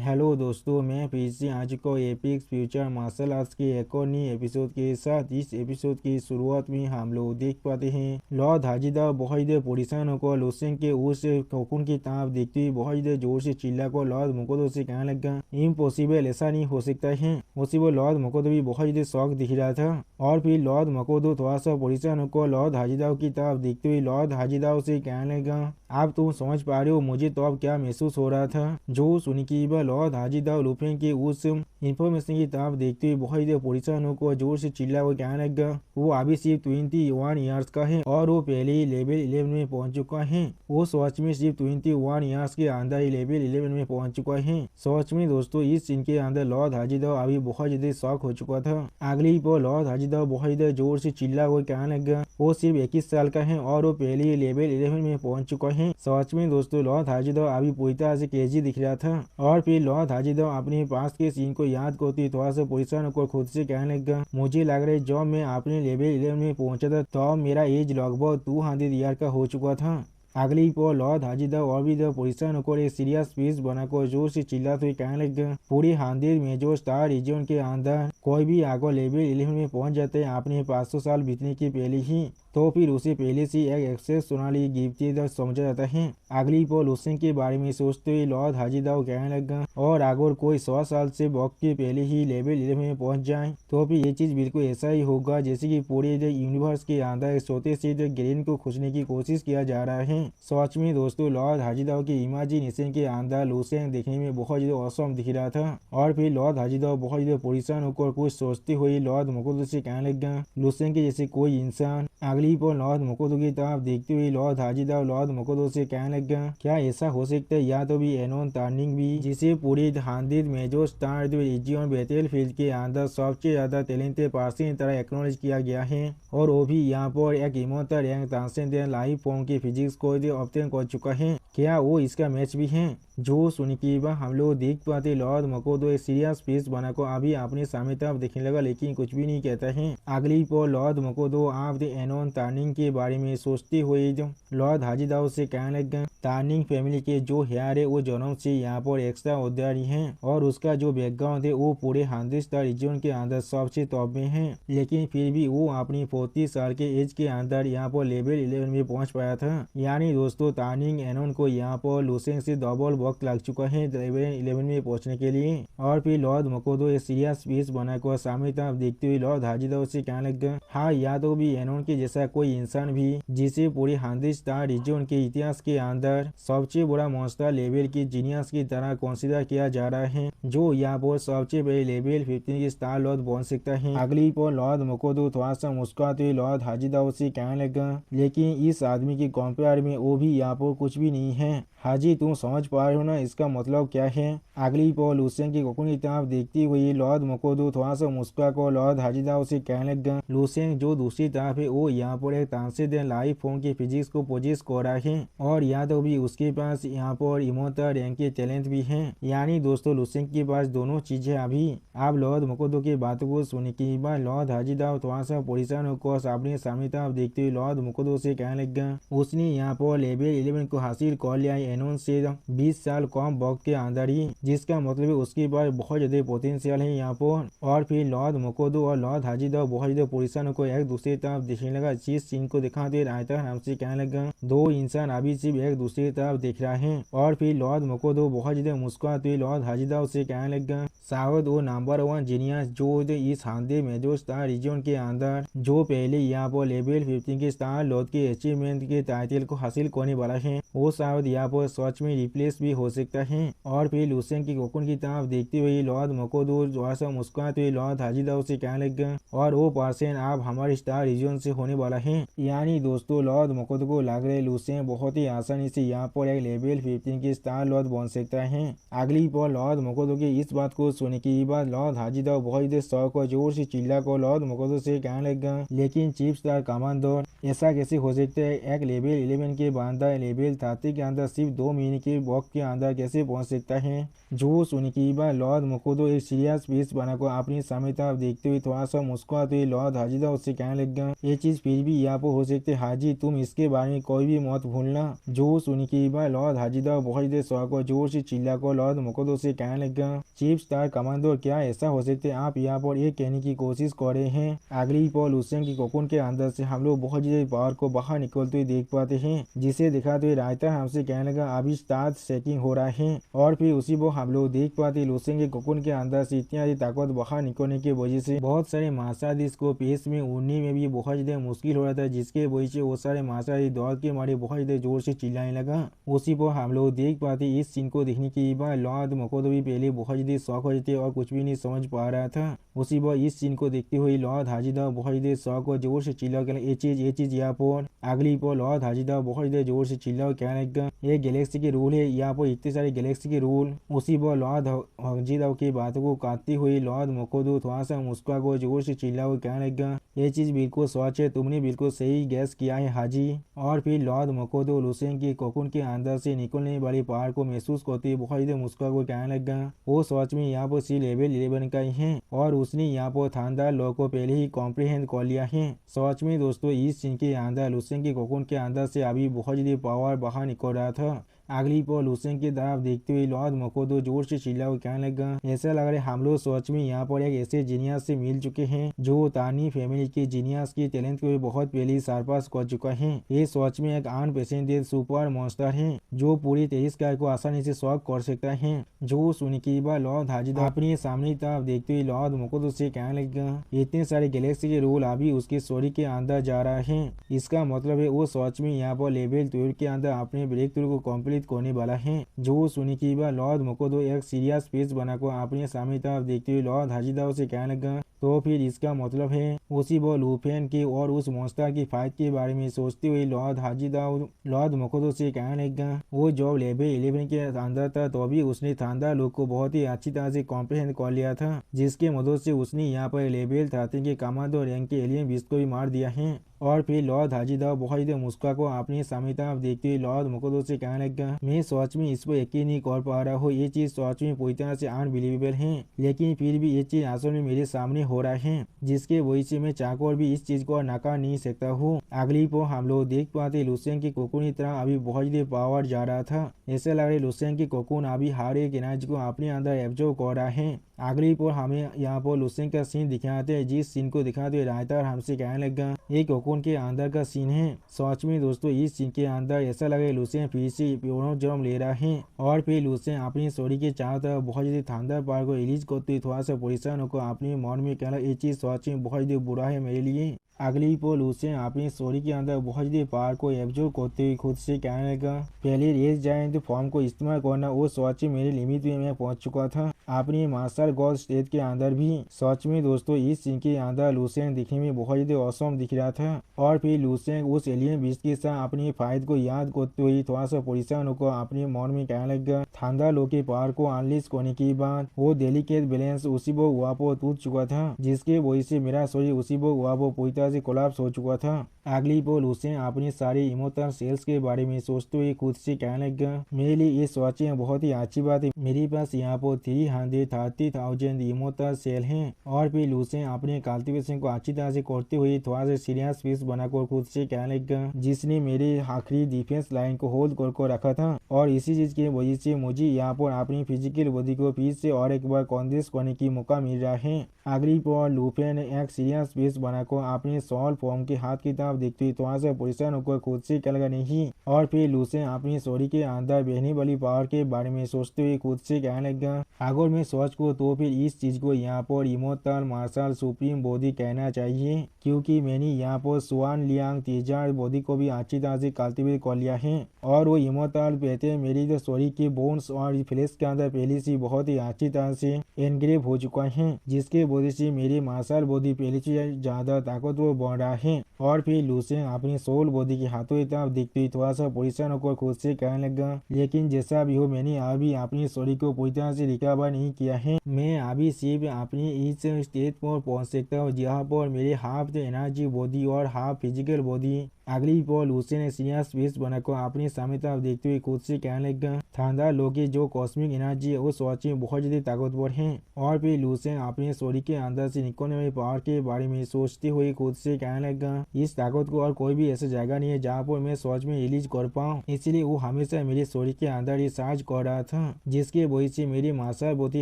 Hello दोस्तों, मैं फिर से आ चुका हूँ एपिक्स फ्यूचर मार्शल आर्ट्स के एक और नई एपिसोड के साथ। इस एपिसोड की शुरुआत में हम लोग देख पाते हैं लॉर्ड हाजिदा बहुत ही देर परेशान होकर लुसेंग के उस कोकुन की तरफ देखते हुए बहुत ही देर जोर से चिल्ला कर लॉर्ड मुकोदो से कहने लगा, इम्पॉसिबल, ऐसा नहीं हो सकता है। उसी वो लॉर्ड मुकोदो भी बहुत ही देर शौक दिख रहा था और फिर लॉर्ड मुकोदो थोड़ा सा परेशान होकर लॉर्ड हाजिदा की तरफ देखते हुए लॉर्ड हाजिदा से कहने लगा, आप तुम समझ पा रहे हो मुझे तो अब क्या महसूस हो रहा था। जो सुनी की लॉर्ड हाजिदा लुफेन के उस इंफॉर्मेशन की तरफ देखते हुए बहुत ही देर परेशान होकर जोर से चिल्ला वो कहने लगा, वो अभी सिर्फ 21 ईयर्स का है और वो पहले ही लेवल 11 में पहुंच चुका है। वो सच में सिर्फ 21 ईयर्स के अंदर ही लेवल 11 में पहुंच चुका है। सच में दोस्तों, इस सीन के अंदर लॉर्ड हाजिदा अभी बहुत ज्यादा शॉक हो चुका था। अगली पर लॉर्ड हाजिदा बहुत देर जोर से चिल्ला वो कहने लगा, वो सिर्फ 21 साल का है और वो पहले ही लेवल 11 में पहुंच चुका है। सच में दोस्तों, लॉर्ड हाजिदा अभी पूरी तरह से क्रेजी दिख रहा था और फिर लॉर्ड हाजिदा अपने पास के सीन को याद करती थोड़ा सा परेशान होकर खुद से कहने लगा, मुझे लग रहा है जब मैं अपने लेवल 11 में पहुंचा था तो मेरा एज लगभग 200 ईयर का हो चुका था। अगली पर लॉर्ड हाजिदा और भी परेशान होकर एक सीरियस पीस बनाकर जोर से चिल्लाते हुए कहने लगा, पूरी 100 में जो स्टार रीजन के अंदर कोई भी आगे लेवल 11 में पहुंच जाते हैं अपने 500 साल बीतने के पहले ही, तो फिर उसे पहले से एक एक्सेस सोनाली गिफ्ट समझा जाता है। अगली पर लुसेंग के बारे में सोचते हुए लॉर्ड हाजिदा कहने लगा, और अगर कोई 100 साल से वक्त के पहले ही लेवल 11 में पहुंच जाए तो फिर ये चीज बिल्कुल ऐसा ही होगा जैसे कि पूरे यूनिवर्स के अंदर छोटे से ग्रेन को खोजने की कोशिश किया जा रहा है। सच में दोस्तों, लॉर्ड हाजिदा की इमेजिनेशन के अंदर लुसेंग देखने में बहुत ज्यादा औसम दिख रहा था और फिर लॉर्ड हाजिदा बहुत ज्यादा परेशान होकर कुछ सोचते हुए लॉर्ड मुकोदो से कहने लगा, लुसेंग के जैसे कोई इंसान। अगली पर लॉर्ड मुकोदो की तरफ देखते हुए लॉर्ड हाजिदा लॉर्ड मुकोदो से कहने लगा, क्या ऐसा हो सकता है या तो भी एनोन टर्निंग भी, जिसे पूरी 100 मेजर स्टार रीजन बैटलफील्ड के अंदर सबसे ज्यादा टैलेंटेड पर्सन की तरह एक्नॉलेज किया गया है और वो भी यहाँ पर एक immortal rank transcendent life form की फिजिक्स को ऑब्टेन कर चुका है। क्या वो इसका मैच भी है? जो सुन के बाद हम लोग देख पाते लॉर्ड मुकोदो एक सीरियस फेस बनाकर अभी अपने सामने तरफ देखने लगा लेकिन कुछ भी नहीं कहता है। अगली पर लॉर्ड मुकोदो आप एनोन टर्निंग के बारे में सोचते हुए जो लॉर्ड हाजिदा से कहने लगा, टर्निंग फैमिली के जो हेयर है वो जन्म से यहाँ पर एक्स्ट्रा ऑर्डिनरी है और उसका जो बैकग्राउंड है वो पूरे 100 स्टार रीजन के अंदर सबसे टॉप में है, लेकिन फिर भी वो अपनी 40 साल के एज के अंदर यहाँ पर लेवल 11 में पहुंच पाया था। यानी दोस्तों, टर्निंग एनोन को यहाँ पर लुसेंग से डबल वक्त लग चुका है लेवल 11 में पहुंचने के लिए। और फिर लॉर्ड मुकोदो एक सीरियस पीस बनाकर सामने तरफ देखते हुए लॉर्ड हाजिदा से कहने लगा, हाँ, या तो भी एनोन के जैसा कोई इंसान भी जिसे पूरे 100 स्टार रीजन के इतिहास के अंदर सबसे बड़ा मॉन्स्टर लेवल की जीनियस की तरह कंसीडर किया जा रहा है, जो यहाँ पर सबसे बड़े लेवल 15 के स्टार लॉर्ड बन सकता है। अगली पर लॉर्ड मुकोदो थोड़ा सा मुस्कुराते हुए लॉर्ड हाजिदा से कहने लगा, लेकिन इस आदमी की कंपेयर में वो भी यहाँ पर कुछ भी नहीं है। हाजी, तुम समझ पा रहे हो ना इसका मतलब क्या है? अगली पर लुसेंग की कोकुन की तरफ देखती हुई लॉर्ड मुकोदो थोड़ा सा मुस्कुरा कर लॉर्ड हाजिदा से कहने लगा, लुसेंग जो दूसरी तरफ है वो यहाँ पर एक ट्रांसेंडेंट लाइफ फॉर्म की फिजिक्स को पोजेस कर रहा है और या तो भी उसके पास यहाँ पर इमोर्टल रैंक के टैलेंट भी है। यानी दोस्तों, लुसेंग के पास दोनों चीजें अभी। आप लॉर्ड मुकोदो की बातों को सुनने के बाद लॉर्ड हाजिदा थोड़ा सा परेशान होकर अपने सामने तरफ देखते हुए लॉर्ड मुकोदो से कहने लगा, उसने यहाँ पर लेवल 11 को हासिल कर लिया एनोन से 20 साल कम वक्त के अंदर ही, जिसका मतलब है उसके पास बहुत ज्यादा पोटेंशियल है यहाँ पर। और फिर लॉर्ड मुकोदो और लॉर्ड हाजिदा बहुत ज्यादा परेशान होकर एक दूसरे तरफ देखने लगा। जिस सीन को दिखाते रायता हमसे कहने लगा, दो इंसान अभी सिर्फ एक दूसरे तरफ देख रहा है। और फिर लॉर्ड मुकोदो बहुत ज्यादा मुस्कुराते हुए लॉर्ड हाजिदा से कहने लगा, शायद वो नंबर 1 जीनियस जो इस 100 मेजर स्टार रीजन के अंदर जो पहले यहाँ पर लेवल 15 के स्टार लॉर्ड के अचीवमेंट के टाइटल को हासिल करने वाला है, वो शायद यहाँ पर सच में रिप्लेस भी हो सकता है। और फिर लुसेंग की कोकुन की तरफ देखते हुए लॉर्ड मुकोदो थोड़ा सा मुस्कुराते हुए लॉर्ड हाजिदा से कहने लगा, और वो पर्सन आप हमारे स्टार रीजन से होने वाला है। यानी दोस्तों, लॉर्ड मुकोदो को लग रहा है लुसेंग बहुत ही आसानी से यहाँ पर एक लेवल 15 के स्टार लॉर्ड बन सकता है। अगली पर लॉर्ड मुकोदो की इस बात को सुनने के बाद लॉर्ड हाजिदा बहुत देर शौक और जोर से चिल्ला कर लॉर्ड मुकोदो से कहने लगा, लेकिन चीफ स्टार कमांडर, ऐसा कैसे हो सकता है? एक लेवल 11 के बंदा लेवल 30 के अंदर सिर्फ सिर्फ 2 महीने के वक्त के अंदर कैसे पहुंच सकता है। जो सुनने की बात लॉर्ड मकोदो एक सीरियस फेस बनाकर अपनी सामने तरफ देखते हुए थोड़ा सा मुस्कुराते हुए लॉर्ड हाजिदा उससे कहने लग गया, ये चीज फिर भी यहाँ पर हो सकते हाजी, तुम इसके बारे में कोई भी मत भूलना। जो सुनने की बात लॉर्ड हाजिदा बहुत देर शौक और जोर से चिल्लाकर लॉर्ड मकोदो से कहने लग गया, चीफ स्टार कमांडर क्या ऐसा हो सकते आप यहाँ पर ये कहने की कोशिश कर रहे हैं। अगली पल लुसेन की कोकून के अंदर से हम लोग बहुत ज्यादा पावर को बाहर निकलते हुए देख पाते हैं, जिसे दिखाते हुए रायता हमसे कहने लगा अभी स्टार सेटिंग हो रहा है। और फिर उसी वो हम लोग देख पाते लुसेन के कोकून के अंदर से इतनी ताकत बाहर निकलने की वजह से बहुत सारे मार्शालिस्ट को पेश में उड़ने में भी बहुत ज्यादा मुश्किल हो रहा था, जिसके वजह से वो सारे मार्शालिस्ट दौड़ के मारे बहुत ज्यादा जोर से चिल्लाने लगा। उसी पर हम लोग देख पाते इस सीन को देखने के बाद लॉर्ड मकोदो भी पहले बहुत ज्यादा शौक हो जाते और कुछ भी नहीं समझ पा रहा था। उसी पर इस सीन को देखते हुए लॉर्ड हाजिदा बहुत ज्यादा शौक और जोर से चिल्ला कर ये चीज यहाँ पर अगली पर लॉर्ड हाजिदा बहुत ज्यादा जोर से चिल्ला और कहने लगा ये गैलेक्सी के रूल है, यहाँ पर इतने सारे गैलेक्सी के रूल। उसी पर लॉर्ड हाजिदा की बातों को काटते हुए लॉर्ड मकोदो थोड़ा सा मुस्कुरा को जोर से चिल्ला और कहने लगा ये चीज बिल्कुल सच है, तुमने बिल्कुल सही गैस किया है हाजी। और फिर लॉर्ड मकोदो लुसेन के कोकून के अंदर से निकलने वाली पहाड़ को महसूस करते हुए बहुत ज्यादा मुस्कुरा को कहने लगा वो सच में यहाँ पर सी लेवल 11 का ही है और उसने यहाँ पर थानदार लॉ को पहले ही कॉम्प्रिहेंड कर लिया है। सच में दोस्तों इस सीन के अंदर लुसेन के कोकून के अंदर से अभी बहुत ज्यादा पावर बाहर निकल रहा था। अगली पर लुसेन की तरफ देखते हुए लॉर्ड मकोदो जोर से चिल्ला और कहने लगा ऐसा लग रहा है हम लोग सच में यहाँ पर एक ऐसे जीनियस से मिल चुके हैं जो तानी फैमिली के जीनियस की टैलेंट को बहुत पहले सरपास कर चुका है। ये सच में एक अनप्रेसिडेंटेड सुपर मॉन्स्टर है जो पूरी 23 कार को आसानी से सॉल्व कर सकता है। जो सुनने की बात लॉर्ड हाजिदा अपने सामने तरफ देखते हुए लॉर्ड मकोदो से कहने लगा इतने सारे गैलेक्सी के रूल अभी उसके स्टोरी के अंदर जा रहा है, इसका मतलब है वो सच में यहाँ पर लेवल 12 के अंदर अपने ब्रेक थ्रू को कम्प्लीट करने वाला है। जो सुनने की बात लॉर्ड मकोदो एक सीरियस फेस बनाकर अपने सामने तरफ देखते हुए लॉर्ड हाजिदा से कहने लगा तो फिर इसका मतलब है उसी वो लूफेन की और उस मॉन्स्टर की फाइट के बारे में सोचते हुए लॉर्ड हाजिदा लॉर्ड मकोदो से कहने लगा वो जब लेवल 11 के अंदर था तो भी उसने थानदार लोग को बहुत ही अच्छी तरह से कॉम्प्रिहेंड कर लिया था, जिसके मदद से उसने यहाँ पर लेवल 13 के कमांडो रैंक के एलियन बीस्ट को भी मार दिया है। और फिर लॉर्ड हाजिदा बहुत ही मुस्कुरा को अपने सामने तरफ देखते हुए लॉर्ड मकोदो से कहने लगा मैं सच में इस पर यकीन नहीं कर पा रहा हूँ, ये चीज सच में पूरी तरह से अनबिलीवेबल है, लेकिन फिर भी ये चीज असल में मेरे सामने हो रहा है, जिसके वजह से मैं चाहकर भी इस चीज को नकार नहीं सकता हूँ। अगली पर हम लोग देख पाते लुसेन की कोकून की तरह अभी बहुत ज्यादा पावर जा रहा था। ऐसा लग रहा है लुसेन की कोकून अभी हर एक एनर्जी को अपने अंदर एब्जॉर्ब कर रहा है। अगली पर हमें यहाँ पर लुसेन का सीन दिखाते हैं, जिस सीन को दिखाते हुए रायता हमसे कहने लगा ये कोकून के अंदर का सीन है। सच में दोस्तों इस सीन के अंदर ऐसा लगे लुसेन फिर से प्योनो जन्म ले रहा है और फिर लुसेन अपनी स्टोरी के चारों तरफ बहुत ज्यादा थानदार पावर को रिलीज करते थोड़ा सा परेशान होकर अपने मन में कहना ये चीज सच में बहुत ज्यादा बुरा है मेरे लिए। अगली पर लुसेन अपनी स्टोरी के अंदर बहुत ज्यादा पावर को एब्जॉर्ब करते हुए खुद से कहने लगा पहले रेस जायंट फॉर्म को इस्तेमाल करना वो सच में मेरे लिमिट में मैं पहुंच चुका था अपनी मार्शल गॉड स्टेज के अंदर भी। सच में दोस्तों इस सीन के अंदर लुसेन दिखने में बहुत ज्यादा औसम दिख रहा था और फिर लुसेन उस एलियन बीस्ट के साथ अपनी फाइट को याद करते हुए थोड़ा सा परेशान होकर अपने मन में कहने लगा थानदार लोग के पावर को अनलीज करने के बाद वो डेलिकेट बैलेंस उसी वो वहाँ पर टूट चुका था, जिसके वजह से मेरा शरीर उसी वो वहाँ पर पूरी तरह से कोलैप्स हो चुका था। अगली पर लुसेन अपनी सारी इमोशनल सेल्स के बारे में सोचते हुए खुद से कहने लगा मेरे लिए ये सच में बहुत ही अच्छी बात है, मेरे पास यहाँ पर 330,000 इमोशनल सेल हैं। और फिर लुसेन अपने कल्टीवेशन को अच्छी तरह से करते हुए थोड़ा सा सीरियस फेस बनाकर खुद से कहने लगा जिसने मेरे आखिरी डिफेंस लाइन को होल्ड कर रखा था और इसी चीज की वजह से मुझे यहाँ पर अपनी फिजिकल बॉडी को फिर से और एक बार कॉन्डेंस करने की मौका मिल रहा है। अगली पर लुफेन ने एक सीरियस फेस बनाकर अपने सॉल फॉर्म के हाथ की तरफ देखते हुए थोड़ा सा परेशान होकर खुद से कहने लगा नहीं। और फिर लुसेन अपनी स्टोरी के अंदर बहने वाली पावर के बारे में सोचते हुए खुद से कहने लगा अगर मैं सोच को तो फिर इस चीज को यहाँ पर इमोर्टल मार्शल सुप्रीम बॉडी कहना चाहिए, क्योंकि मैंने यहाँ पर सुआन लियांग तेजार बॉडी को भी अच्छी तरह से कल्टीवेट कर लिया है और वो इमोर्टल पैटर्न मेरी जो स्टोरी के बोन्स और फ्लेश के अंदर पहले से बहुत ही अच्छी तरह से एनग्रेव हो चुका है, जिसके वजह से मेरी मार्शल बॉडी पहले से ज्यादा ताकतवर बन रहा है। और फिर लुसेन अपनी सोल बॉडी के हाथों की तरफ देखते हुए थोड़ा सा परेशान होकर खुद से कहने लगा लेकिन जैसा भी हो मैंने अभी अपनी स्टोरी को पूरी तरह से रिकवर नहीं किया है, मैं अभी सिर्फ अपनी इस स्टेज पर पहुंच सकता हूँ जहाँ पर मेरे हाफ एनर्जी बॉडी और हाफ फिजिकल बॉडी अगली पल लूसेन ने सीरियस फेस बनाकर अपनी सामने तरफ देखते हुए खुद से कहने लगा, थांडर लॉ की जो कॉस्मिक एनर्जी है वो सच में बहुत ज्यादा ताकतवर है। और फिर लूसेन अपने शरीर के अंदर से निकलने वाले पावर के बारे में सोचते हुए खुद से कहने लगा, इस ताकत को और कोई भी ऐसा जगह नहीं है जहाँ पर मैं सच में रिलीज कर पाऊँ, इसलिए वो हमेशा मेरे शरीर के अंदर ही चार्ज कर रहा था, जिसकी वजह से मेरी मार्शल बुद्धि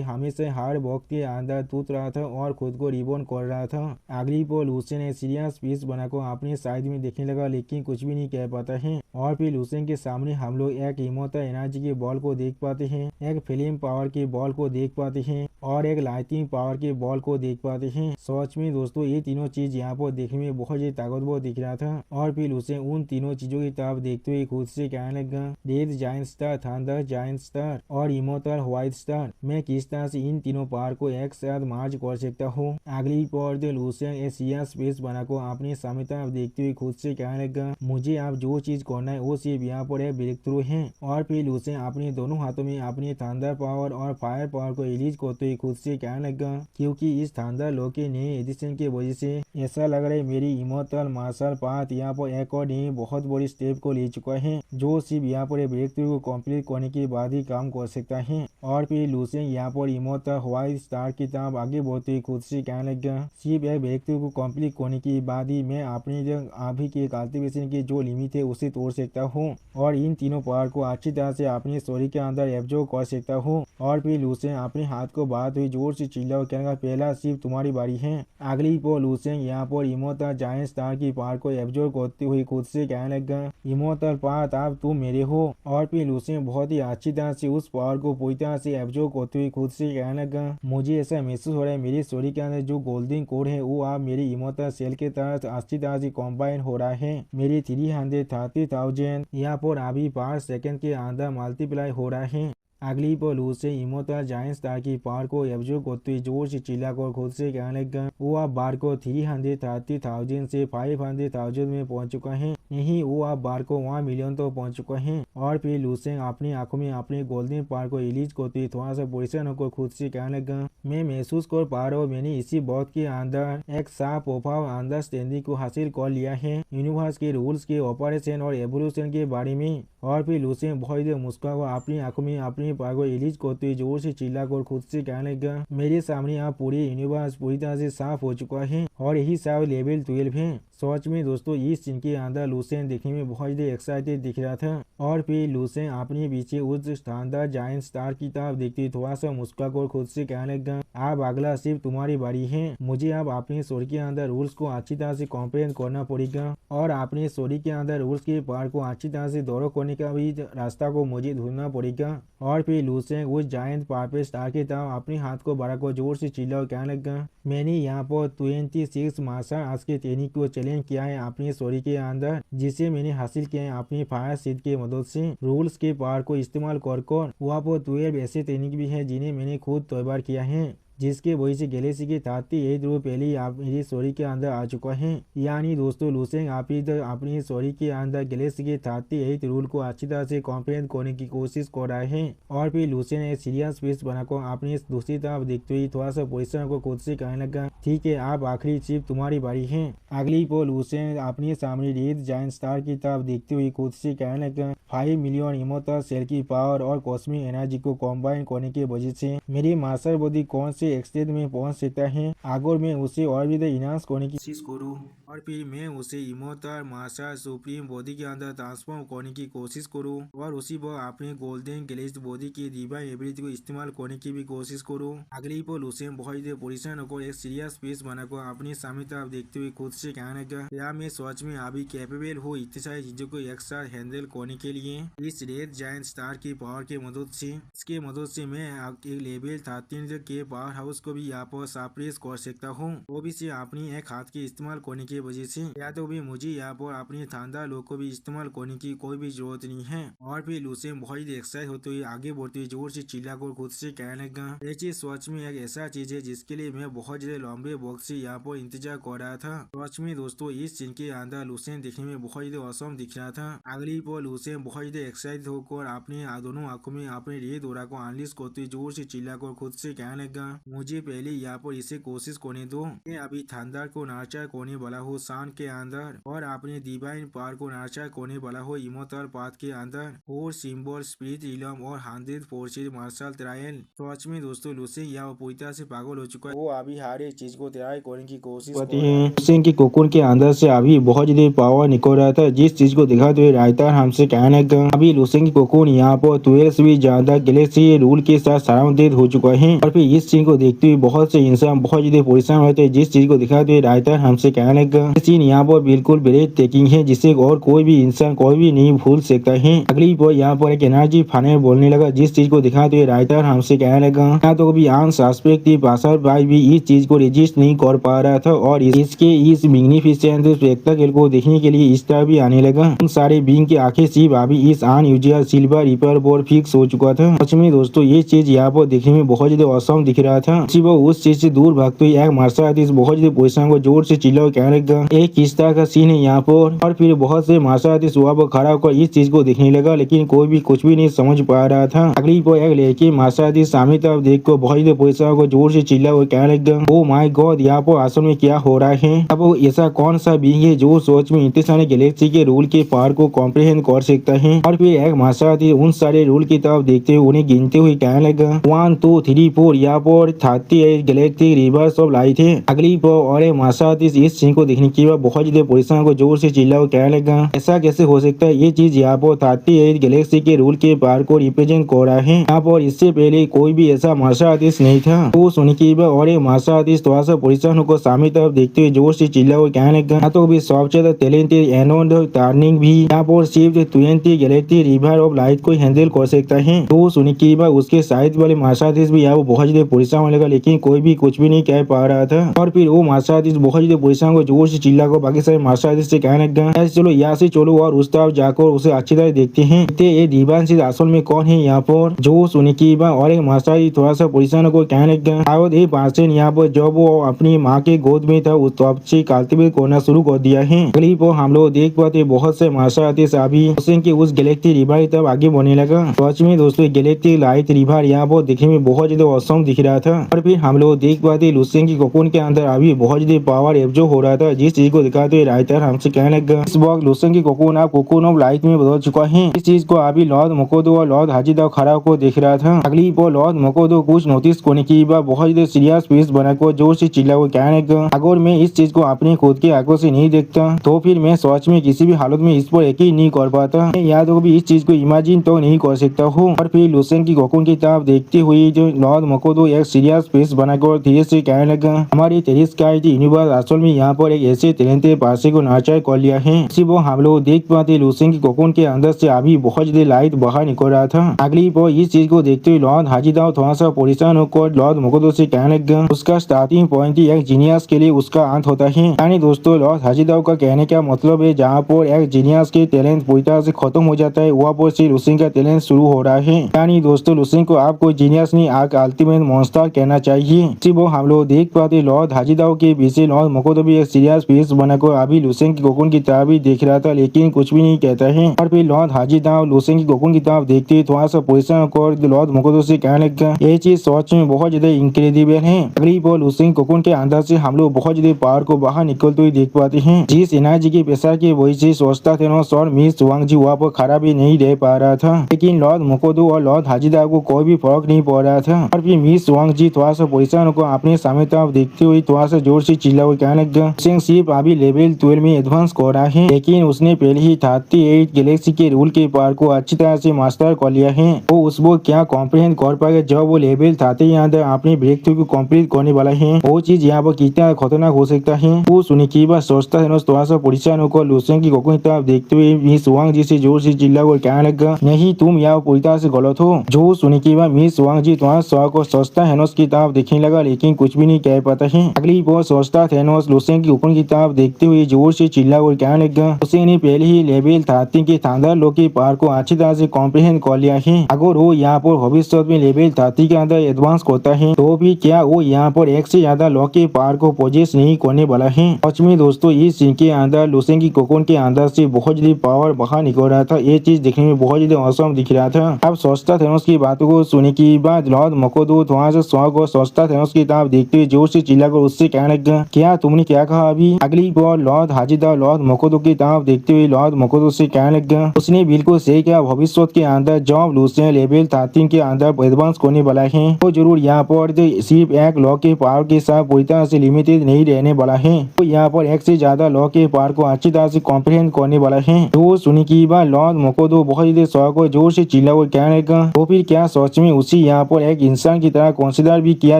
हमेशा हर वक्त के अंदर टूट रहा था और खुद को रिबॉर्न कर रहा था। अगली पल लूसेन ने सीरियस फेस बनाकर अपने साइड में देखने लगा, लेकिन कुछ भी नहीं कह पाता है। और फिर लूसेन के सामने हम लोग एक इमोर्टल एनर्जी के बॉल को देख पाते हैं, एक फ्लेम पावर के बॉल को देख पाते हैं और एक लाइटिंग पावर के बॉल को देख पाते हैं। सच में दोस्तों ये तीनों चीज यहाँ पर देखने में बहुत ही ताकतवर दिख रहा था। और फिर लूसेन उन तीनों चीजों की तरफ देखते हुए खुद से कहने लगा, red giant star, thunder giant star और इमोर्टल व्हाइट स्टार, मैं किस तरह से इन तीनों पावर को एक साथ मार्च कर सकता हूँ। अगली पल लूसेन एक सीरियस फेस बनाकर अपने सामने तरफ देखते हुए खुद से कहने लगा, मुझे आप जो चीज करना है वो सिर्फ यहाँ पर एक ब्रेक थ्रू है। और फिर लूसेन अपने दोनों हाथों में अपनी थंडर पावर और फायर पावर को रिलीज करते हुए खुद से कहने लगा, क्योंकि इस थंडर लॉ के नए एडिशन की वजह से ऐसा लग रहा है मेरी इमोर्टल मार्शल पाथ यहाँ पर एक और नई बहुत बड़ी स्टेप को ले चुका है, जो सिर्फ यहाँ पर ब्रेक थ्रू को कम्प्लीट करने के बाद ही काम कर सकता है। और फिर लूसेन यहाँ पर इमोर्टल व्हाइट स्टार की तरफ आगे बढ़ते हुए खुद से कहने लगा, सिर्फ एक ब्रेक थ्रू को कम्प्लीट करने के बाद ही मैं अपनी अभी के कल्टीवेशन की जो लिमिट है उसे तोड़ सकता हूँ और इन तीनों पावर को अच्छी तरह से अपने शरीर के अंदर एब्जॉर्ब कर सकता हूँ। और फिर लूसेन अपने हाथ को बढ़ाते हुए जोर से चिल्ला कहने, पहला सिर्फ तुम्हारी बारी है। अगली पल लूसेन यहाँ पर इमोर्टल जायंट स्टार की पावर को एब्जॉर्ब करते हुए खुद से कहने लगा, इमोर्टल पाथ अब तुम मेरे हो। और फिर लूसेन बहुत ही अच्छी तरह से उस पावर को पूरी तरह से एब्जॉर्ब करते हुए खुद से कहने लगा, मुझे ऐसा महसूस हो रहा है मेरे शरीर के अंदर जो गोल्डन कोर है वो अब मेरी इमोर्टल सेल के तरह अच्छी तरह से कॉम्बाइन हो रहा है। मेरी 330,000 यहाँ पर अभी 5 सेकंड के अंदर मल्टीप्लाई हो रहा है। अगली पल लूसेन इमोर्टल जायंट स्टार की पावर को एब्जॉर्ब करते हुए जोर से चिल्लाकर खुद से कहने लगा, वो अब बार को 330,000 से 500,000 में पहुंच चुका है, नहीं वो अब बार को 1 मिलियन तो पहुंच चुका है। और फिर लूसेन अपनी आंखों में अपने गोल्डन पावर को रिलीज करते हुए थोड़ा सा परेशान होकर खुद से कहने लगा, मैं महसूस कर पा रहा हूँ मैंने इसी वक्त के अंदर एक साफ प्रोफाइल अंडरस्टैंडिंग को हासिल कर लिया है यूनिवर्स के रूल्स के ऑपरेशन और एवोल्यूशन के बारे में। और फिर लूसेन बहुत देर मुस्कुरा अपनी आंखों में अपनी पावर को रिलीज करते हुए जोर से चिल्लाकर खुद से कहने लगा, मेरे सामने अब पूरी यूनिवर्स पूरी तरह से साफ हो चुका है और यही साफ लेवल 12 है। सच में दोस्तों इस सीन के अंदर लूसेन देखने में बहुत ही एक्साइटेड दिख रहा था। और फिर लूसेन अपने पीछे उस शानदार जायंट स्टार की तरफ देखते थोड़ा सा मुस्कुराकर खुद से कहने लगा, अब अगला सिर्फ तुम्हारी बारी है, मुझे अब अपने शरीर के अंदर रूल्स को अच्छी तरह से कॉम्प्रेंड करना पड़ेगा और अपने शरीर के अंदर रूल्स के पावर को अच्छी तरह से दौरा करने का भी रास्ता को मुझे ढूंढना पड़ेगा। और फिर लूसेन उस जायंट पावर स्टार की तरफ अपने हाथ को बढ़ाकर जोर से चिल्ला कहने लगा, मैंने यहाँ पर 26 मार्शल आर्ट्स के ट्रेनिंग को चैलेंज किया है अपने शरीर के अंदर, जिसे मैंने हासिल किया है अपनी फायर सीट की मदद से। रूल्स के पावर को इस्तेमाल कर वहाँ पर 12 ऐसे ट्रेनिंग भी है जिन्हें मैंने खुद तैयार किया है, जिसके वजह से गैलेक्सी के 38 रूप पहले ही आप मेरे शरीर के अंदर आ चुका है। यानी दोस्तों लूसेन आप अपने शरीर के अंदर गैलेक्सी के 38 रूल को अच्छी तरह से कॉम्प्रेंड करने की कोशिश कर रहा है। और फिर लूसेन एक सीरियस फेस बनाकर अपनी दूसरी तरफ देखते हुए थोड़ा सा पोजिशन को खुद से कहने लगा, ठीक है आप आखिरी सिर्फ तुम्हारी बारी है। अगली पल लूसेन अपने सामने रेड जायंट स्टार की तरफ देखते हुए खुद से कहने लगा, 5 मिलियन इमोर्टल सेल की पावर और कॉस्मिक एनर्जी को कॉम्बाइन करने की वजह से मेरी मार्शल बॉडी कौन से एक्सटेंट में पहुंच सकता है, अगर मैं उसे और भी इनहांस करने की कोशिश करूं और फिर मैं उसे इमोर्टल मार्शल सुप्रीम बॉडी के अंदर ट्रांसफॉर्म करने की कोशिश करूं और उसी पर अपने गोल्डन ग्लेज्ड बॉडी की डिवाइन एबिलिटी को इस्तेमाल करने की भी कोशिश करूं। अगली पर लूसेन बहुत देर परेशान होकर एक सीरियस फेस बनाकर अपनी सामने तरफ देखते हुए खुद से कहने लगा, क्या मैं सच में अभी कैपेबल हूँ इतनी सारी चीजों को एक साथ हैंडल करने के लिए इस रेड जायंट स्टार की पावर की मदद से। इसके मदद से मैं एक लेवल 13 के पावर हाउस को भी यहाँ पर सप्रेस कर सकता हूँ, वो भी से अपनी एक हाथ के इस्तेमाल करने की वजह से। या तो भी मुझे यहाँ पर अपने थंडर लॉ को भी इस्तेमाल करने की कोई भी जरूरत नहीं है। और फिर लूसेन बहुत ही एक्साइट होते हुए आगे बढ़ते हुए जोर से चिल्लाकर खुद से कहने लगा, ये चीज सच में एक ऐसा चीज है जिसके लिए मैं बहुत ज्यादा लंबे वक्त से यहाँ पर इंतजार कर रहा था। सच में दोस्तों इस सीन के अंदर लूसेन देखने में बहुत ज्यादा औसम दिख रहा था। अगली पर लूसेन बहुत ज्यादा एक्साइट होकर अपने दोनों आंखों में अपने रेड ऑरा को अनलीश करते जोर से चिल्लाकर खुद से कहने लगा, मुझे पहले यहाँ पर इसे कोशिश करने दो। मैं अभी थंडर को नर्चर करने वाला हूँ सन के अंदर, और अपने डिवाइन पावर को नर्चर करने वाला हूँ इमोर्टल पाथ के अंदर, और सिंबल स्पिरिट रिलम और 100% मार्शल ट्रायल। सच में दोस्तों लुसेंग यहाँ पूरी तरह से पागल हो चुका है। वो अभी हर एक चीज को ट्राई करने की कोशिश कर रहा है। लुसेंग की कोकून के अंदर से अभी बहुत ज्यादा पावर निकल रहा था, जिस चीज को दिखाते हुए राइटर हमसे कहने का अभी लुसेंग की कोकून यहाँ पर 12 से भी ज्यादा गैलेक्सी रूल के साथ सराउंडेड हो चुका है। और फिर इस चीज को देखते हुए बहुत से इंसान बहुत ज्यादा परेशान होते हैं, जिस चीज को दिखाते हुए राइटर हमसे कहने का सीन यहाँ पर बिल्कुल ब्रेथ टेकिंग है, जिसे और कोई भी इंसान कोई भी नहीं भूल सकता है। अगली पर यहाँ पर एक एनर्जी फाइनल बोलने लगा, जिस चीज को दिखाते हुए राइटर हमसे कहने लगा यहाँ तो कभी आन सस्पेक्ट थी पासर भाई भी इस चीज को रजिस्ट नहीं कर पा रहा था, और इसके इस मैग्निफिसेंट स्पेक्टेकल को देखने के लिए इस तरह भी आने लगा। उन सारे बीइंग की आंखें सिर्फ अभी इस अनयूजुअल सिल्वर रिपर पर फिक्स हो चुका था। सच में दोस्तों ये चीज यहाँ पर देखने में बहुत ज्यादा औसम दिख रहा था। वो उस चीज से दूर भागते हुए एक मार्शल आर्टिस्ट बहुत ज्यादा पोजीशन को जोर से चिल्ला कहने लगा। एक किस तरह का सीन है यहाँ पर, और फिर बहुत से मार्शल आर्टिस्ट वहाँ पर खड़ा होकर इस चीज को देखने लगा, लेकिन कोई भी कुछ भी नहीं समझ पा रहा था। अगली पर एक लड़की मार्शल आर्टिस्ट सामने तरफ देख कर बहुत ज्यादा पोजीशन को जोर से चिल्ला कहने लगा, ओ माय गॉड यहाँ पर असल में क्या हो रहा है। अब वो ऐसा कौन सा बीइंग है जो सोच में इतने सारे गैलेक्सी के रूल के पार को कॉम्प्रिहेंड कर सकता है। और फिर एक मार्शल आर्टिस्ट उन सारे रूल की तरफ देखते हुए उन्हें गिनते हुए कहने लगा 1 2 3 4 यहाँ पर 38 गैलेक्टिक रिवर्स ऑफ लाइट है। अगली पर और एक मार्शल आर्टिस्ट इस सीन को देखने के बाद बहुत ज्यादा पोजीशन को जोर से चिल्ला कहने लगा, ऐसा कैसे हो सकता है, ये चीज यहाँ पर 38 गैलेक्सी के रूल के पार को रिप्रेजेंट कर रहा है। यहाँ पर इससे पहले कोई भी ऐसा मार्शल आर्टिस्ट नहीं था। तो सुन के बाद और एक मार्शल आर्टिस्ट थोड़ा सा पोजीशन को सामने तरफ देखते हुए जोर से चिल्ला कहने लगा, तो भी सबसे ज्यादा टैलेंटेड एनोड टर्निंग भी यहाँ पर सिर्फ 20 गैलेक्टिक रिवर ऑफ लाइट को हैंडल कर सकता है। तो सुन के बाद उसके साइड वाले मार्शल आर्टिस्ट भी यहाँ बहुत ज्यादा पोजीशन होने लगा, लेकिन कोई भी कुछ भी नहीं कह पा रहा था। और फिर वो मार्शल आर्टिस्ट बहुत ज्यादा पोजीशन को जोर से चिल्ला को बाकी सारे मार्शल आर्टिस्ट से कहने लगा, चलो यहाँ से चलो और उस तरफ जाकर उसे अच्छी तरह देखते हैं ये दीवान से असल में कौन है यहाँ पर। जो सुन के बाद और एक मार्शल आर्टिस्ट थोड़ा सा पोजीशन को कहने लगा, ये पर्सन यहाँ पर जब वो अपनी माँ के गोद में था उस तब से कल्टीवेट करना शुरू कर दिया है। अगली पर हम लोग देख पाते बहुत से मार्शल आर्टिस्ट अभी के उस गैलेक्टिक रिवर तब आगे बढ़ने लगा। सच में दोस्तों गैलेक्टिक लाइट रिवर यहाँ पर देखने में बहुत ज्यादा औसम दिख रहा था। और फिर हम लोग देख पाते लुसेंग की कोकून के अंदर अभी बहुत ज्यादा पावर एब्जॉर्ब हो रहा था, जिस चीज को दिखाते हुए राइटर हमसे कहने लगा इस वक्त लुसेंग की कोकून अब कोकून ऑफ लाइट में बदल चुका है। इस चीज को अभी लॉर्ड मोकोदो और लॉर्ड हाजिदा खड़ा को देख रहा था। अगली पर लॉर्ड मोकोदो कुछ नोटिस करने की बाद बहुत ज्यादा सीरियस फेस बनाकर जोर से चिल्ला को कहने लगा, अगर मैं इस चीज को अपने खुद के आंखों से नहीं देखता तो फिर मैं सच में किसी भी हालत में इस पर यकीन नहीं कर पाता। मैं याद भी इस चीज को इमेजिन तो नहीं कर सकता हूँ। और फिर लुसेंग की कोकून की तरफ देखते हुए जो लॉर्ड मोकोदो एक सीरियस फेस बनाकर धीरे से कहने लगा, हमारी टेरिस्काइट यूनिवर्स असल में यहाँ पर एक ऐसे टैलेंटेड पर्सन को नर्चर कर लिया है। इसी वो हम लोग देख पाते लुसेंग की कोकून के अंदर से अभी बहुत ज्यादा लाइट बाहर निकल रहा था। अगली पर इस चीज को देखते हुए लॉर्ड हाजिदा थोड़ा सा परेशान होकर लॉर्ड मोकोदो से कहने लगा, उसका स्टार्टिंग पॉइंट ही एक जीनियस के लिए उसका अंत होता है। यानी दोस्तों लॉर्ड हाजिदा का कहने का मतलब है जहाँ पर एक जीनियस के टैलेंट पूरी तरह से खत्म हो जाता है वहाँ पर से लुसेंग का टैलेंट शुरू हो रहा है। यानी दोस्तों लुसेंग को आप कोई जीनियस नहीं आग अल्टीमेट मॉन्स्टर कहना चाहिए। इसी वो हम लोग देख पाते लॉर्ड हाजिदा के पीछे लॉर्ड मोकोदो भी एक सीरियस फेस बनाकर अभी लुसेंग की कोकून की तरफ भी देख रहा था, लेकिन कुछ भी नहीं कहता है। और फिर लॉर्ड हाजिदा लुसेंग की कोकून की तरफ देखते हुए थोड़ा सा पोजीशन कर लॉर्ड मोकोदो से कहने लगा, ये चीज सच में बहुत ज्यादा इंक्रेडिबल है। अगली पर लुसेंग कोकून के अंदर से हम लोग बहुत ज्यादा पावर को बाहर निकलते हुए देख पाते हैं। जिस एनर्जी की पेशा की वही चीज सोचता थे और मिस वांग जी वहाँ पर खड़ा भी नहीं रह पा रहा था, लेकिन लॉर्ड मोकोदो और लॉर्ड हाजिदा को कोई भी फर्क नहीं पड़ रहा था। और फिर मिस वांग जी थोड़ा सा पोजीशन को अपने सामने तरफ देखते हुए थोड़ा सा जोर से चिल्ला हुआ कहने लगा, सिर्फ अभी लेवल 12 में एडवांस कर रहा है, लेकिन उसने पहले ही 38 गैलेक्सी के रूल के पार को अच्छी तरह से मास्टर कर लिया है। वो उसको क्या कॉम्प्रिहेंड कर पाएगा जब वो लेवल 30 अंदर अपने ब्रेक थ्रू को कम्प्लीट करने वाला है। वो चीज यहाँ पर कितना खतरनाक हो सकता है वो सुनी की बात सोचता है थोड़ा सा परेशान होकर लुसेंग की कोकून की तरफ देखते हुए मिस वांग जी से जोर से चिल्ला कर कहने लगा, नहीं तुम यहाँ पूरी तरह से गलत हो। जो सुनी की बात मिस वांग जी थोड़ा सा को सोचता थेनोस की तरफ देखने लगा, लेकिन कुछ भी नहीं कह पाता है। अगली बार सोचता थेनोस लुसेंग की कोकून की तरफ देखते हुए जोर से चिल्ला कर कहने लगा, उसे ने पहले ही लेवल 30 के थंडर लॉ के पार को अच्छी तरह से कॉम्प्रिहेंड कर लिया है। अगर वो यहाँ पर भविष्य में लेवल 30 के अंदर एडवांस करता है तो भी क्या वो यहाँ पर एक से ज्यादा लॉ के पार को पोजेस नहीं करने वाला है। सच में दोस्तों इस सीन के अंदर लुसेंग की कोकून के अंदर से बहुत ज्यादा पावर बाहर निकल रहा था। ये चीज देखने में बहुत ज्यादा औसम दिख रहा था। अब सोचता थेनोस की बातों को सुनने के बाद लॉर्ड मोकोदो थोड़ा सा शौक और सोचता थेनोस की किताब देखते हुए जोर से चिल्लाकर उससे कहने लगा, क्या तुमने क्या कहा अभी? अगली बार लॉर्ड हाजिदा लॉर्ड मकोतो की किताब देखते हुए लॉर्ड मकोतो से कहने लगा, उसने बिल्कुल सही किया। भविष्य के अंदर जॉब लूसियन लेवल 13 के अंदर एडवांस होने वाला है तो जरूर यहाँ पर सिर्फ एक लॉ के पावर के साथ पूरी तरह से लिमिटेड नहीं रहने वाला है, तो यहाँ पर एक से ज्यादा लॉ के पावर को अच्छी तरह से कॉम्प्रिहेंड करने वाला है। तो सुनी की बार लॉर्ड मकोतो बहुत ही शौक और जोर से चिल्ला और कहने लगा, तो फिर क्या सच में उसी यहाँ पर एक इंसान की तरह कंसिडर भी किया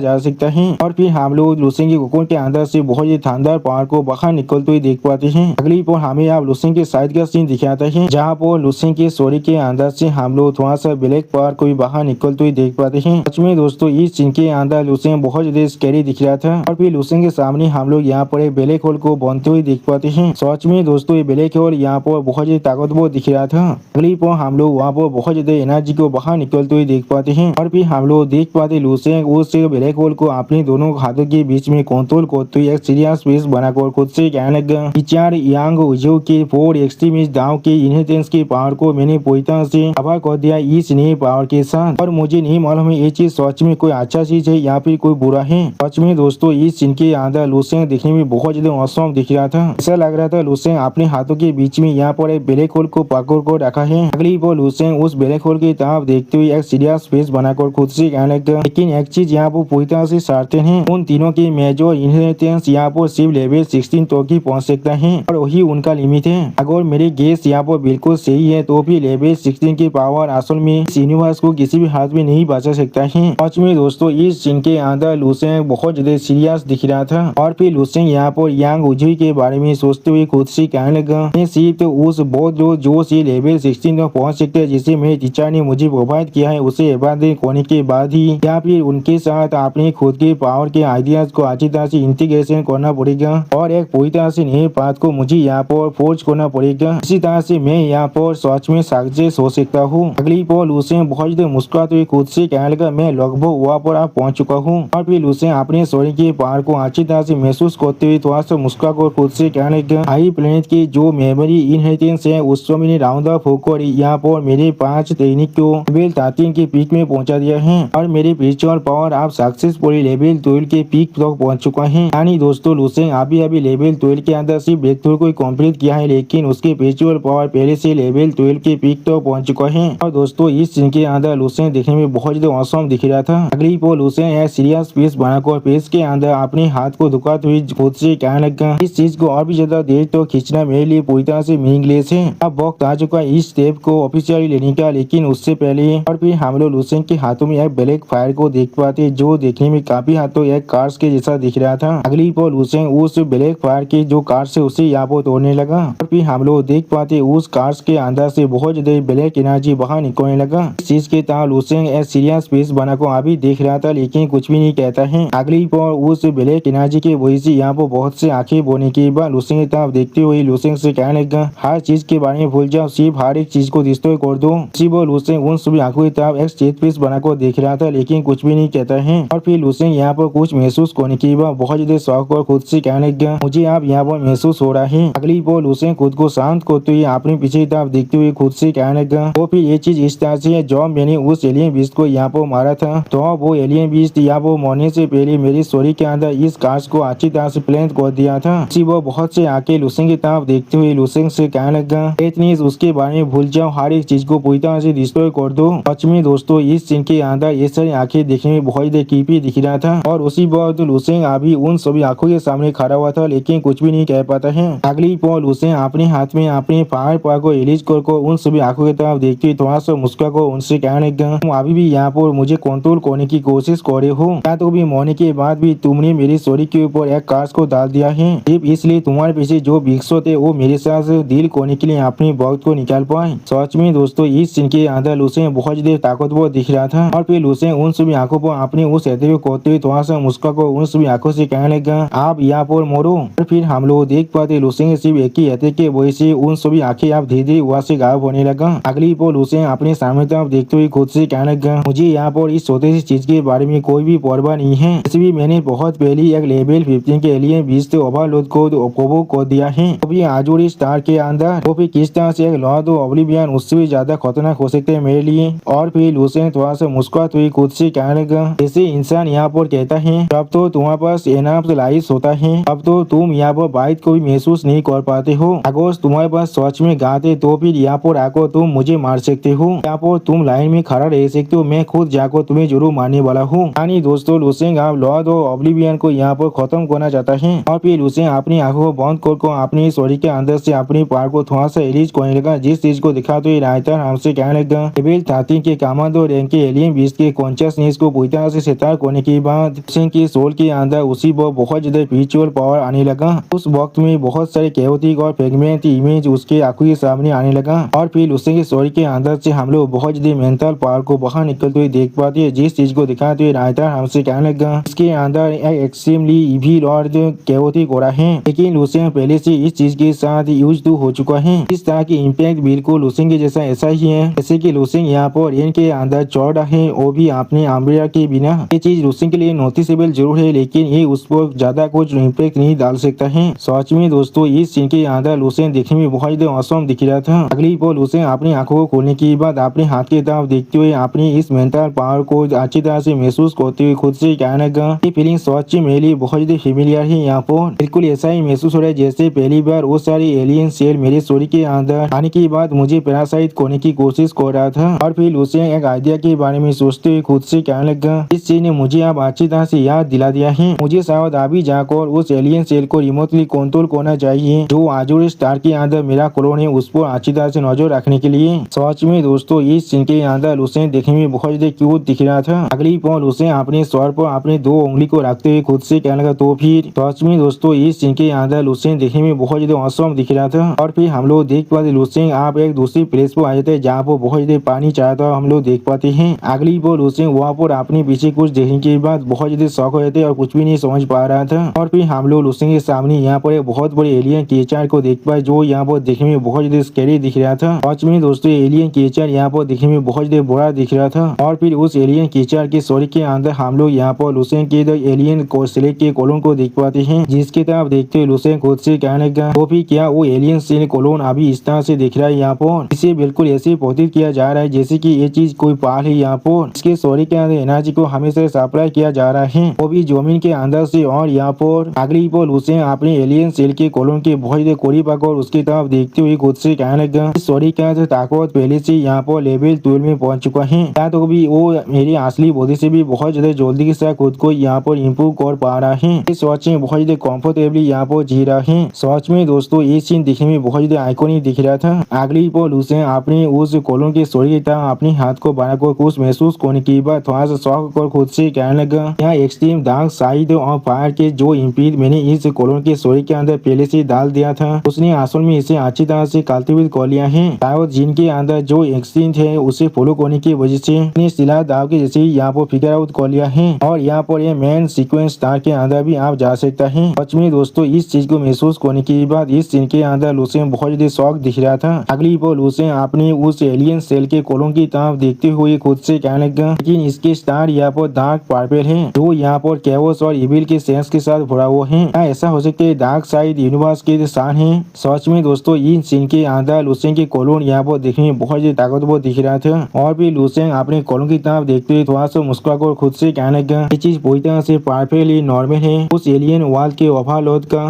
जा सकता है? और फिर हम लोग लूसियन के कोकोन के अंदर से बहुत ही शानदार पावर को बाहर निकलते हुए देख पाते हैं। अगली पर हमें आप लूसियन के साइड का सीन दिखाता है जहाँ पर लूसियन के स्टोरी के अंदर से हम लोग थोड़ा सा ब्लैक पावर को भी बाहर निकलते हुए देख पाते हैं। सच में दोस्तों इस सीन के अंदर लूसियन बहुत ज्यादा स्कैरी दिख रहा था और फिर लूसियन के सामने हम लोग यहाँ पर एक ब्लैक होल को बनते हुए देख पाते हैं। सच में दोस्तों ये ब्लैक होल यहाँ पर बहुत ज्यादा ताकतवर दिख रहा था। अगली पर हम लोग वहाँ पर बहुत ज्यादा एनर्जी को बाहर निकलते हुए देख पाते हैं और फिर हम लोग देख पाते लूसियन उस ब्लैक होल को अपने दोनों हाथों के बीच में कंट्रोल करते हुए एक सीरियस फेस बनाकर खुद से कहने लगा, विचार यांग उजो के 4 एक्सट्रीमिस्ट दाव के इनहेरिटेंस की पावर को मैंने पूरी तरह से तबाह कर दिया इस नए पावर के साथ, और मुझे नहीं मालूम है ये चीज सच में कोई अच्छा चीज है या फिर कोई बुरा है। सच में दोस्तों इस सीन के अंदर लूसियन दिखने में बहुत ज्यादा औसम दिख रहा था। ऐसा लग रहा था लूसियन अपने हाथों के बीच में यहाँ पर एक ब्लैक होल को पकड़ कर रखा है। अगली बार लूसियन उस ब्लैक होल की तरफ देखते हुए एक सीरियस फेस बनाकर खुद से कहने लगा, लेकिन एक चीज यहाँ पर पूरी तरह से सर्टेन है, उन तीनों की मेजर इनहेरिटेंस यहाँ पर सिर्फ लेवल 16 तक ही पहुँच सकता है और वही उनका लिमिट है। अगर मेरे गेस यहाँ पर बिल्कुल सही है तो भी लेवल 16 की पावर असल में इस यूनिवर्स को किसी भी हाथ में नहीं बचा सकता है। सच में दोस्तों इस सीन के अंदर लूसियन बहुत ज्यादा सीरियस दिख रहा था और फिर लूसियन यहाँ पर यांग उजुई के बारे में सोचते हुए खुद से कहने लगा, सिर्फ उस बहुत जो से लेवल 16 तक पहुँच सकते हैं जिसे मेरे टीचर ने मुझे प्रोवाइड किया है उसे इबादत करने के बाद ही या फिर उनके साथ अपने खुद के पावर के आइडियाज को अच्छी तरह से इंटीग्रेशन करना पड़ेगा और एक पूरी तरह से नए पाथ को मुझे यहाँ पर फोर्ज करना पड़ेगा। इसी तरह से मैं यहाँ पर सच में सक्सेस हो सकता हूँ। अगली पर लूसियन बहुत ज्यादा मुस्कुराते हुए खुद से कहने लगा, मैं लगभग वहाँ पर आप पहुँच चुका हूँ। और फिर लूसियन अपने शरीर के पावर को अच्छी तरह से महसूस करते हुए थोड़ा सा मुस्कुरा कर खुद से कहने लगा, हाई प्लेनेट की जो मेमोरी इनहेरिटेंस है उसको मैंने राउंड अप होकर यहाँ पर मेरे 5 तकनीक को लेवल 13 के पीक में पहुँचा दिया है और मेरे स्पिरिचुअल पावर आप सक्सेसफुली लेवल 12 के पीक तक पहुँच चुका है। यानी दोस्तों लूसियन अभी लेवल 12 के अंदर सिर्फ ब्रेक थ्रू को कंप्लीट किया है लेकिन उसके स्पिरिचुअल पावर पहले से लेवल 12 के पीक तक पहुँच चुका है। और दोस्तों इस सीन के अंदर लूसियन देखने में बहुत ज्यादा औसम दिख रहा था। अगली पर लूसियन एक सीरियस फेस बनाकर फेस के अंदर अपने हाथ को दुखाते हुए खुद से कहने लगा, इस चीज को और भी ज्यादा देर तो खींचना मेरे लिए पूरी तरह से मीनिंगलेस है। अब वक्त आ चुका है इस स्टेप को ऑफिशियली लेने का, लेकिन उससे पहले और फिर हम लोग लूसियन के हाथों में एक ब्लैक फायर को देख पाते जो देखने में काफी हाथों एक कार्स के जैसा दिख रहा था। अगली पर लूसियन उस ब्लैक फायर के जो कार्स है उसे यहाँ पर तोड़ने लगा और फिर हम लोग देख पाते उस कार्स के अंदर से बहुत ज्यादा ब्लैक एनर्जी बाहर निकलने लगा। इस चीज के तहत लूसियन एक सीरियस फेस बनाकर अभी देख रहा था लेकिन कुछ भी नहीं कहता है। अगली पर उस ब्लैक एनर्जी की वजह से यहाँ पर बहुत से आंखें बोने के बाद लूसियन की तरफ देखते हुए लूसियन से कहने लगा, हर चीज के बारे में भूल जाओ, सिर्फ हर एक चीज को डिस्ट्रॉय कर दो। इसी पर लूसियन उन सभी आंखों की तरफ एक स्टेट फेस बनाकर देख रहा था लेकिन कुछ भी नहीं कहता है। और फिर लूसियन यहाँ पर कुछ महसूस करने के बाद बहुत ज्यादा शौक और खुद से कहने लगा, मुझे आप यहाँ पर महसूस हो रहा है। अगली पर लूसियन खुद को शांत करते हुए अपने पीछे की तरफ देखते हुए खुद से कहने लगा, तो फिर ये चीज इस तरह से है, जब मैंने उस एलियन बीस्ट को यहाँ पर मारा था तो वो एलियन बीस्ट यहाँ पर मरने से पहले मेरी स्टोरी के अंदर इस कार्स को अच्छी तरह से प्लान कर दिया था। इसी वो बहुत से आके लूसियन की तरफ देखते हुए लूसियन से कहने लगा, इतनी उसके बारे में भूल जाओ, हर एक चीज को पूरी तरह से डिस्ट्रॉय कर दो। सच में दोस्तों इस सीन के अंदर ये सारी आंखें देखने में बहुत ही क्रीपी दिख रहा था और उसी वक्त लूसियन अभी उन सभी आंखों के सामने खड़ा हुआ था लेकिन कुछ भी नहीं कह पाता है। अगली पर लूसियन अपने हाथ में अपने फायर पावर को रिलीज कर उन सभी आंखों की तरफ देखते थोड़ा सा मुस्कुरा को उनसे कहने लगा, तुम अभी भी यहाँ पर मुझे कंट्रोल करने की कोशिश कर रहे हो क्या? तो भी मरने के बाद भी तुमने मेरी स्टोरी के ऊपर एक कार्स को डाल दिया है सिर्फ इसलिए तुम्हारे पीछे जो भिक्षु थे वो मेरे साथ डील करने के लिए अपनी वक्त को निकाल पाए। सच में दोस्तों इस सीन के अंदर लूसियन बहुत ज्यादा ताकतवर दिख रहा था और फिर लूसियन उन सभी आंखों पर अपने उस कहते हुए करते हुए थोड़ा सा मुस्कुरा को उन सभी आंखों से कहने लगा, आप यहाँ पर मरो। और फिर हम लोग देख पाते लूसियन सिर्फ एक ही हथे के वजह से उन सभी आंखें आप धीरे धीरे वहाँ से गायब होने लगा। अगली पर लूसियन अपने सामने तरफ देखते हुए खुद से कहने लगा, मुझे यहाँ पर इस छोटी सी चीज के बारे में कोई भी परवाह नहीं है, वैसे भी मैंने बहुत पहले एक लेवल 15 के एलियन बीस्ट ओवरलोड को प्रोवोक कर दिया है। अभी आजूरी स्टार के अंदर वो भी किस तरह से एक लॉर्ड ऑब्लिवियन उससे भी ज्यादा खतरनाक हो सकते हैं मेरे लिए। और फिर लूसियन थोड़ा सा मुस्कुराते हुए खुद से कहने लगा, लगा। जैसे इंसान यहाँ पर कहता है अब तो तुम्हारे पास एनाफ लाइस होता है, अब तो तुम यहाँ पर बात को भी महसूस नहीं कर पाते हो। अगर तुम्हारे पास सच में गाते तो फिर यहाँ पर आकर तुम मुझे मार सकते हो, यहाँ पर तुम लाइन में खड़ा रह सकते हो, मैं खुद जाकर तुम्हें जरूर मारने वाला हूँ। यानी दोस्तों लुसेंग आप लॉर्ड और ऑब्लिवियन को यहाँ पर खत्म करना चाहता है और फिर लुसेंग अपनी आंखों को बंद कर अपनी शरीर के अंदर से अपनी पार को थोड़ा सा रिलीज करने लगा, जिस चीज को दिखा तो रायतर हमसे कहने लगा लेवल 13 के कमांडो रैंक के एलियन बीस्ट के कॉन्शियसनेस को पूरी तरह से सेटल करने के बाद लुसेंग की सोल के अंदर उसी पर बहुत ज्यादा स्पिरिचुअल पावर आने लगा। उस वक्त में बहुत सारे कैओटिक और फ्रेगमेंट इमेज उसके आंखों के सामने आने लगा और फिर लुसेंग के शरीर के अंदर से हम लोग बहुत ज्यादा मेंटल पावर को बाहर निकलते हुए देख पाते हैं, जिस चीज को दिखाते हुए रायतर हमसे कहने लगा इसके अंदर एक्सट्रीमली इविल और कैओटिक हो रहा है, लेकिन लुसेंग पहले से इस चीज के साथ यूज टू हो चुका है। इस तरह की इम्पैक्ट बिल्कुल लुसेंग के जैसा ऐसा ही है जैसे कि लुसेंग यहाँ पर रेन के अंदर चढ़ रहा है, वो भी अपने अम्ब्रेला के बिना। ये चीज लुसेंग के लिए नोटिसेबल जरूर है, लेकिन ये उस पर ज्यादा कुछ इम्पैक्ट नहीं डाल सकता है। सच में दोस्तों इस सीन के अंदर लुसेंग देखने में बहुत औसम दिख रहा था। अगली पल लुसेंग अपनी आंखों को खोलने के बाद अपने हाथ की तरफ देखते हुए अपनी इस मेंटल पावर को अच्छी तरह से महसूस करते हुए खुद से कहने लगा ये फीलिंग सच में मेरे लिए बहुत ज्यादा फेमिलियर है। यहाँ पर बिल्कुल ऐसा ही महसूस हो रहा है जैसे पहली बार वो सारी एलियन सेल मेरे शरीर के अंदर आने के बाद मुझे पैरासाइट करने की कोशिश कर रहा था। और फिर लुसेंग एक आइडिया के बारे में सोचते हुए खुद से कहने लगा इस चीज ने मुझे अब अच्छी तरह से याद दिला दिया है, मुझे शायद अभी जाकर उस एलियन सेल को रिमोटली कंट्रोल करना चाहिए जो आजुर स्टार के अंदर मेरा क्लोन है, उस पर अच्छी तरह से नजर रखने के लिए। सच में दोस्तों इस सीन के अंदर लुसेंग देखने में बहुत ज्यादा क्यूट दिख रहा था। अगली पल लुसेंग अपने सर पर अपने 2 उंगली को रखते हुए खुद से कहने लगा तो फिर सच में दोस्तों इस सीन के अंदर लुसेंग देखने में बहुत ज्यादा औसम दिख रहा था। और फिर हम लोग देख पाते लुसेंग आप एक दूसरी प्लेस पर आए थे जहाँ पर बहुत ज्यादा पानी चाहता था, हम लोग देख पाते हैं। अगली पल लुसेंग वहाँ पर अपने पीछे कुछ देखने के बाद बहुत ज्यादा शौक हो जाते और कुछ भी नहीं समझ पा रहा था। और फिर हम लोग लुसेंग के सामने यहाँ पर एक बहुत बड़े एलियन क्रिएचर को देख पाए जो यहाँ पर देखने में बहुत ज्यादा स्कैरी दिख रहा था। सच में दोस्तों एलियन क्रिएचर यहाँ पर देखने में बहुत ज्यादा बड़ा दिख रहा था। और फिर उस एलियन क्रिएचर के शरीर के अंदर हम लोग यहाँ पर लुसेंग के एलियन को सेलेक्ट के कॉलोन को देख पाते हैं, जिसकी तरफ देखते हुए लुसेंग खुद से कहने लगा वो भी क्या वो एलियन सेल कॉलोन अभी इस तरह से दिख रहा है। यहाँ पर इसे बिल्कुल ऐसे प्रतीत किया जा रहा है जैसे कि ये चीज कोई पाल है। यहाँ पर इसके शरीर के अंदर एनर्जी को हमेशा सप्लाई किया जा रहा है, वो भी जमीन के अंदर से। और यहाँ पर अगली पल लुसेंग अपने एलियन सेल के कॉलोन के बहुत ज्यादा करीब आकर उसकी तरफ देखते हुए खुद से कहने लगा इस शरीर के अंदर ताकत पहले से यहाँ पर लेवल 12 में पहुंच चुका है, या तो भी वो मेरी असली बॉडी से भी बहुत ज्यादा जल्दी के साथ खुद को यहाँ पर इम्प्रूव कर पा रहा है। इस सच में बहुत ज्यादा कंफर्टेबली यहाँ पर जी रहा है। सच में दोस्तों ये सीन दिखने में बहुत ज्यादा आइकॉनिक दिख रहा था। अगली पल लुसेंग अपने उस कॉलोन के शरीर की तरफ अपने हाथ को बनाकर कुछ महसूस करने के बाद थोड़ा सा शौक कर खुद से कहने लगा यहाँ एक्सट्रीम डार्क साइड और फायर के जो इम्पीड मैंने इस कॉलोन के शरीर के अंदर पहले से डाल दिया था, उसने असल में इसे अच्छी तरह से कल्टीवेट कर लिया है। शायद जिनके अंदर जो एक्सचेंज है उसे फॉलो करने की वजह से सिला दाव के जैसे यहाँ पर फिगर आउट कर लिया है। और यहाँ पर ये मेन सीक्वेंस स्टार के अंदर भी आप जा सकता है। सच में दोस्तों इस चीज को महसूस करने के बाद इस सीन के अंदर लुसेंग बहुत ज्यादा शौक दिख रहा था। अगली पल लुसेंग अपने उस एलियन सेल के कॉलोन की तरफ देखते हुए खुद से कहने लगा लेकिन इसके स्टार यहाँ पर डार्क पर्पल है जो यहाँ पर कैओस और इविल के सेंस के साथ भरा हुआ है। क्या ऐसा हो सकता है डार्क साइड यूनिवर्स के शान है। सच में दोस्तों इन सीन के अंदर लुसेंग के कॉलोन यहाँ पर देखने में बहुत ज्यादा ताकतवर दिख रहा था। और भी लुसेंग अपने कॉलोन की तरफ देखते हुए थोड़ा सा मुस्कुराकर खुद से कहने लगा ये चीज पूरी तरह से परफेक्टली नॉर्मल है। उस एलियन वर्ल्ड के ओवरलोड का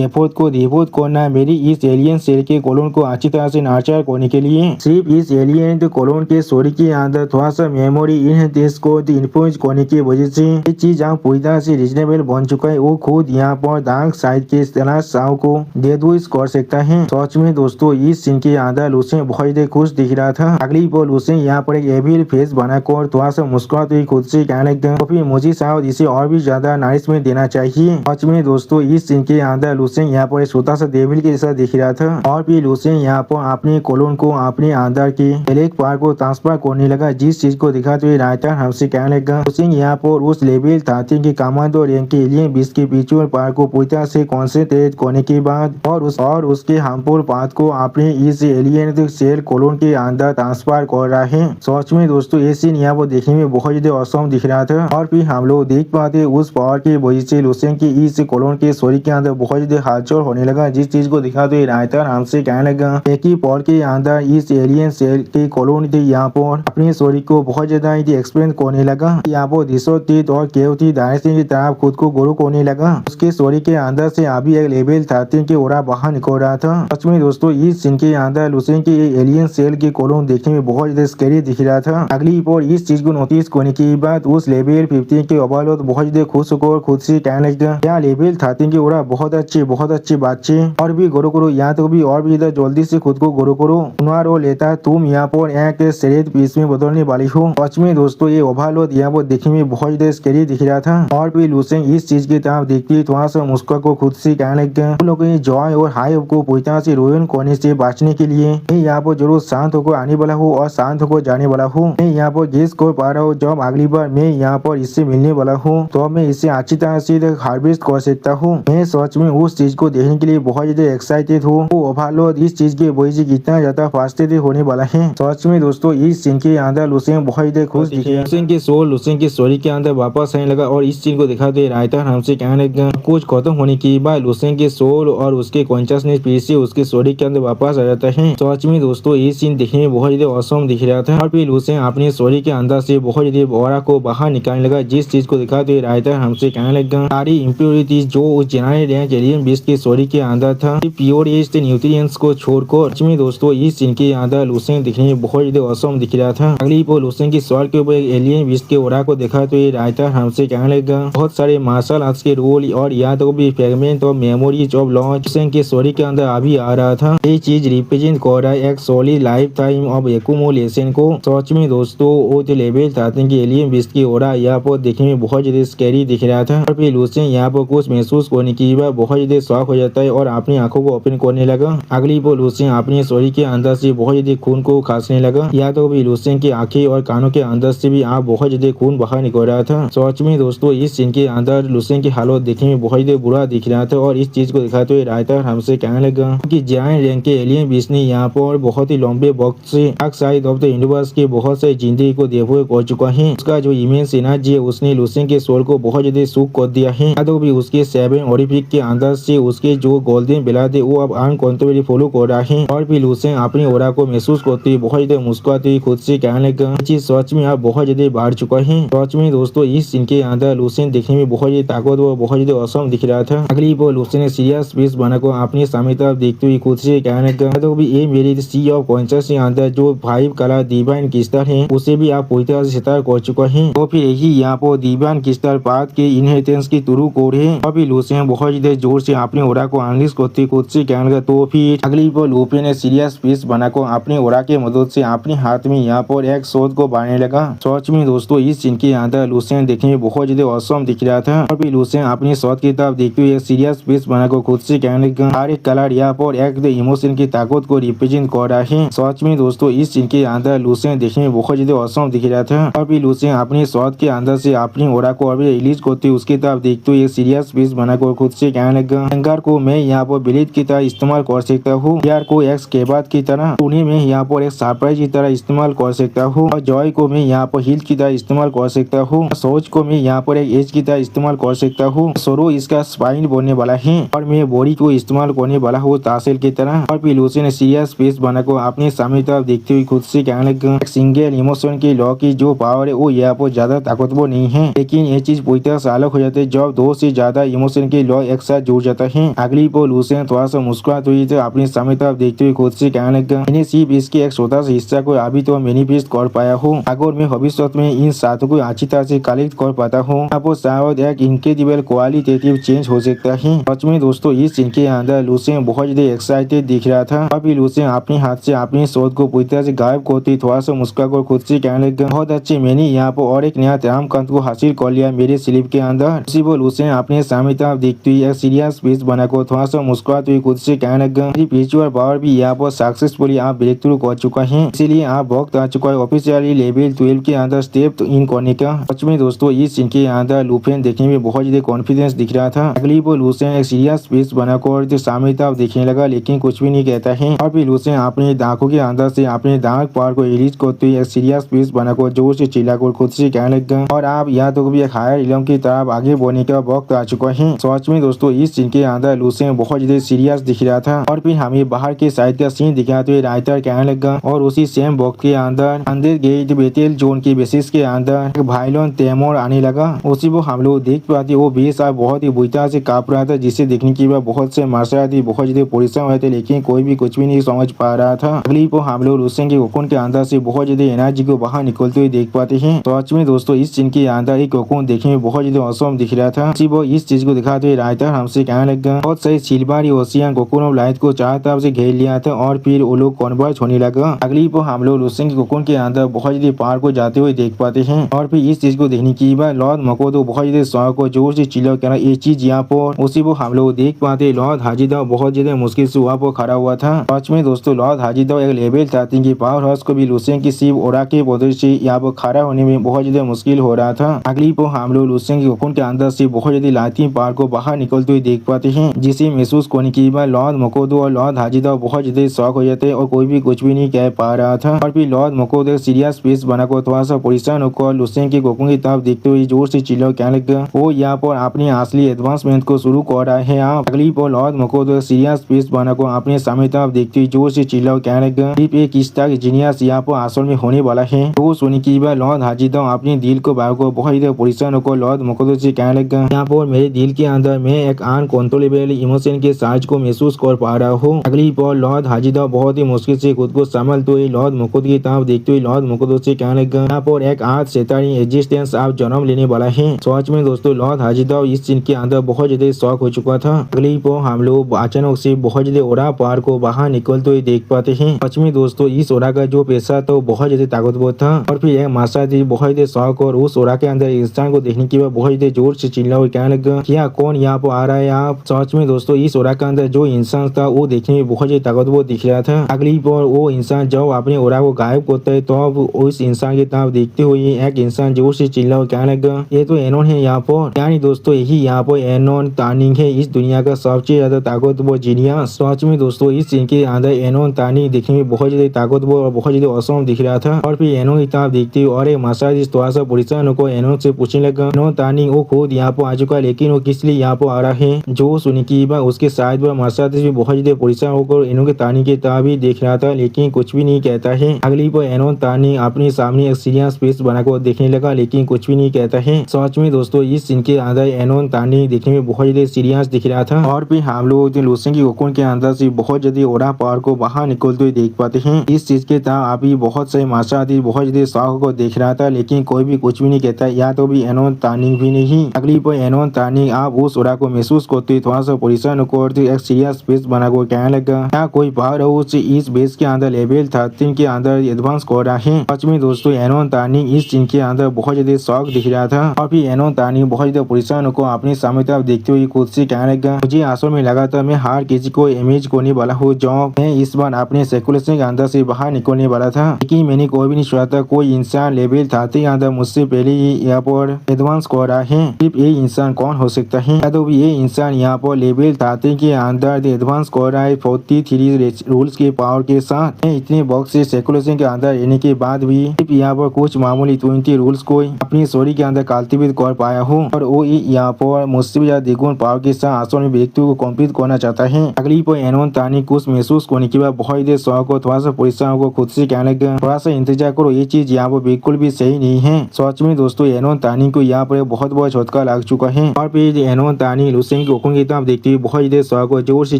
एफर्ट को डिवोट करना मेरी इस एलियन सेल के कॉलोन को अच्छी तरह से नर्चर करने के लिए सिर्फ इस एलियन कॉलोन के शरीर के अंदर थोड़ा सा मेमोरी इन देश को इन्फ्लुएंस करने की वजह से ये चीज यहाँ पूरी तरह से रीजनेबल बन चुका है। वो खुद यहाँ पर डार्क साइड के साव को डेडविश कर सकता है। सच में दोस्तों इस सीन के अंदर लुसेंग बहुत ज्यादा खुश दिख रहा था। अगली पल लुसेंग यहाँ पर एक एविल फेस बनाकर थोड़ा सा मुस्कुराते हुए खुद से कहने लगा तो फिर मुझे शायद इसे और भी ज्यादा नारिशमेंट देना चाहिए। सच में दोस्तों इस सीन के अंदर लुसेंग यहाँ पर एक छोटा सा डेविल के जैसा दिख रहा था। और फिर लुसेंग यहाँ पर अपने कॉलोन को अपने अंदर के इलेक्ट पार्ट को ट्रांसफर करने लगा, जिस चीज को दिखाते हुए राइटर हमसे कहने लगा लुसेंग यहाँ पर उस लेवल 13 के कमांडो रैंक के एलियन बीस्ट के पिछुअल पार्ट को पूरी तरह से कॉन्सेंट्रेट करने के बाद और उसके हार्मफुल पार्ट को अपने इस एलियन सेल कॉलोन के अंदर ट्रांसफर कर रहा है। सच में दोस्तों ये सीन यहाँ पर देखने में बहुत ज्यादा औसम दिख रहा था। और फिर हम लोग देख पाते उस पावर की वजह से लुसेंग की इस कॉलोन के शरीर के अंदर बहुत ज्यादा हलचल होने लगा, जिस चीज को दिखाते हुए राइटर हमसे कहने लगा एक ही पावर के अंदर इस एलियन सेल के कॉलोन थे यहाँ पर अपने शरीर को बहुत ज्यादा एक्सपेंड एक्सपेरिमेंट करने लगा। यहाँ पर दिशोतीत और केवती दानिशिंग की तरफ खुद को गुरु करने लगा। उसके शरीर के अंदर से अभी एक लेवल 13 की ओरा बाहर निकल रहा था। सच में दोस्तों इस सीन के अंदर लुसेन की एलियन सेल की कॉलोन देखने में बहुत ज्यादा स्कैरी दिख रहा था। अगली पर इस चीज को नोटिस करने के बाद उस लेवल 15 के ओवरलोड बहुत ज्यादा खुश होकर खुद से कहने लगा, यहाँ लेवल 13 की ओरा बहुत अच्छी बात है, और भी गुरु करो, यहाँ तो भी और भी जल्दी से खुद को गुरु करो। रो लेता तुम यहाँ पर एक शरीर पीस में बदलने वाली हो। सच में दोस्तों ये ओवरलोड यहाँ पर देखने में बहुत ज्यादा स्कैरी दिख रहा था। और भी लुसेन इस चीज की तरफ देखती थोड़ा सा मुस्कुरा को खुद से कहने लग गया, उन लोगों की जॉय और हाई को पूरी तरह से रोयन करने से बचने के लिए मैं यहाँ पर जरूर शांत होकर आने वाला हूँ और शांत होकर जाने वाला हूँ। मैं यहाँ पर गेस कर पा रहा हूँ जब अगली बार मैं यहाँ पर इससे मिलने वाला हूँ तो मैं इसे अच्छी तरह से हार्वेस्ट कर सकता हूँ। मैं सच में उस चीज को देखने के लिए बहुत ज्यादा एक्साइटेड हूँ। वो ओवरलोड इस चीज की वजह से कितना ज्यादा फ्रस्ट्रेटेड होने वाला है। सच में दोस्तों इस सीन के अंदर लुसेन बहुत ज्यादा खुश दिखे। लुसेन के सोल लुसेन की स्टोरी के अंदर वापस आने लगा और इस चीज को दिखाते राइटर हमसे कहने लगा कुछ खत्म होने के बाद लुसेन के सोल और उसके कॉन्शियसनेस फिर से उसके स्टोरी के अंदर वापस आ जाता है। सच में दोस्तों ये सीन देखने में बहुत ज्यादा ऑसम दिख रहा था। और फिर लुसेन अपनी स्टोरी के अंदर से बहुत ज्यादा ऑरा को बाहर निकालने लगा, जिस चीज को दिखाते राइटर हमसे कहने लगा सारी इम्प्योरिटीज जो उस जेनरल रैंक एलियन बीस्ट की स्टोरी के अंदर था प्योर एज न्यूट्रिएंट्स को छोड़कर। सच में दोस्तों इस सीन के अंदर लुसेन दिखने में बहुत ज्यादा ऑसम दिख रहा था। अगली पर लुसेन की सवाल के ऊपर एलियन बीस्ट के ओरा को देखा तो ये राइटर हमसे कहने लगा बहुत सारे मार्शल आर्ट्स के रोल और या तो भी fragment of memories of launch के स्टोरी के अंदर अभी आ रहा था। ये चीज रिप्रेजेंट कर रहा है एक solid life time of accumulation को। सच में दोस्तों वो लेवल 13 की एलियन बीस्ट की ओरा यहाँ पर देखने में बहुत ज्यादा स्कैरी दिख रहा था। और फिर लुसेन यहाँ पर कुछ महसूस करने की बाद बहुत ज्यादा शौक हो जाता है और अपनी आंखों को ओपन करने लगा। अगली पर लुसेन अपनी स्टोरी के अंदर से बहुत ज्यादा खून को खांसने लगा। या तो भी लुसेन की आंखें और कानों के अंदर से भी आप बहुत ज्यादा खून बाहर निकल रहा था। सच में दोस्तों इस सीन के अंदर लुसेन की हालत देखने में बहुत ज्यादा बुरा दिख रहा था। और इस चीज को दिखाते हुए राइटर हमसे कहने लगा कि जायंट रैंक के एलियन बीस्ट ने यहाँ पर बहुत ही लंबे वक्त से dark side of the universe के बहुत सारी जिंदगी को देखो कर चुका है। उसका जो इमेंस एनर्जी है उसने लुसेन के सोल को बहुत ज्यादा सुख कर दिया है। तो भी उसके 7 ओरिफिक के अंदर से उसके जो गोल्डन ब्लड है वो अब अनकंट्रोलेबली फ्लो कर रहा है। और फिर लुसेन अपनी ओरा को महसूस करते हुए बहुत ज्यादा मुस्कुराते हुए खुद से कहने लगा चीज सच में आप बहुत ज्यादा बढ़ चुका है। सच में दोस्तों इस सीन के अंदर लुसेन देखने में बहुत ज्यादा ताकतवर बहुत ज्यादा औसम दिख रहा था। अगली बार लुसेन ने सीरियस फेस बनाकर अपने सामने तरफ देखते हुए खुद से कहने लगा तो भी ये मेरी सी ऑफ कॉन्शियस के अंदर जो 5 कलर डिवाइन क्रिस्टल है उसे भी आप पूरी तरह से सितार कर चुका है। तो फिर यही यहाँ पर डिवाइन क्रिस्टल पाथ के इनहेरिटेंस की तुरु कोड है। अभी लुसेन बहुत ज्यादा जोर से अपने ओरा को अनलिश करते खुद से कहने लगा। तो फिर अगली बार लुपेन ने सीरियस फेस बनाकर अपने ओरा के मदद से अपने हाथ में यहाँ पर एक शोध को बांधने लगा। सच में दोस्तों इस सीन के अंदर लुसेन देखने में बहुत ज्यादा औसम दिख रहा था। और फिर लुसेन अपनी शोध की तरफ देखते हुए सीरियस फेस बनाकर खुद से कहने लगा हर एक कलर यहाँ पर एक इमोशन की ताकत को रिप्रेजेंट कर रहा है। सच में दोस्तों इस सीन के अंदर लुसेन देखने में बहुत ज्यादा औसम दिख रहा था। और फिर लुसेन अपनी शोध के अंदर से अपनी ओरा को अभी रिलीज करते हुए उसकी तरफ देखते हुए सीरियस फेस बनाकर खुद से कहने लगा एंगर को मैं यहाँ पर ब्लेड की तरह इस्तेमाल कर सकता हूँ, प्यार को एक केबात की तरह, उन्हें मैं यहाँ पर एक सरप्राइज की तरह इस्तेमाल कर सकता हूँ, और जॉय को मैं यहाँ पर हिल की तरह इस्तेमाल कर सकता हूँ, सोच को मैं यहाँ पर एक एज की तरह इस्तेमाल कर सकता हूँ, सोरो इसका स्पाइन बनने वाला है और मैं बॉडी को इस्तेमाल करने वाला हूँ तासेल की तरह। और फिर लुसेन ने सीरियस फेस बनाकर अपने सामने तरफ देखते हुए खुद से कहने लगा एक सिंगल इमोशन की लॉ की जो पावर है वो यहाँ पर ज्यादा ताकतवर नहीं है, लेकिन ये चीज पूरी तरह से अलग हो जाती है जब 2 से ज्यादा इमोशन की लॉ एक साथ जुड़ जाता है। अगली पर लुसेन थोड़ा सा मुस्कुराते हुए तो अपने सामने तरफ देखते हुए खुद से कहने लगा मैंने सिर्फ इसके एक छोटा सा हिस्सा को अभी तो मैनिफेस्ट कर पाया हूँ, अगर मैं भविष्य में इन सातों को अच्छी तरह से कलेक्ट कर पाता हूँ अब शायद एक इनक्रेडिबल क्वालिटेटिव चेंज हो सकता है। सच में दोस्तों इस सीन के अंदर लुसेन बहुत ज्यादा एक्साइटेड दिख रहा था। अभी लुसेन अपने हाथ से अपनी शोध को पूरी तरह से गायब करते थोड़ा सा मुस्कुरा कर खुद से कहने लगा बहुत अच्छे, मैंने यहाँ पर और एक नया तामकांत को हासिल कर लिया मेरे स्लीप के अंदर। उसी पर लुसेन अपने सामने तरफ देखते हुए एक सीरियस फेस बनाकर थोड़ा सा मुस्कुराते हुए खुद से कहने लगा स्पिरिचुअल पावर भी यहाँ पर सक्सेसफुली आप ब्रेक थ्रू कर चुका है, इसीलिए आप वक्त आ चुका है ऑफिशियली लेवल 12 के अंदर स्टेप इन करने का। सच में दोस्तों इस सीन के अंदर लुपेन देखने में बहुत ज्यादा कॉन्फिडेंस दिख रहा था। अगली बार लुसेन एक सीरियस फेस बनाकर सामने तरफ देखने लगा लेकिन कुछ भी नहीं कहता है। और फिर लुसेन अपने दांतों के अंदर से अपने डार्क पावर को रिलीज करते हुए एक सीरियस फेस बनाकर जोर से चिल्लाकर खुद से कहने लगा और आप यहाँ तो भी एक हायर इलम की तरफ आगे बढ़ने का वक्त आ चुका है। सच में दोस्तों इस सीन के अंदर लुसेन बहुत ज्यादा सीरियस दिख रहा था। और फिर हमें बाहर के साइड का सीन दिखाते हुए राइटर कहने लगा और उसी सेम वक्त के अंदर 100 गेट बेटेल जोन के की बेसिस के अंदर एक वायलेंट तेमोर आने लगा। उसी वो हम लोग देख पाते वो बेसाब बहुत ही बुरी तरह से काँप रहा था, जिसे देखने के बाद बहुत से मार्शल बहुत ज्यादा परेशान हुए थे, लेकिन कोई भी कुछ भी नहीं समझ पा रहा था। अगली वो हम लोग लुसेंग के कोकून के अंदर से बहुत ज्यादा एनर्जी को बाहर निकलते हुए देख पाते हैं। तो सच में दोस्तों इस सीन के अंदर एक कोकून देखने में बहुत ज्यादा औसम दिख रहा था। वो इस चीज को दिखाते हुए राइटर हमसे कहने लगा बहुत सही silver ocean cocoon of light को चारों तरफ से घेर लिया था और फिर वो लोग कन्वर्ज होने लगा। अगली वो हम लोग लुसेंग के कोकून के अंदर बहुत ज्यादा पार को जाते हुए देख पाते हैं। और फिर इस चीज को देखने के बाद लॉर्ड मकोदो बहुत ज्यादा शौक को जोर से चिल्ला कर ये चीज यहाँ पर उसी वो हम लोग देख पाते लॉर्ड हाजिदा बहुत ज्यादा मुश्किल से वहाँ पर खड़ा हुआ था। सच में दोस्तों लॉर्ड हाजिदा एक लेवल 13 की पावर हाउस को भी लुसेंग की शिव ओरा के वजह से यहाँ पर खड़ा होने में बहुत ज्यादा मुश्किल हो रहा था। अगली वो हम लोग लुसेंग के कोकून के अंदर से बहुत ज्यादा लाइटिंग पावर को बाहर निकलते हुए देख पाते हैं, जिसे महसूस करने के बाद लॉर्ड मकोदो और लॉर्ड हाजिदा बहुत ज्यादा शौक हो जाते और कोई भी कुछ भी नहीं कह पा रहा था। और फिर लॉर्ड मकोदो सीरियस फेस बनाकर थोड़ा सा परेशान होकर लुसेंग के कोकून की तरफ देखते हुए जोर से चिल्ला कहने लगा वो यहाँ पर अपनी असली एडवांसमेंट को शुरू कर रहा है। आप अगली पर लॉर्ड मकोदो सीरियस फेस बनाकर अपने सामने तरफ देखते हुए जोर से चिल्ला कहने लगा सिर्फ एक इस तरह जीनियस यहाँ पर असल में होने वाला है। तो सुनी की बार लॉर्ड हाजिदा अपने दिल को बाहर को बहुत ज्यादा परेशान होकर लॉर्ड मकोदो से कहने लगा यहाँ पर मेरे दिल के अंदर मैं एक अनकंट्रोलेबल इमोशन के साज को महसूस कर पा रहा हूँ। अगली पर लॉर्ड हाजिदा बहुत ही मुश्किल से खुद को संभालते हुए लॉर्ड मकोदो की तरफ देखते हुए लॉर्ड मकोदो से कहने लगा यहाँ पर एक आज शैतानी एग्जिस्टेंस आप जन्म लेने वाला है। सच में दोस्तों लॉर्ड हाजिदा इस सीन के अंदर बहुत ज्यादा शौक हो चुका था। अगली पर हम लोग अचानक से बहुत ज्यादा ओरा पार को बाहर निकलते हुए देख पाते हैं। सच में दोस्तों इस ओरा का जो पैसा था बहुत ज्यादा ताकतवर था। और फिर एक मासा थी बहुत ज्यादा शौक और उस ओरा के अंदर इंसान को देखने के बाद बहुत ज्यादा जोर से चिल्ला हुआ कहने लगा क्या कौन यहाँ पर आ रहा है आप। सच में दोस्तों इस ओरा के अंदर जो इंसान था वो देखने में बहुत ज्यादा ताकतवर दिख रहा था। अगली पर वो इंसान जब अपने ओरा को गायब करता है तो अब उस इंसान की तरफ देखते हुए एक इंसान जोर से चिल्ला हुआ कहने लगा ये तो एनोन है यहाँ पर। यानी दोस्तों यही यहाँ पर एनोन तानिंग है इस दुनिया का सबसे ज्यादा ताकतवर जीनियस। सच में दोस्तों इस सीन के अंदर एनोन तानिंग देखने में बहुत ज्यादा ताकतवर और बहुत ज्यादा औसम दिख रहा था। और फिर एनोन की तरफ देखते हुए और मसाज थोड़ा सा परेशान को एनोन से पूछने लगा एनोन तानिंग वो खुद यहाँ पर आ चुका लेकिन वो किस लिए यहाँ पर आ रहा है। जो सुनी की बात उसके साथ वह मसाज भी बहुत ज्यादा परेशान होकर एनोन के तानिंग की तरफ भी देख रहा था, लेकिन कुछ भी नहीं कहता है। अगली पर एनोन तानिंग अपने सामने एक सीरियस फेस बनाकर देखने लगा, लेकिन कुछ भी नहीं कहता है। सच में दोस्तों इस सीन के अंदर एनोन तानिंग देखने में बहुत ज्यादा सीरियस दिख रहा था। और फिर हम लोग लुसेंग की कोकून के अंदर से बहुत ज्यादा ओरा पार को बाहर निकलते हुए देख पाते हैं। इस चीज के तरह अभी बहुत सारे माशा बहुत ज्यादा शौक को देख रहा था, लेकिन कोई भी कुछ भी नहीं कहता, या तो भी एनोन तानिंग भी नहीं। अगली पर एनोन तानिंग आप उस ओरा को महसूस करते थोड़ा सा परेशान करते एक सीरियस फेस बनाकर कहने लगा क्या कोई पावर हाउस इस बेस के अंदर लेवल 13 के अंदर एडवांस कर रहा है। सच में दोस्तों एनोन तानिंग इस सीन के अंदर बहुत ज्यादा शौक दिख रहा था। और फिर एनोन तानिंग बहुत ज्यादा परेशान को अपने सामने तरफ देखते हुए खुद से कहने लगा मुझे असल में लगा था मैं हर किसी को इमेज करने वाला हूँ जब मैं इस बार अपने सर्कुलेशन के अंदर से बाहर निकलने वाला था, लेकिन मैंने कोई भी नहीं सोचा था कोई इंसान लेवल 13 के अंदर मुझसे पहले ही यहाँ पर एडवांस कर रहा है। सिर्फ ये इंसान कौन हो सकता है, या तो ये इंसान यहाँ पर लेवल 13 के अंदर एडवांस कर रहा है 43 रूल्स के पावर के साथ। मैं इतने बॉक्स से सर्कुलेशन के अंदर रहने के बाद भी सिर्फ यहाँ पर कुछ मामूली 20 रूल्स को अपनी स्टोरी के अंदर कल्टिवेट कर पाया हूँ, और वो यहाँ पर मुझसे भी ज्यादा द्विगुण पावर के साथ असल में व्यक्ति को कम्प्लीट करना चाहता है। अगली पर एनोन तानिंग कुछ महसूस करने के बाद बहुत देर शौक को थोड़ा सा परेशान को खुद से कहने लगा थोड़ा सा इंतजार करो, ये चीज यहाँ पर बिल्कुल भी सही नहीं है। सच में दोस्तों एनोन तानिंग को यहाँ पर बहुत बड़ा झटका लग चुका है। और फिर एनोन तानिंग लुसेंग की कोकून की तरफ देखते हुए बहुत देर शौक को जोर से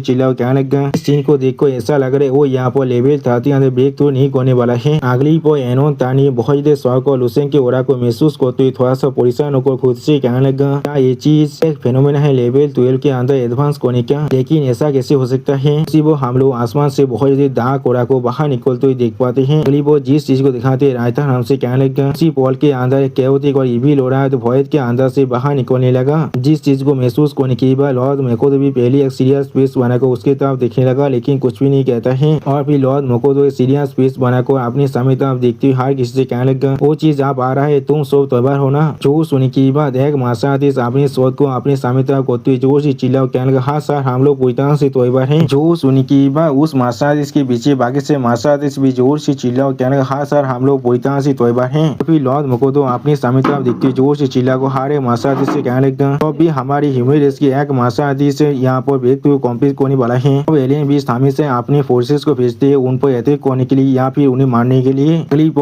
चिल्ला कहने लगा इस सीन को देखकर ऐसा लग रहा है वो यहाँ पर लेवल 13 अंदर ब्रेक थ्रू नहीं करने वाला है। अगली पर एनोन तानिंग बहुत देर शौक को लुसेंग के ओरा को महसूस करते हुए थोड़ा सा परेशान होकर खुद से कहने लगा क्या ये चीज एक फेनोमेना है लेवल 12 के अंदर एडवांस करने का, लेकिन ऐसा कैसे हो सकता है। इसी वो हम लोग आसमान से बहुत ज्यादा डार्क ओरा को बाहर निकलते हुए देख पाते हैं। अगली वो जिस चीज को दिखाते रायता हमसे कहने लगा उसी पॉल के अंदर एक कैओटिक और इविल हो रहा है, तो वॉइड के अंदर से बाहर निकलने लगा। जिस चीज को महसूस करने के बाद लॉर्ड मकोदो भी पहले एक सीरियस फेस बनाकर उसके तरफ देखने लगा, लेकिन कुछ भी नहीं कहता है। और फिर लॉर्ड मकोदो एक सीरियस फेस बनाकर अपने सामने तरफ देखते हुए हर किसी से कहने लगा वो चीज आप आ रहा है तुम सब तैयार हो ना। जो सुनने के बाद एक माशा अपने शोध को अपने सामने तरफ करते हुए जोर से चिल्ला कहने लगा हाँ सर हम लोग पूरी तरह से तैयार हैं। जो सुनने के बाद उस माशा के पीछे बाकी से माशा भी जोर से चिल्ला कहने लगा हाँ सर हम लोग पूरी तरह से तैयार हैं। तो फिर लॉर्ड मकोदो अपने सामने तरफ देखते हुए जोर से चिल्ला को हारे माशा से कहने लगा तो भी हमारी ह्यूमन रेस की एक माशा से यहाँ पर ब्रेक थ्रू कंप्लीट करने वाला है। अब एलियन भी हमेशा अपने फोर्सेस को भेजते हैं उन पर अटैक करने के लिए या फिर उन्हें मारने के लिए। अगली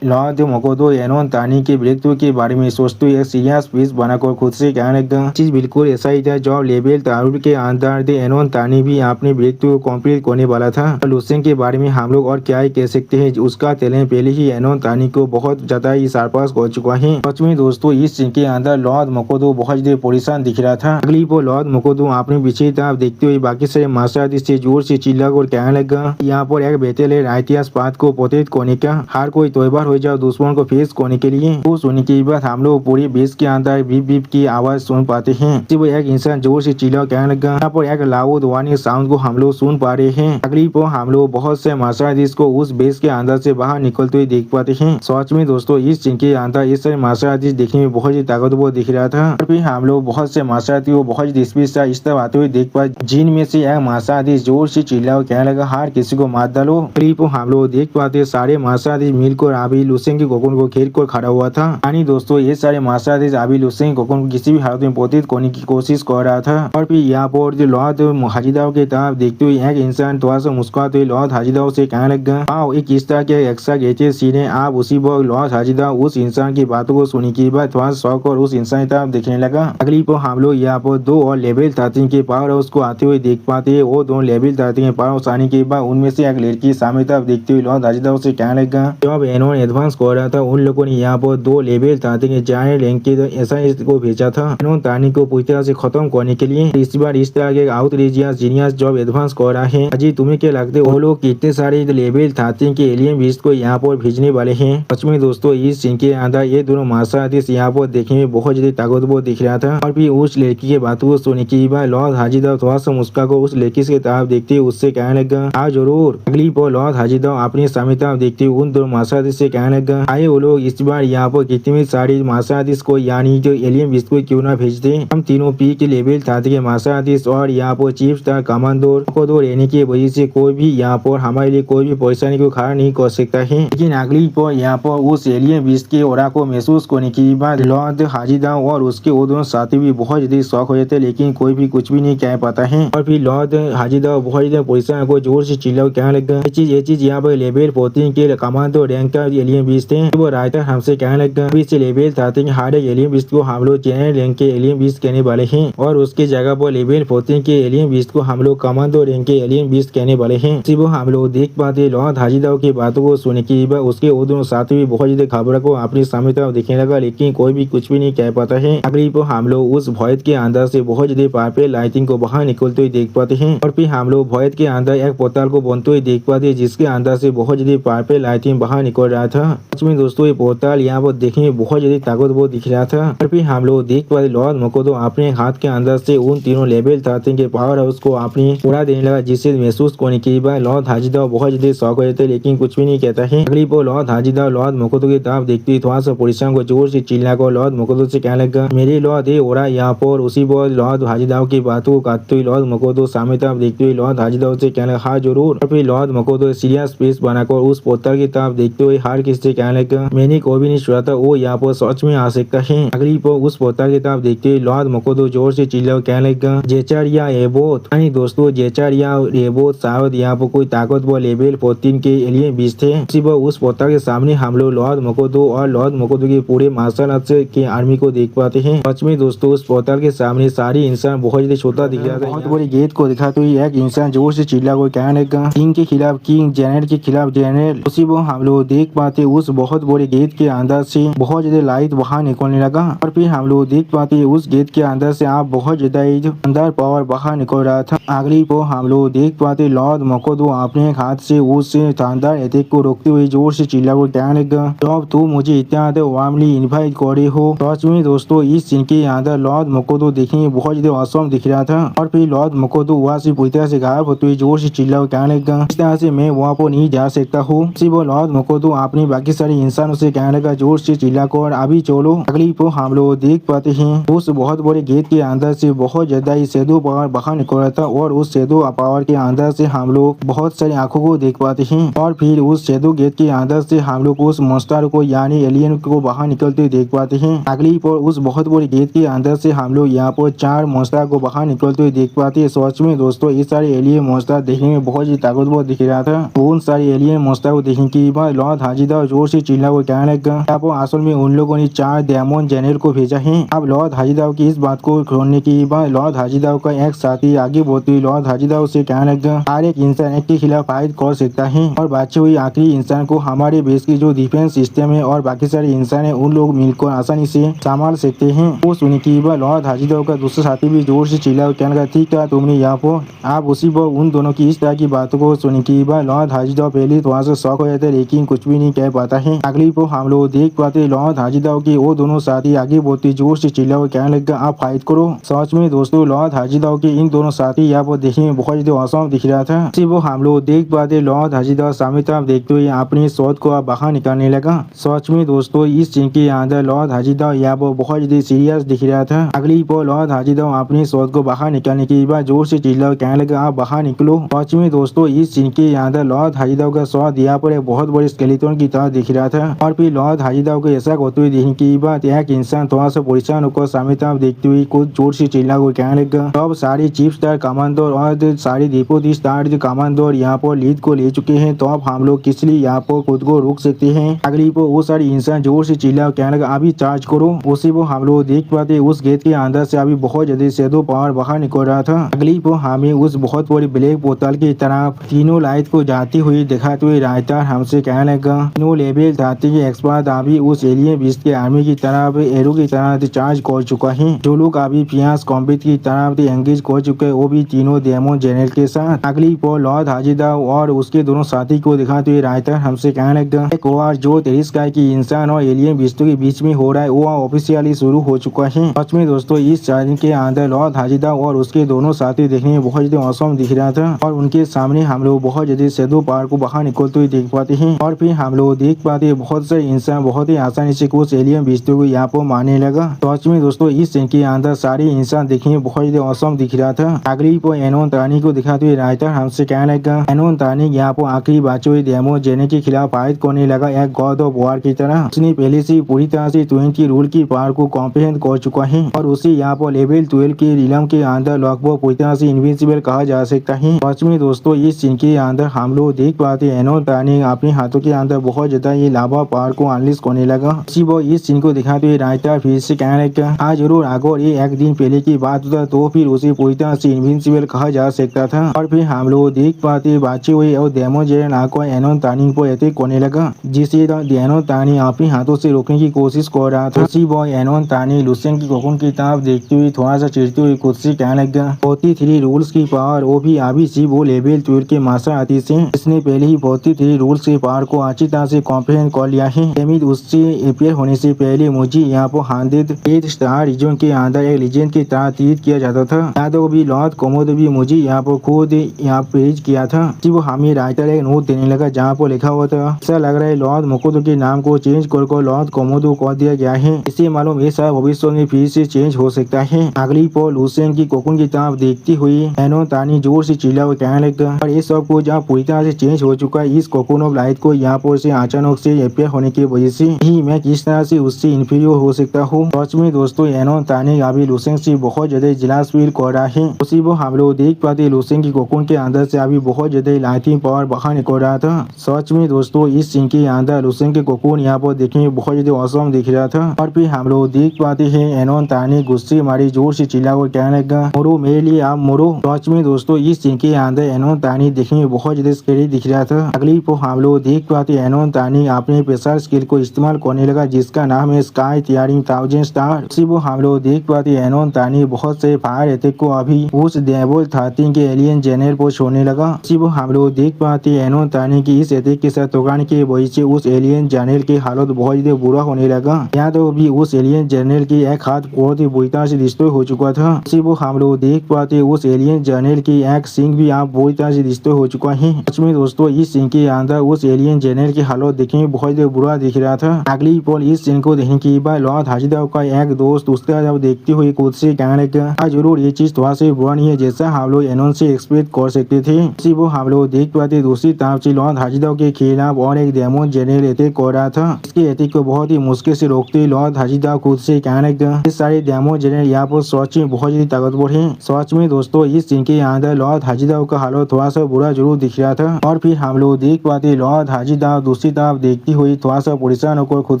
लॉर्ड लॉर्ड मकोटो एनोन तानी के ब्रेकथ्रू के बारे में सोचते हुए एक सीरियस पीस बनाकर खुद से कहने लगा। चीज बिल्कुल ऐसा ही था जो लेवल 13 के अंदर एनोन तानी भी अपने ब्रेकथ्रू कंप्लीट करने वाला था। लुसेंग के बारे में हम लोग और क्या ही कह सकते हैं, उसका टैलेंट पहले ही एनोन तानी को बहुत ज्यादा ही सरपास कर चुका है। सच में दोस्तों इस सीन के अंदर लॉर्ड मकोटो बहुत ज्यादा परेशान दिख रहा था। अगली वो लॉर्ड मकोटो अपने पीछे तरफ देखते हुए बाकी सारे मार्शल आर्टिस्ट से जोर से चिल्लाकर कहने लगा, यहाँ पर एक बेहतर है इतिहास पाठ को प्रोटेक्ट करने का, हर कोई तैयार हो जाओ दुश्मन को फेस करने के लिए। वो सुनने के बाद हम लोग पूरी बेस के अंदर बीप बीप की आवाज सुन पाते हैं। वो एक इंसान जोर से चिल्ला कहने लगा। यहाँ पर एक लाउड वार्निंग साउंड को हम लोग सुन पा रहे हैं। अगली पर हम लोग बहुत से मार्शल आर्टिस्ट को उस बेस के अंदर से बाहर निकलते हुए देख पाते हैं। सच में दोस्तों इस सीन के अंदर इस सारे मार्शल आर्टिस्ट देखने में बहुत ही ताकतवर दिख रहा था। और फिर हम लोग बहुत से मार्शल आर्टिस्ट को बहुत स्पीड से इस तरह आते हुए देख पाए, जिनमें से एक मार्शल आर्टिस्ट जोर से चिल्ला कहने लगा, हर किसी को मार डालो। क्लिप हम लोग देख पाते सारे मार्शल आर्टिस्ट मिलकर अभी लुसेंग के कोकुन को घेर कर खड़ा हुआ था। यानी दोस्तों ये सारे मार्शल आर्टिस्ट अभी लुसेंग के कोकुन को किसी भी हालत में प्रोटेक्ट करने की कोशिश कर रहा था। और फिर यहाँ पर जो लॉर्ड हाजिदाओ के तरफ देखते हुए एक इंसान थोड़ा सा मुस्कुराते हुए लॉर्ड हाजिदाओ से कहने लगा, आओ एक इस तरह के एक्स्ट्रा गेचे सीन है। आप उसी वक्त लॉर्ड हाजिदाओ उस इंसान की बातों को सुनने के बाद थोड़ा शौक और उस इंसान की तरफ देखने लगा। अगली पर हम लोग यहाँ पर 2 और लेवल 13 के पावर हाउस को आते हुए देख पाते हैं। वो 2 लेवल 13 के पावर हाउस आने के बाद उनमें से एक लड़की सामने तरफ देखते हुए लॉर्ड हाजिदाओ से कहने लगा, जब एनोन एडवांस कर रहा था उन लोगों ने यहाँ पर 2 लेवल 13 के जाने रैंक के एसआईएस को भेजा था एनोन तानी को पूरी तरह से खत्म करने के लिए। इस बार इस तरह के आउटरीजियस जीनियस जॉब एडवांस कर रहा है। अजी तुम्हें क्या लगता है वो लोग कितने सारे लेवल 13 के एलियन बीस्ट को यहाँ पर भेजने वाले हैं? सच में दोस्तों इस सीन के अंदर ये दोनों मार्शल आर्टिस्ट यहाँ पर देखने में बहुत ज्यादा ताकतवर दिख रहा था। और फिर उस लड़की के बातों को सुनने के बाद लॉर्ड हाजिदाओ थोड़ा सा मुस्कुरा को उस लड़की के तरफ देखते हुए उससे कहने लगा, हाँ जरूर। अगली पर लॉर्ड हाजिदाओ अपने सामने तरफ देखते हुए उन दोनों मार्शल आर्टिस्ट से कहने लगा, आए वो लोग इस बार यहाँ पर कितनी सारी मार्शल आर्टिस्ट को यानी जो एलियन बीस्ट को क्यों ना भेज दे। हम तीनों पी के लेवल 13 के मार्शल आर्टिस्ट और यहाँ पर चीफ स्टार कमांडर को दो रहने की वजह से कोई भी यहाँ पर हमारे लिए कोई भी परेशानी को खड़ा नहीं कर सकता है। लेकिन अगली पर यहाँ पर उस एलियन बीस्ट के ओरा को महसूस करने के बाद लॉर्ड हाजिदाओ और उसके दोनों साथी भी बहुत ज्यादा शौक हो जाते, लेकिन कोई भी कुछ भी नहीं कह पाता है। और फिर लॉर्ड हाजिदाओ बहुत ज्यादा परेशान को जोर से चिल्ला कहने लगा, ये चीज यहाँ पर लेवल 14 के कमांडो रैंक का एलियन बीस्ट है। वो राइटर हमसे कहने लगा, इस लेवल 13 हर एक एलियन बीस्ट को हम लोग जनरल रैंक के एलियन बीस्ट कहने वाले हैं और उसके जगह पर लेवल 14 के एलियन बीस्ट को हम लोग कमांडो रैंक के एलियन बीस्ट कहने वाले हैं। सिर्फ हम लोग देख पाते लॉर्ड हाजिदाओ की बातों को सुनने के बाद उसके दोनों साथी भी बहुत ज्यादा घबरा को अपने सामने तरफ देखने लगा, लेकिन कोई भी कुछ भी नहीं कह पाता है। अगली पर हम लोग उस भॉइड के अंदर से बहुत ज्यादा पावरफुल लाइटिंग को बाहर निकलते हुए देख पाते हैं। और फिर हम लोग भॉइड के अंदर एक पोर्टल को बनते हुए देख पाते हैं, जिसके अंदर से बहुत ज्यादा पावरफुल लाइटिंग बाहर निकल रहा था। सच में दोस्तों ये पोर्टल यहाँ पर देखने में बहुत ज्यादा ताकतवर दिख रहा था। और फिर हम लोग देख पाते लॉर्ड मकोटो अपने हाथ के अंदर से उन तीनों लेवल 13 के पावर हाउस को अपनी उड़ा देने लगा, जिसे महसूस करने के बाद लॉर्ड हाजिदाओ बहुत ज्यादा शौक हो जाते, लेकिन कुछ भी नहीं कहता है। अगली पर लॉर्ड हाजिदाओ लॉर्ड मकोटो की तरफ देखते थोड़ा सा परेशान को जोर से चिल्ला कर लॉर्ड मकोटो से कहने लगा, मेरे लॉर्ड ये ओरा यहाँ पर। उसी पर लॉर्ड हाजिदाओ की बातों को काटते हुए लॉर्ड मकोटो सामने तरफ देखते हुए लॉर्ड हाजिदाओ से कहने लगा, हाँ जरूर। और फिर लॉर्ड मकोटो सीरियस फेस बनाकर उस पोर्टल की तरफ देखते हुए हर किसी से कहने लगा, मैंने कोई भी नहीं सुना था वो यहाँ पर सच में आ सकता है। अगली पर उस पोर्टल की तरफ देखते हुए लॉर्ड मकोटो जोर से चिल्ला कहने लगा, जेचर या एबोथ। यानी दोस्तों जेचर या एबोथ शायद यहाँ पर कोई ताकतवर लेवल 14 के एलियन बीस्ट थे। उसी पर उस पोर्टल के सामने हम लोग लॉर्ड मकोटो और लॉर्ड मकोटो के पूरे मार्शल आर्ट्स के आर्मी को देख पाते हैं। सच में दोस्तों उस पोर्टल के सामने सारी इंसान बहुत ज्यादा छोटा दिख रहा था। बहुत बड़ी गेट को दिखाते हुए एक इंसान जोर से चिल्ला को कहने लगा, किंग के खिलाफ किंग, जनरल के खिलाफ जनरल। उसी पर हम लोग देख पाते उस बहुत बड़े गेट के अंदर से बहुत ज्यादा लाइट बाहर निकलने लगा। और फिर हम लोग देख पाते उस गेट के अंदर से आप बहुत ज्यादा अंदर पावर बाहर निकल रहा था। अगली पर हम लोग देख पाते लॉर्ड मकोटो अपने हाथ से उस शानदार अटैक को रोकते हुए जोर से चिल्ला को कहने लगा, जब तुम मुझे इतना वार्मली इन्वाइट करे हो। सच में दोस्तों इस सीन के अंदर लॉर्ड मकोटो देखने में बहुत ज्यादा औसम दिख रहा था। और फिर लॉर्ड मकोटो वहाँ से पूरी तरह से गायब होते हुए जोर से चिल्ला को कहने लगा, इस तरह से मैं वहाँ पर नहीं जा सकता हूँ। सिर्फ लॉर्ड मकोटो अपने बाकी सारे इंसानों से कहने लगा, जोर से चिल्ला कर अभी चलो। अगली पर हम लोग देख पाते हैं उस बहुत बड़े गेट के अंदर से बहुत ज्यादा शेडो पावर बाहर निकल रहा था और उस शेडो पावर के अंदर से हम लोग बहुत सारी आंखों को देख पाते हैं। और फिर उस शेडो गेट के अंदर से हम लोग उस मॉन्स्टर को यानी एलियन को बाहर निकलते देख पाते हैं। अगली पर उस बहुत बड़े गेट के अंदर से हम लोग यहाँ पर 4 मॉन्स्टर को बाहर निकलते हुए देख पाते हैं। सच में दोस्तों ये सारे एलियन मॉन्स्टर देखने में बहुत ही ताकतवर दिख रहा था। उन सारे एलियन मॉन्स्टर को देखने के बाद लॉर्ड हाजिदाओ जोर से चिल्ला वो कहने लगा यहाँ पर असल में उन लोगों ने 4 डेमन जनरल को भेजा है। अब लॉर्ड हाजीदाव की इस बात को छोड़ने के बाद लॉर्ड हाजीदाव का एक साथी आगे बढ़ते लॉर्ड हाजीदाव से कहने लगा हर एक इंसान एक के खिलाफ फाइट कर सकता है और बचे हुए आखिरी इंसान को हमारे बेस की जो डिफेंस सिस्टम है और बाकी सारे इंसान है उन लोग मिलकर आसानी से संभाल सकते हैं। वो सुनने के बाद लॉर्ड हाजीदाव का दूसरा साथी भी जोर से चिल्ला कहने लगा ठीक है तुमने यहाँ पर आप उसी पर उन दोनों की इस तरह की बातों को सुनने के बाद लॉर्ड हाजीदाव पहले थोड़ा सा शौक हो जाता है लेकिन कुछ भी नहीं कह पाता है। अगली को हम लोग देख पाते लॉर्ड हाजीदाव के वो दोनों साथी आगे बढ़ते जोर से चिल्ला कहने लगा आप फाइट करो। सच में दोस्तों लॉर्ड हाजीदाव के इन दोनों साथी यहाँ पर देखने में बहुत ज्यादा औसम दिख रहा था। इसी वो हम लोग देख पाते लॉर्ड हाजीदाव सामने तरफ देखते हुए अपनी शॉट को बाहर निकालने लगा। सच में दोस्तों इस सीन के अंदर लॉर्ड हाजीदाव यहाँ पर बहुत ज्यादा सीरियस दिख रहा था। अगली पर लॉर्ड हाजीदाव अपनी शॉट को बाहर निकालने के बाद जोर से चिल्ला कहने लगा आप बाहर निकलो। सच में दोस्तों इस सीन के अंदर लॉर्ड हाजीदाव का शॉट यहाँ पर एक बहुत बड़े स्केलेटन की तरह दिख रहा था और फिर लॉर्ड हाजीदाव को ऐसा होते हुए देखने के बाद एक इंसान थोड़ा सा परेशान होकर सामने तरफ देखते हुए कुछ जोर से चिल्ला को कहने लगा अब सारे चीफ स्टार कमांडर और सारे डिप्टी स्टार जो कमांडर यहाँ पर लीड को ले चुके हैं तो अब हम लोग किस लिए यहाँ पर खुद को रोक सकते हैं। अगली पर वो सारे इंसान जोर से चिल्ला कहने लगा अभी चार्ज करो। उसी को हम लोग देख पाते उस गेट के अंदर से अभी बहुत ज्यादा शैडो पावर बाहर निकल रहा था। अगली पर हमें उस बहुत बड़ी ब्लैक बोतल की तरफ तीनों लाइट को जाती हुई दिखाते हुए राइटर हमसे कहने लगा तीनों लेवल 30 के एक्सपर्ट अभी उस एलियन बीस्ट के आर्मी की तरफ एरो की तरफ चार्ज कर चुका है। जो लोग अभी पियास कॉम्बिट की तरफ एंगेज कर चुके हैं वो भी तीनों डेमन जनरल के साथ। अगली पर लॉर्ड हाजीदाव और उसके दोनों साथी को दिखाते हुए राइटर हमसे कहने लगा एक और जो 23 का की इंसान और एलियन बीस्टों के बीच में हो रहा है वो ऑफिशियली शुरू हो चुका है। सच में दोस्तों इस चार्जिंग के अंदर लॉर्ड हाजीदाव और उसके दोनों साथी देखने में बहुत ज्यादा औसम दिख रहा था और उनके सामने हम लोग बहुत ज्यादा शैडो पावर को बाहर निकलते हुए देख पाते हैं और फिर हम लोग देख पाते हैं बहुत सारे इंसान बहुत ही आसानी से कुछ एलियन बीस्टों को यहाँ पर मारने लगा। सच में दोस्तों इस सीन के अंदर सारे इंसान देखने में बहुत ज्यादा औसम दिख रहा था। अगली पर एनोन तानी को दिखाते हुए राइटर हमसे कहने लगा एनोन तानी यहाँ पर आखिरी बचे हुए डेमन जेने के खिलाफ फाइट करने लगा एक गॉड ऑफ वॉर की तरह। उसने पहले से पूरी तरह से 20 रूल की पावर को कॉम्प्रिहेंड कर चुका है और उसे यहाँ पर लेवल 12 के रिलम के अंदर लगभग पूरी तरह से इनविंसिबल कहा जा सकता है। सच में दोस्तों इस सीन के अंदर हम लोग देख पाते एनोन तानी अपने हाथों के अंदर बहुत ज्यादा ये लावा पावर को अनलिश करने लगा। इसी वो इस सीन को दिखाते हुए राइटर फिर से कहने लगा आज जरूर अगर ये एक दिन पहले की बात होता तो फिर उसे पूरी तरह से इनविंसिबल कहा जा सकता था। और फिर हम लोग देख पाते बचे हुए और डेमन जनरल आकर एनोन तानी को अटैक करने लगा जिसे एनोन तानी अपने हाथों से रोकने की कोशिश कर रहा था। उसी वो एनोन तानी लुसियन की कोकुन की तरफ देखते हुए थोड़ा सा चिढ़ते हुए खुद से कहने लगा 43 रूल्स की पावर वो भी अभी से वो लेवल 12 के मास्टर आर्टिस्ट है। इसने पहले ही 43 रूल्स की पावर को अच्छी तरह से कॉम्प्रिहेंड कर लिया है। उससे अपेयर होने से पहले मुझे यहाँ पर 108 स्टार रीजन के अंदर एक लीजेंड की तरह ट्रीट किया जाता था। यहाँ तो भी लॉर्ड कोमोडो भी मुझे यहाँ पर खुद यहाँ पेज किया था। वो हमें राइटर एक नोट देने लगा जहाँ पर लिखा हुआ था ऐसा लग रहा है लॉर्ड मोकोदो के नाम को चेंज कर लॉर्ड कोमोडो कर दिया गया है। इसे मालूम ये सब भविष्य में फिर से चेंज हो सकता है। अगली पर लुसियन की कोकुन की तरफ देखती हुई एनोन तानी जोर से चिल्ला हुआ कहने लगा और ये सब कुछ जहाँ पूरी तरह से चेंज हो चुका है। इस कोकुन ऑफ लाइट को यहाँ पर से अचानक से अपेयर होने की वजह से ही मैं किस तरह से उससे इंफीरियर हो सकता हूँ। सच में दोस्तों एनोन तानी अभी लुसियन से बहुत ज्यादा जिलास फील कर रहा है। उसी वो हम लोग देख पाते लुसियन की कोकुन के अंदर से अभी बहुत ज्यादा लाइटिंग पावर बाहर निकल रहा था। सच में दोस्तों इस सीन के अंदर लुसियन के कोकुन यहाँ पर देखने में बहुत ज्यादा औसम दिख रहा था। और फिर हम लोग देख पाते हैं एनोन तानी गुस्से मारी जोर से चिल्ला कर कहने लगा मोरो मेरे लिए आप मोरो। सच में दोस्तों इस सीन के अंदर एनोन तानी देखने में बहुत ज्यादा स्कैरी दिख रहा था। अगली पर हम लोग देख पाते एनोन तानी अपने स्पेशल स्किल को इस्तेमाल करने लगा जिसका नाम है स्काई टियरिंग 1000 स्टार। इसी वो हम लोग देख पाते एनोन तानी बहुत से फायर अटैक को अभी उस डेवल 13 के एलियन जनरल पर छोड़ने लगा। इसी वो हम लोग देख पाते एनोन तानी की इस अटैक के साथ टकराने की वजह से उस एलियन जनरल की हालत बहुत ज्यादा बुरा होने लगा। यहाँ तो भी उस एलियन जनरल की एक हाथ बहुत ही बुरी तरह से डिस्ट्रॉय हो चुका था। इसी वो हम लोग देख पाते उस एलियन जनरल की एक सिंह भी आप बुरी तरह से डिस्ट्रॉय हो चुका है। सच में दोस्तों इस सिंह के अंदर उस एलियन जनरल की हालत देखने में बहुत ज्यादा बुरा दिख रहा था। अगली पल इस सीन को देखने के बाद लॉर्ड हाजीदाव का एक दोस्त उसका जब देखते हुए खुद से कहने लगा जरूर ये चीज थोड़ा से बुरा नहीं है जैसा हम लोग एनोन से एक्सपेक्ट कर सकते थे। इसी वो हम लोग देख पाते दूसरी तरफ से लॉर्ड हाजीदाव के खिलाफ और एक डेमन जनरल अटैक कर रहा था। इसके अटैक को बहुत ही मुश्किल से रोकते लॉर्ड हाजीदाव खुद से कहने लगा इस सारे डेमन जनरल यहाँ पर सच में बहुत ज्यादा ताकतवर है। सच में दोस्तों इस सीन के अंदर लॉर्ड हाजीदाव का हालत थोड़ा सा बुरा जरूर दिख रहा था। और फिर हम लोग देख पाते लॉर्ड हाजीदाव दूसरी तरफ तरफ देखती हुई थोड़ा सा परेशान होकर खुद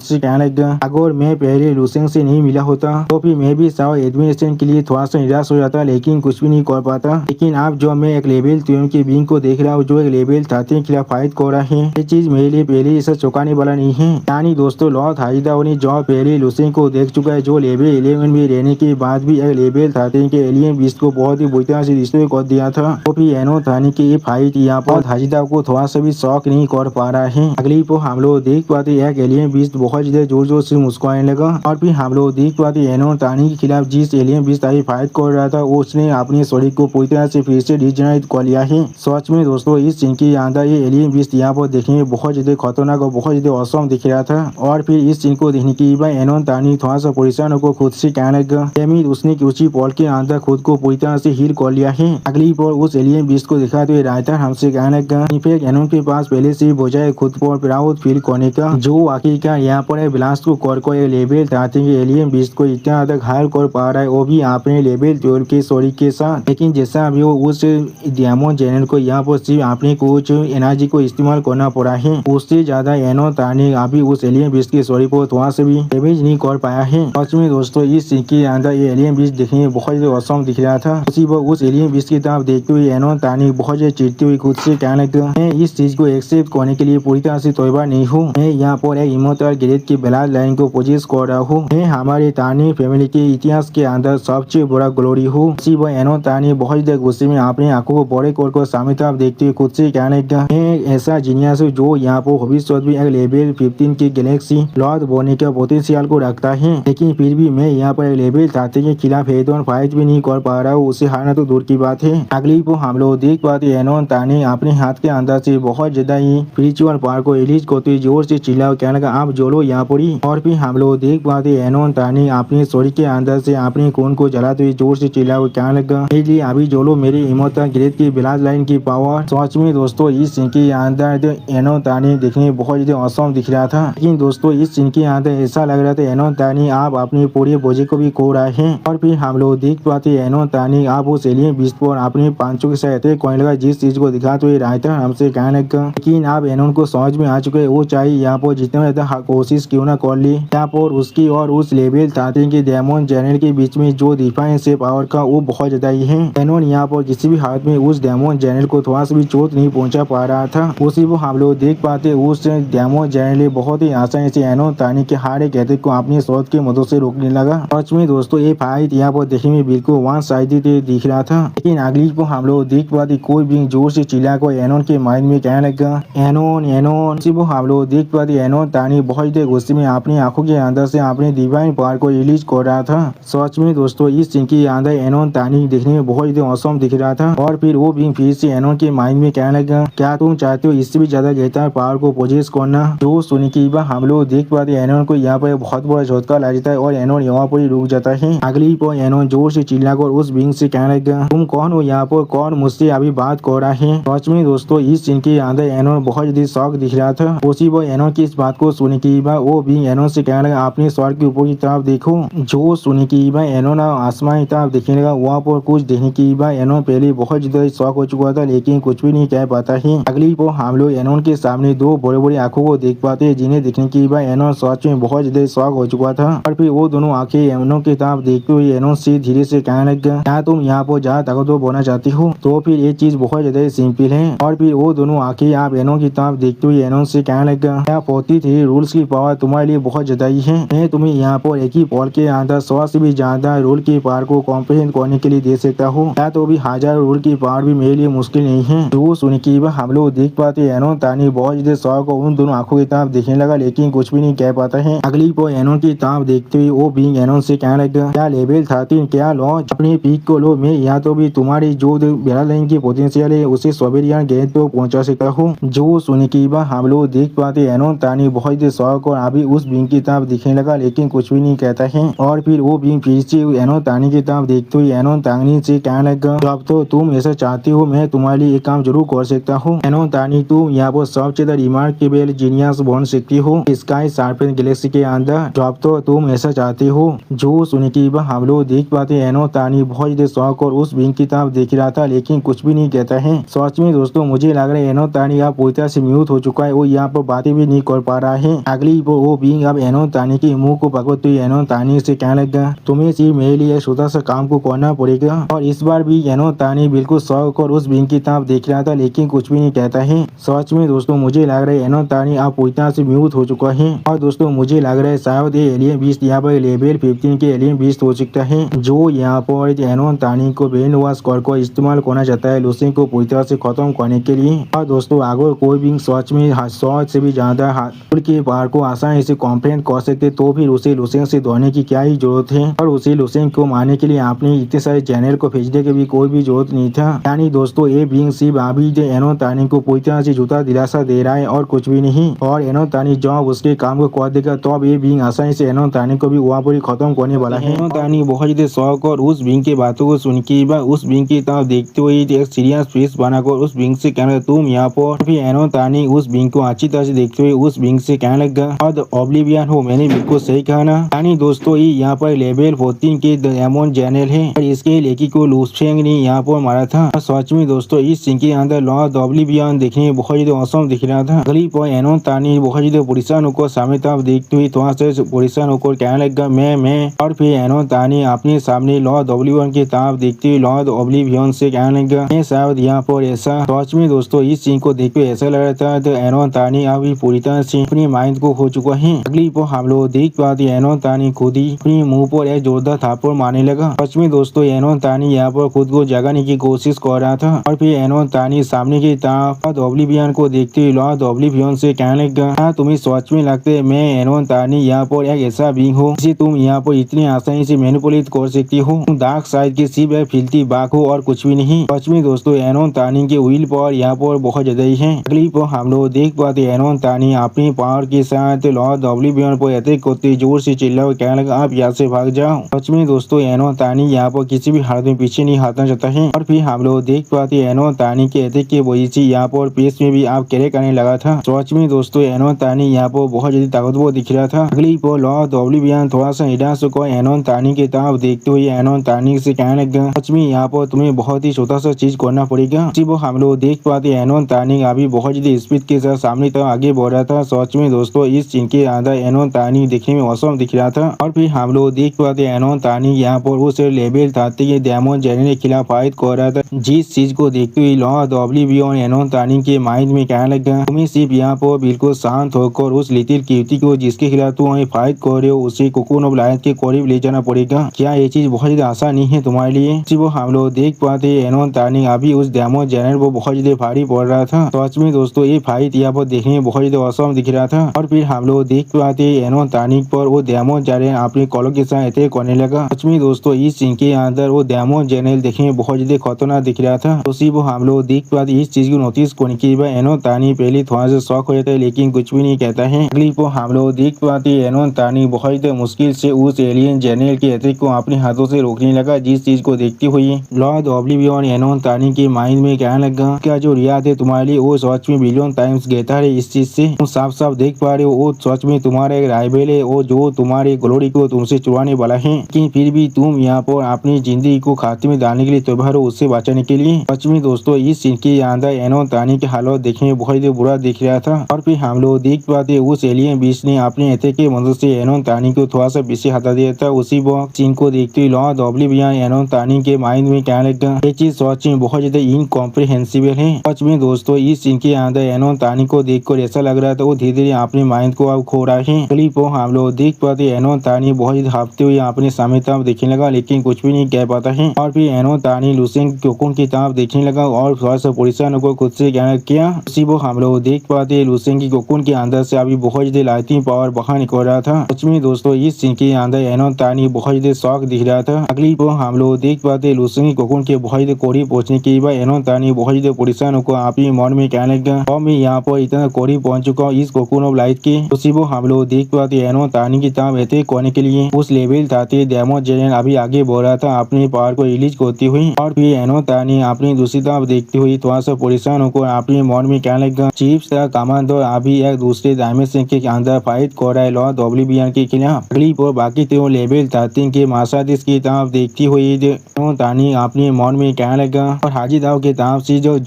से कहने लगा, अगर मैं पहले लुसेंग से नहीं मिला होता तो फिर मैं भी शायद एडमिनिस्ट्रेशन के लिए थोड़ा सा निराश हो जाता, लेकिन कुछ भी नहीं कर पाता। लेकिन अब जो मैं एक लेवल 12 के विंग को देख रहा हूँ जो एक लेवल 13 के खिलाफ फाइट कर रहा है, ये चीज मेरे लिए पहले ऐसा चौंकाने वाला नहीं है। यानी दोस्तों लॉर्ड हाजिदा ने जो पहले लुसेंग को देख चुका है, जो लेवल 11 में रहने के बाद भी एक लेवल 13 के एलियन बीस्ट को बहुत ही बुरी तरह से डिस्ट्रॉय कर दिया था। तो फिर एनो थानी की ये फाइट यहाँ पर हाजिदा को थोड़ा सा भी शॉक नहीं कर पा रहा है। अगली पर हम लोग देख पाते एक एलियन बीस्ट बहुत ज्यादा जोर जोर से मुस्कुराने लगा और फिर हम लोग देख पाते एनो थानी के खिलाफ जिस एलियन बीस्ट आई फाइट कर रहा था उसने अपने शरीर को पूरी तरह से फिर से डिजेनरेट कर लिया है। सच में दोस्तों इस सीन के अंदर ये एलियन बीस्ट यहाँ पर देखने में बहुत ज्यादा खतरनाक और बहुत ज्यादा औसम दिख रहा था। और फिर इस सीन को देखने के बाद एनो थानी थोड़ा सा परेशान होकर खुद से कहने लगा, उसने उसी पॉल के अंदर खुद को पूरी तरह से हील कर लिया है। अगली पर उस एलियन बीस्ट को दिखाते हुए राइटर हमसे कहने लगा, इनफैक्ट एनो के पास पहले से ही बजाय खुद पर प्राउड फील करने का, जो आखिरकार यहाँ पर ब्लास्ट को कर लेवल 13 के एलियन बीस्ट को इतना तक हायर कर पा रहा है, वो भी आपने लेवल 12 के सॉरी के साथ। लेकिन जैसा अभी वो उस डायमंड जनरल को यहाँ पर सिर्फ आपने कुछ एनर्जी को इस्तेमाल करना पड़ा है, उससे ज्यादा एनो थानी अभी उस एलियन बीस्ट के सॉरी को थोड़ा से भी डैमेज नहीं कर पाया है। सच में दोस्तों इस सीन के अंदर ये एलियन बीस्ट देखने में बहुत ज्यादा औसम दिख रहा था। उसी पर उस एलियन बीस्ट की तरफ देखते हुए एनो थानी बहुत ज्यादा चिढ़ती हुई खुद से कहने लगा, मैं इस चीज को एक्सेप्ट करने के लिए पूरी तरह से तैयार नहीं हूँ। मैं यहाँ पर एक इमोर्टल ग्रेड की ब्लड लाइन को पोजेस कर रहा हूँ। मैं हमारी थानी फैमिली के इतिहास के अंदर सबसे बड़ा ग्लोरी हूँ। उसी पर एनो थानी बहुत ज्यादा गुस्से में अपनी आंखों को बड़े कर सामने तरफ देखते हुए खुद से कहने लगा, मैं ऐसा जीनियस हूँ जो यहाँ पर भविष्य में एक लेवल 15 की गैलेक्सी लॉर्ड बनने का पोटेंशियल को रखता है, लेकिन फिर भी मैं यहाँ पर लेवल 13 के खिलाफ हेड ऑन फाइट भी नहीं कर पा रहा हूँ, उसे हारना तो दूर की बात है। अगली को हम लोग देख पाते एनो थानी अपने हाथ के अंदर से बहुत ज्यादा ही स्पिरिचुअल पावर को रिलीज करते हुए जोर से चिल्लाओ कहने लगा, आप जोलो यहाँ पर ही। और फिर हम लोग देख पाते एनो थानी अपने शरीर के अंदर से अपने खून को जलाते हुए जोर से चिल्लाओ कहने लगा, इसलिए अभी जोलो मेरे इमोर्टल ग्रेड की ब्लड लाइन की पावर। सच में दोस्तों इस सीन के अंदर एनो थानी देखने में बहुत ज्यादा औसम दिख रहा था, लेकिन दोस्तों इस सीन के अंदर ऐसा लग रहा था एनो थानी आप अपनी पूरी बोझे को भी खो रहा है। और फिर हम लोग देख पाते एनो थानी आप उस एलियन बीस्ट पर अपने पांचों के साथ अटैक करने लगा, जिस चीज को दिखाते हुए राइटर हमसे कहने लगा, लेकिन आप एनो को समझ में आ चुके हैं, वो चाहिए यहाँ पर जितना ज्यादा कोशिश क्यों ना कर ली, यहाँ पर उसकी और उस लेवल 13 के डायमंड जनरल के बीच में जो डिफरेंस है पावर का वो बहुत ज्यादा ही है। एनो यहाँ पर किसी भी हालत में उस डायमंड जनरल को थोड़ा सा भी चोट नहीं पहुंचा पा रहा था। उसी को हम लोग देख पाते उस डायमंड जनरल बहुत ही आसानी से एनो थानी के हर एक अटैक को अपनी शॉट की मदद से रोकने लगा। सच में दोस्तों ये फाइट यहाँ पर देखने में बिल्कुल वन साइडेड दिख रहा था, लेकिन अगली को हम लोग देख पाते कोई भी जोर से चिल्ला को एनोन के माइंड में कहने लगा, एनोन एनोन। इसी को हम लोग देख पाते एनोन थानी बहुत देर गुस्से में अपनी आंखों के अंदर से अपने डिवाइन पावर को रिलीज कर रहा था। सच में दोस्तों इस सीन के अंदर एनोन थानी देखने में बहुत ज्यादा औसम दिख रहा था। और फिर वो भी फिर से एनोन के माइंड में कहने लगा, क्या तुम चाहते हो इससे भी ज्यादा बेहतर पावर को पोजेस करना। तो सुनने के बाद हम लोग देख पाते एनोन को यहाँ पर बहुत बड़ा झटका लग जाता है और एनोन यहाँ पर ही रुक जाता है। अगली पर एनोन जोर से चिल्लाकर उस विंग से कहने लगा, तुम कौन हो यहाँ पर, कौन मुझसे अभी बात कर रहा है। सच में दोस्तों इस सीन के अंदर एनोन बहुत ज्यादा शौक दिख रहा था। उसी पर एनोन की इस बात को सुनने के बाद वो भी एनोन से कहने लगा, अपने स्वर के ऊपर की तरफ देखो। जो सुनने के बाद एनोन आसमान की तरफ देखने लगा, वहाँ पर कुछ देखने के बाद एनोन पहले बहुत ज्यादा शौक हो चुका था, लेकिन कुछ भी नहीं कह पाता है। अगली पर हम लोग एनोन के सामने दो बड़े बड़े आंखों को देख पाते हैं, जिन्हें देखने के बाद एनोन सच में बहुत ज्यादा शौक हो चुका था। और फिर वो दोनों आंखें एनोन की तरफ देखते हुए एनोन से धीरे से कहने लगा, क्या तुम यहाँ पर ज्यादा ताकतवर बनना चाहती हो। तो फिर ये चीज बहुत ज्यादा सिंपल है। और फिर वो दोनों आंखें आप एनोन की तरफ देखते हुए एनोन से कहने लगा, क्या 43 रूल्स की पावर तुम्हारे लिए बहुत ज्यादा ही है। मैं तुम्हें यहाँ पर एक ही पॉल के अंदर 100 से भी ज्यादा रूल की पावर को कॉम्प्रिहेंड करने के लिए दे सकता हूँ, क्या तो भी 1000 रूल की पावर भी मेरे लिए मुश्किल नहीं है। तो सुन के बाद हम लोग देख पाते एनोन थानी बहुत ज्यादा शौक को उन दोनों आंखों की तरफ देखने लगा, लेकिन कुछ भी नहीं कह पाता है। अगली पर एनोन की तरफ देखते हुए वो भी एनोन से कहने लगा, क्या लेवल 13 क्या लॉन्च अपनी पीक को लो, मैं यहाँ तो भी तुम्हारी जो ब्लड लाइन की पोटेंशियल है उसे सोवेरियन गेट पे पहुंचा सकता हूँ। जो सुनने के बाद हम लोग देख पाते एनोन थानी बहुत ही शौक और अभी उस बिंग की तरफ दिखने लगा, लेकिन कुछ भी नहीं कहता है। और फिर वो बिंग फिर से एनोन थानी की तरफ देखते हुए एनोन थानी से कहने लगा, अब तो तुम ऐसा चाहती हो, मैं तुम्हारे लिए एक काम जरूर कर सकता हूँ। एनोन थानी तुम यहाँ पर सबसे ज्यादा रिमार्केबल जीनियस बन सकती हो स्काई शार्पेन गैलेक्सी के अंदर, जब तो तुम ऐसा चाहती हो। जो सुनने के बाद हम लोग देख पाते एनोन थानी बहुत ज्यादा शौक और उस बिंग की तरफ देख रहा था, लेकिन कुछ भी नहीं कहता है। सच में दोस्तों मुझे लग रहा है एनोन थानी आप पूरी तरह से म्यूट हो चुका है, वो यहाँ पर बातें भी नहीं कर पा रहा है। अगली वो बीइंग अब एनोन तानी के मुंह को पकड़ते हुए एनोन तानी से कहने लगा, तुम्हें सिर्फ मेरे लिए छोटा सा काम को करना पड़ेगा। और इस बार भी एनोन तानी बिल्कुल शौक और उस बीइंग की तरफ देख रहा था, लेकिन कुछ भी नहीं कहता है। सच में दोस्तों मुझे लग रहा है एनोन तानी अब पूरी तरह से म्यूट हो चुका है। और दोस्तों मुझे लग रहा है शायद ये एलियन बीस्ट यहाँ पर लेवल 15 के एलियन बीस्ट हो सकता है, जो यहाँ पर एनोन तानी को ब्रेन वॉश कर इस्तेमाल करना चाहता है लूसिंग को पूरी तरह से खत्म करने के लिए। और दोस्तों अगर कोई भी सच में 100 से भी ज्यादा के पार को आसानी से कॉम्प्लेन कर सकते तो फिर उसे लूसिंग से दौड़ने की क्या ही जरूरत है। और उसे लूसिंग को मारने के लिए आपने इतने सारे चैनल को भेजने की भी कोई भी जरूरत नहीं था। यानी दोस्तों ये बीइंग सिर्फ अभी एनोन तानी को पूरी तरह से झूठा दिलासा दे रहा है और कुछ भी नहीं। और एनोन तानी जब उसके काम को कर देगा तो अब ये बीइंग आसानी से एनोन तानी को भी वहाँ पर खत्म करने वाला है। एनोन तानी बहुत ज्यादा शौक और उस बीइंग की बातों को सुन के उस बीइंग की तरफ देखते हुए एक सीरियस फेस बनाकर उस बीइंग से कहने लगा, तुम यहाँ पर। फिर एनोन तानी उस बीइंग को अच्छी तरह से देखते हुए उस बीइंग से कहने लगा, और ऑब्लिवियन हो, मैंने बिल्कुल सही कहा ना। यानी दोस्तों ये यहाँ पर लेवल 14 के डेमन चैनल है और इसके लेकी को लूसेंग ने यहाँ पर मारा था। और सच में दोस्तों इस सीन के अंदर लॉर्ड ऑब्लिवियन देखने में बहुत ज्यादा औसम दिख रहा था। अगली पर एनोन तानी बहुत ज्यादा परेशान होकर सामने तरफ देखते हुए थोड़ा सा परेशान होकर कहने लगा, मैं। और फिर एनोन तानी अपने सामने लॉर्ड ऑब्लिवियन की तरफ देखते हुए लॉर्ड ऑब्लिवियन से कहने लगा, मैं शायद यहाँ पर ऐसा। सच में दोस्तों इस सीन को देखते ऐसा लग रहा था तो एनोन तानी अभी पूरी तरह से अपनी माइंड को खो चुका है। अगली पर हम लोग देख पाते एनोन तानी खुद ही अपने मुंह पर एक जोरदार थापड़ मारने लगा। सच में दोस्तों एनोन तानी यहाँ पर खुद को जगाने की कोशिश कर रहा था। और फिर एनोन तानी सामने की तरफ ऑब्लिवियन को देखते हुए लॉर्ड ऑब्लिवियन से कहने लगा, हाँ तुम्हें सच में लगता है मैं एनोन तानी यहाँ पर एक ऐसा बीइंग हूँ जिसे तुम यहाँ पर इतनी आसानी से मैनिपुलेट कर सकती हो। डार्क साइड की सिर्फ एक फिल्थी बाघ हो और कुछ भी नहीं। सच में दोस्तों एनोन तानी के व्हील पावर यहाँ पर बहुत ज्यादा ही है। अगली पर हम लोग देख पाते एनोन तानी अपनी पावर के साथ लॉर्ड ऑब्लिवियन पर अटैक करते जोर से चिल्ला कहने लगा, आप यहाँ से भाग जाओ। सच में दोस्तों एनोन तानी यहाँ पर किसी भी हालत में पीछे नहीं हटना चाहता है। और फिर हम लोग देख पाते एनोन तानी के अटैक की वजह से यहाँ पर पेस में भी आप कैरे करने लगा था। सच में दोस्तों एनोन तानी यहाँ पर बहुत ज्यादा ताकतवर दिख रहा था। अगली पर लॉर्ड ऑब्लिवियन थोड़ा सा निराश होकर एनोन तानी की तरफ देखते हुए एनोन तानी से कहने लगा, सच में यहाँ पर तुम्हें बहुत ही छोटा सा चीज करना पड़ेगा। इसी वो हम लोग देख पाते एनोन तानी अभी बहुत ज्यादा स्पीड के साथ सामने तक आगे बढ़ रहा था। सच में दोस्तों इस सीन के अंदर एनोन तानी दिखने में औसम दिख रहा था। और फिर हम लोग देख पाते एनोन तानी यहाँ पर उस लेवल 30 के डेमन चैनल के खिलाफ फाइट कर रहा था। जिस चीज को देखते हुए लॉर्ड ऑब्लिवियन एनोन तानी के माइंड में कहने लगा, तुम्हें सिर्फ यहाँ पर बिल्कुल शांत होकर उस लिटिल क्यूटी को जिसके खिलाफ तुम फाइट कर रहे हो उसे कोकोन ऑफ लाइफ के करीब ले जाना पड़ेगा। क्या ये चीज बहुत ज्यादा आसान नहीं है तुम्हारे लिए? वो हम लोग देख पाते एनोन तानी अभी उस डेमन चैनल को बहुत ज्यादा भारी पड़ रहा था। सच में दोस्तों ये फाइट यहाँ पर देखने में बहुत ज्यादा औसम दिख रहा था। और फिर हम लोग देख पाते एनोन तानी पर वो डेमन चैनल अपने कॉलों के साथ अटैक करने लगा। सच में दोस्तों इस सीन के अंदर वो डेमन चैनल देखने में बहुत ज्यादा खतरनाक दिख रहा था। तो वो हम लोग देख पाते इस चीज को नोटिस करने के बाद एनोन तानी पहले थोड़ा सा शौक हो जाता है लेकिन कुछ भी नहीं कहता है। अगली को हम लोग देख पाते एनोन तानी बहुत ज्यादा मुश्किल से उस एलियन चैनल के अटैक को अपने हाथों से रोकने लगा। जिस चीज को देखते हुए लॉर्ड ऑब्लिवियन एनोन तानी के माइंड में कहने लगा, क्या जो रियाद है तुम्हारे लिए वो सच में बिलियन टाइम्स बेहतर है इस चीज से। तुम साफ साफ देख पा रहे हो वो सच में तुम्हारा एक राइवल है वो जो तुम्हारी ग्लोरी को तुमसे चुराने वाला है। लेकिन फिर भी तुम यहाँ पर अपनी जिंदगी को खाते में डालने के लिए तैयार हो उससे बचाने के लिए। सच में दोस्तों इस सीन के अंदर एनोन तानी के हालत देखने में बहुत बुरा दिख रहा था। और फिर हम लोग देख पाते उस एलियन बीस्ट ने अपने अटैक की मदद से एनोन तानी को थोड़ा सा पीछे हटा दिया था। उसी वक्त सीन को देखते हुए लॉर्ड ऑब्लिवियन एनोन तानी के माइंड में कहने लगा, ये चीज सच में बहुत ज्यादा इनकॉम्प्रिहेंसिबल है। सच में दोस्तों इस सीन के अंदर एनोन तानी को देखकर ऐसा लग रहा था वो धीरे धीरे अपने माइंड को अब खो रहा है। क्लिप को हम लोग देख पाते एनोन तानी बहुत ज्यादा हाफते हुए अपने सामने तरफ देखने लगा लेकिन कुछ भी नहीं कह पाता है। और फिर एनोन तानी लूसेंग कोकुन की तरफ देखने लगा और थोड़ा सा परेशान होकर खुद से कहना क्या। उसी वो हम लोग देख पाते लूसेंग की कोकुन के अंदर से अभी बहुत ज्यादा लाइटिंग पावर बाहर निकल रहा था। सच में दोस्तों इस सीन के अंदर एनोन तानी बहुत ज्यादा शौक दिख रहा था। अगली को हम लोग देख पाते लूसेंग की कोकुन के बहुत ज्यादा करीब पहुंचने के बाद एनोन तानी बहुत ज्यादा परेशान होकर अपने मन में कहने लगा, और मैं यहाँ पर इतना करीब पहुंच चुका हूँ इस कोकुन ऑफ लाइट के। उसी वो हम लोग देख पाते एनोन तानी की तरफ अटैक करने के लिए उस लेवल 30 डेमन चैनल अभी आगे बढ़ रहा था अपने पावर को रिलीज करती हुई। और फिर एनोन तानी अपनी दूसरी तरफ देखती हुई थोड़ा सा परेशान होकर अपने मन में कहने लगा, चीफ्स का कमांडर अभी एक दूसरे डायमेंशन के अंदर फाइट कर रहा है लॉर्ड ऑब्लिवियन के खिलाफ। अगली पर बाकी तीनों लेवल 13 के मार्शालिस्ट की तरफ देखती हुई एनोन तानी अपने मन में कहने लगा और हाजी दाव के तरफ से जो